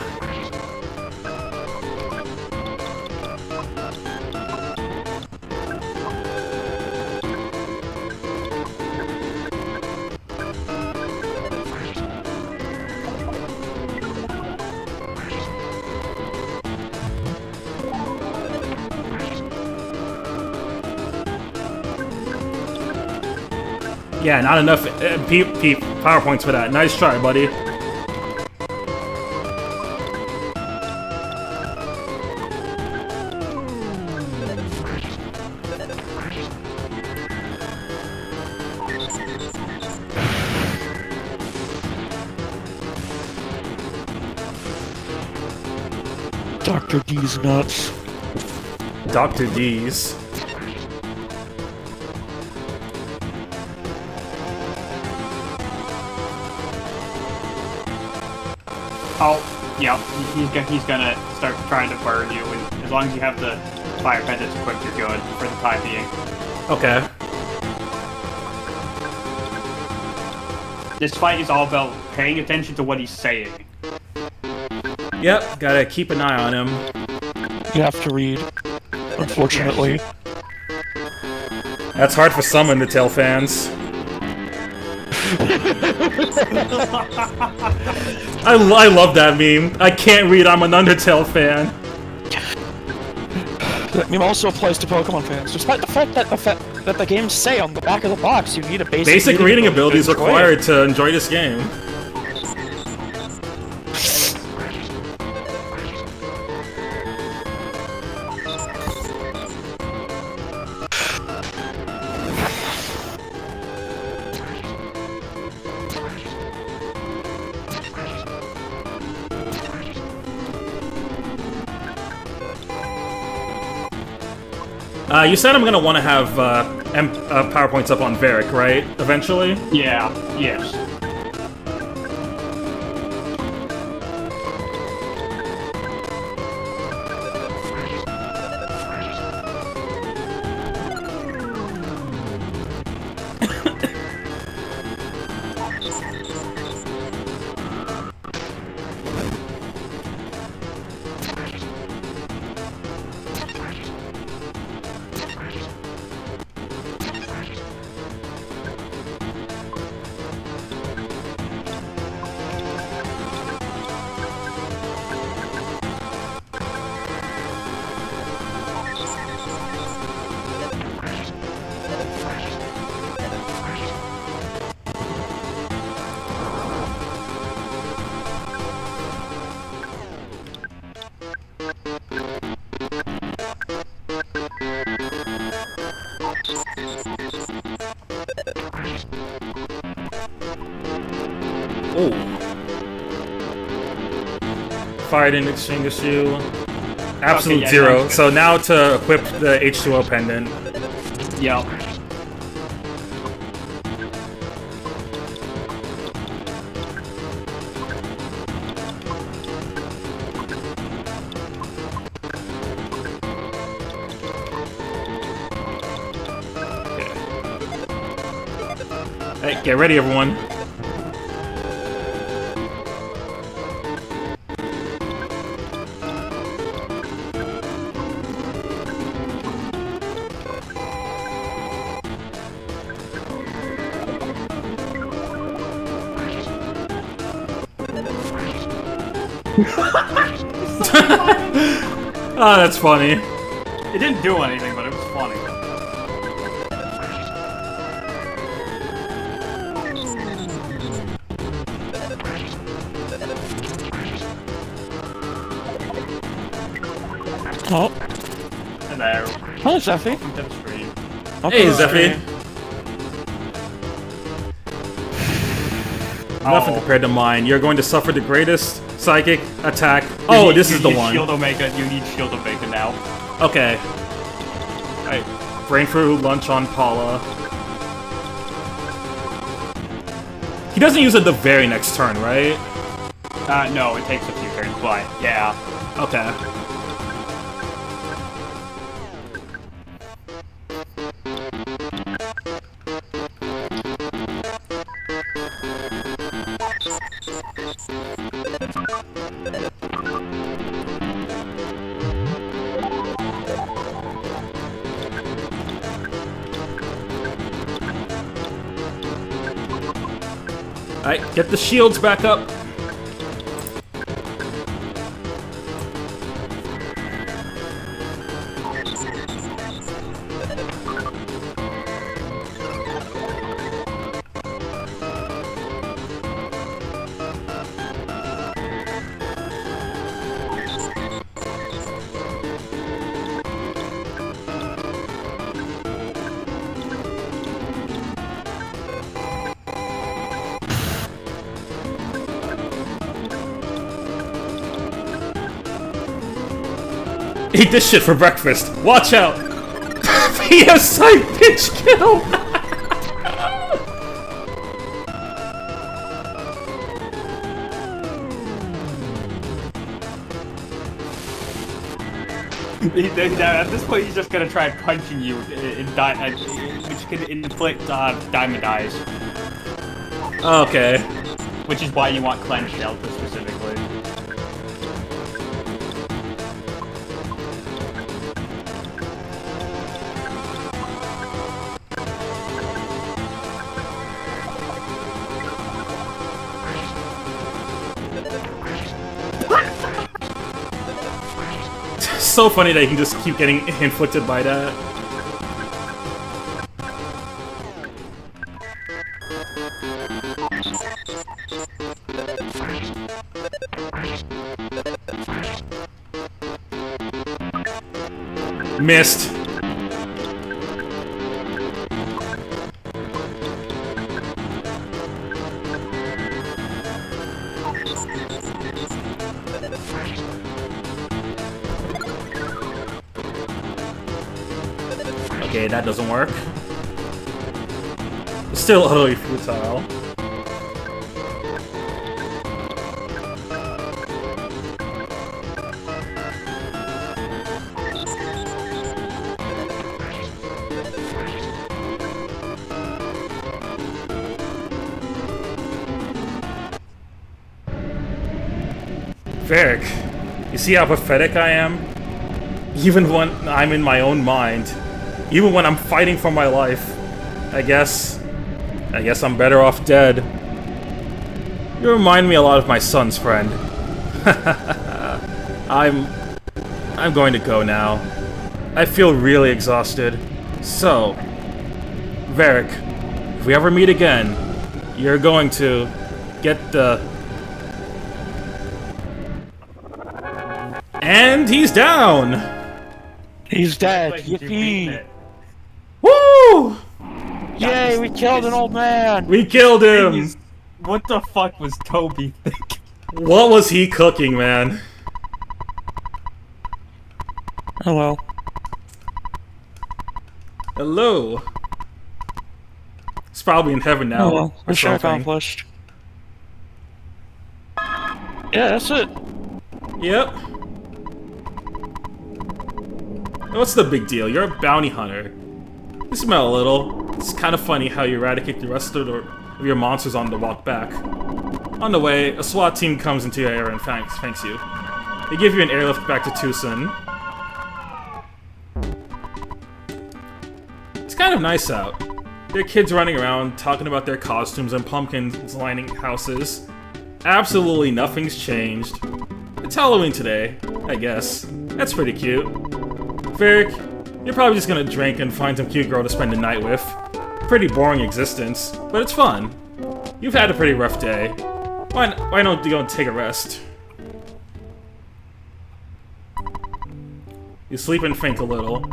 Speaker 1: Yeah, not enough PowerPoints for that. Nice try, buddy.
Speaker 4: Dr. D's nuts.
Speaker 1: Dr. D's.
Speaker 3: Oh, yeah, he's gonna start trying to burn you, and as long as you have the fire pendants equipped, you're good for the time being.
Speaker 1: Okay.
Speaker 3: This fight is all about paying attention to what he's saying.
Speaker 1: Yep, gotta keep an eye on him.
Speaker 4: You have to read, unfortunately.
Speaker 1: That's hard for some Undertale fans. I love that meme. I can't read, I'm an Undertale fan.
Speaker 4: That meme also applies to Pokemon fans, despite the fact that the games say on the back of the box you need a basic
Speaker 1: Reading ability is
Speaker 4: to enjoy
Speaker 1: required
Speaker 4: it.
Speaker 1: to enjoy this game. You said I'm gonna want to have PowerPoints up on Varric, right? Eventually?
Speaker 3: Yeah, yes.
Speaker 1: Oh. Fire didn't extinguish you. Absolute
Speaker 3: Okay, yeah,
Speaker 1: zero.
Speaker 3: no,
Speaker 1: So now to equip the H2O pendant.
Speaker 3: Yep.
Speaker 1: Hey, get ready, everyone. Oh, that's funny.
Speaker 3: It didn't do anything, but it was funny.
Speaker 4: Oh,
Speaker 3: Hello.
Speaker 4: Hello, Zeffy.
Speaker 3: Welcome to the stream.
Speaker 1: Hey, Zeffy. Nothing compared to mine. You're going to suffer the greatest psychic attack. Oh, this is the one.
Speaker 3: Shield Omega. You need Shield Omega now.
Speaker 1: Okay. Alright. Brain fruit lunch on Paula. He doesn't use it the very next turn, right?
Speaker 3: No, it takes a few turns, but yeah.
Speaker 1: Okay. Alright, get the shields back up. Eat this shit for breakfast. Watch out! PSI pitch kill!
Speaker 3: At this point, he's just gonna try punching you, which can inflict diamond eyes.
Speaker 1: Okay.
Speaker 3: Which is why you want clenched Delta specifically.
Speaker 1: So funny that you can just keep getting inflicted by that. Missed. Okay, that doesn't work. Still utterly futile. Varric, you see how pathetic I am? Even when I'm in my own mind. Even when I'm fighting for my life. I guess I'm better off dead. You remind me a lot of my son's friend. I'm going to go now. I feel really exhausted. So, Varric, if we ever meet again, you're going to get the... And he's down!
Speaker 4: He's dead.
Speaker 3: Like, you beat
Speaker 4: Yippee!
Speaker 3: it.
Speaker 1: Woo!
Speaker 4: Yay, we killed an old man!
Speaker 1: We killed him!
Speaker 3: What the fuck was Toby thinking?
Speaker 1: What was he cooking, man?
Speaker 4: Oh well.
Speaker 1: Hello. He's probably in heaven now.
Speaker 4: Oh well.
Speaker 1: or
Speaker 4: Mission
Speaker 1: something.
Speaker 4: accomplished. Yeah, that's it.
Speaker 1: Yep. What's the big deal? You're a bounty hunter. You smell a little. It's kind of funny how you eradicate the rest of your monsters on the walk back. On the way, a SWAT team comes into your area and thanks you. They give you an airlift back to Tucson. It's kind of nice out. There are kids running around, talking about their costumes and pumpkins lining houses. Absolutely nothing's changed. It's Halloween today, I guess. That's pretty cute. Varric, you're probably just gonna drink and find some cute girl to spend the night with. Pretty boring existence, but it's fun. You've had a pretty rough day. Why don't you go and take a rest? You sleep and think a little.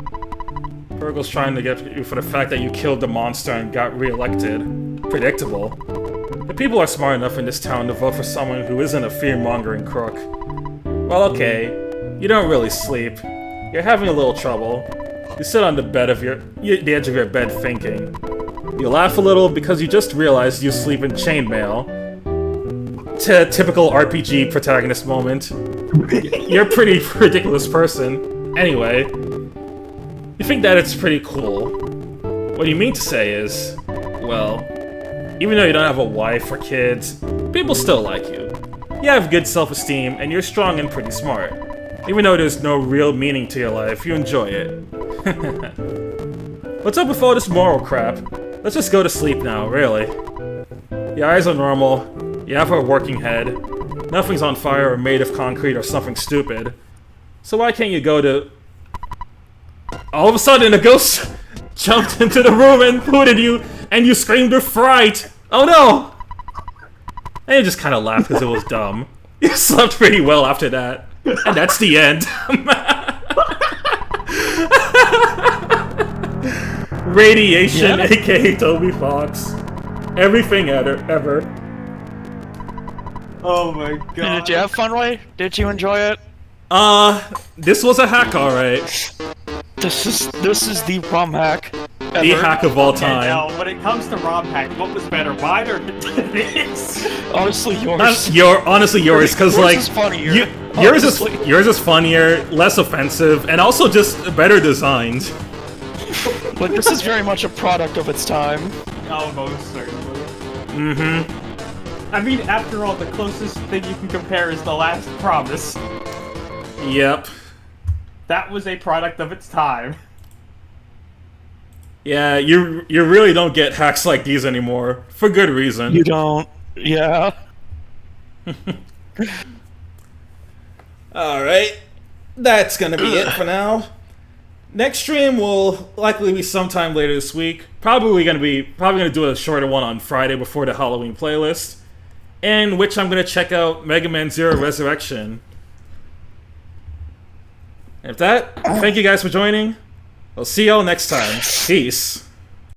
Speaker 1: Virgil's trying to get you for the fact that you killed the monster and got reelected. Predictable. The people are smart enough in this town to vote for someone who isn't a fear-mongering crook. Well, okay. You don't really sleep. You're having a little trouble. You sit on the edge of your bed thinking. You laugh a little because you just realized you sleep in chainmail. Typical RPG protagonist moment. You're a pretty ridiculous person. Anyway, you think that it's pretty cool. What you mean to say is, well, even though you don't have a wife or kids, people still like you. You have good self-esteem, and you're strong and pretty smart. Even though there's no real meaning to your life, you enjoy it. What's up with all this moral crap? Let's just go to sleep now, really. Your eyes are normal. You have a working head. Nothing's on fire or made of concrete or something stupid. So why can't you go to... All of a sudden, a ghost jumped into the room and hooted you, and you screamed with fright! Oh no! And you just kind of laughed because it was dumb. You slept pretty well after that. And that's the end. Radiation,
Speaker 4: Yeah.
Speaker 1: aka Toby Fox. Everything ever.
Speaker 3: Oh my god.
Speaker 4: Did you have fun, Ray? Did you enjoy it?
Speaker 1: This was a hack, alright.
Speaker 4: This is the ROM hack.
Speaker 1: The hack of all
Speaker 3: Okay,
Speaker 1: time.
Speaker 3: now, when it comes to ROM hack, what was better, mine or this?
Speaker 4: Honestly, yours.
Speaker 1: Honestly yours, because
Speaker 4: Yours
Speaker 1: like
Speaker 4: is funnier,
Speaker 1: yours
Speaker 4: honestly.
Speaker 1: is funnier, less offensive, and also just better designed.
Speaker 4: Like, this is very much a product of its time.
Speaker 3: Oh, most certainly. Mm-hmm. I mean, after all, the closest thing you can compare is The Last Promise.
Speaker 1: Yep.
Speaker 3: That was a product of its time.
Speaker 1: Yeah, you really don't get hacks like these anymore, for good reason.
Speaker 4: You don't. Yeah.
Speaker 1: Alright. That's gonna be it for now. Next stream will likely be sometime later this week. Probably gonna do a shorter one on Friday before the Halloween playlist, in which I'm gonna check out Mega Man Zero Resurrection. And with that, thank you guys for joining. We'll see y'all next time. Peace.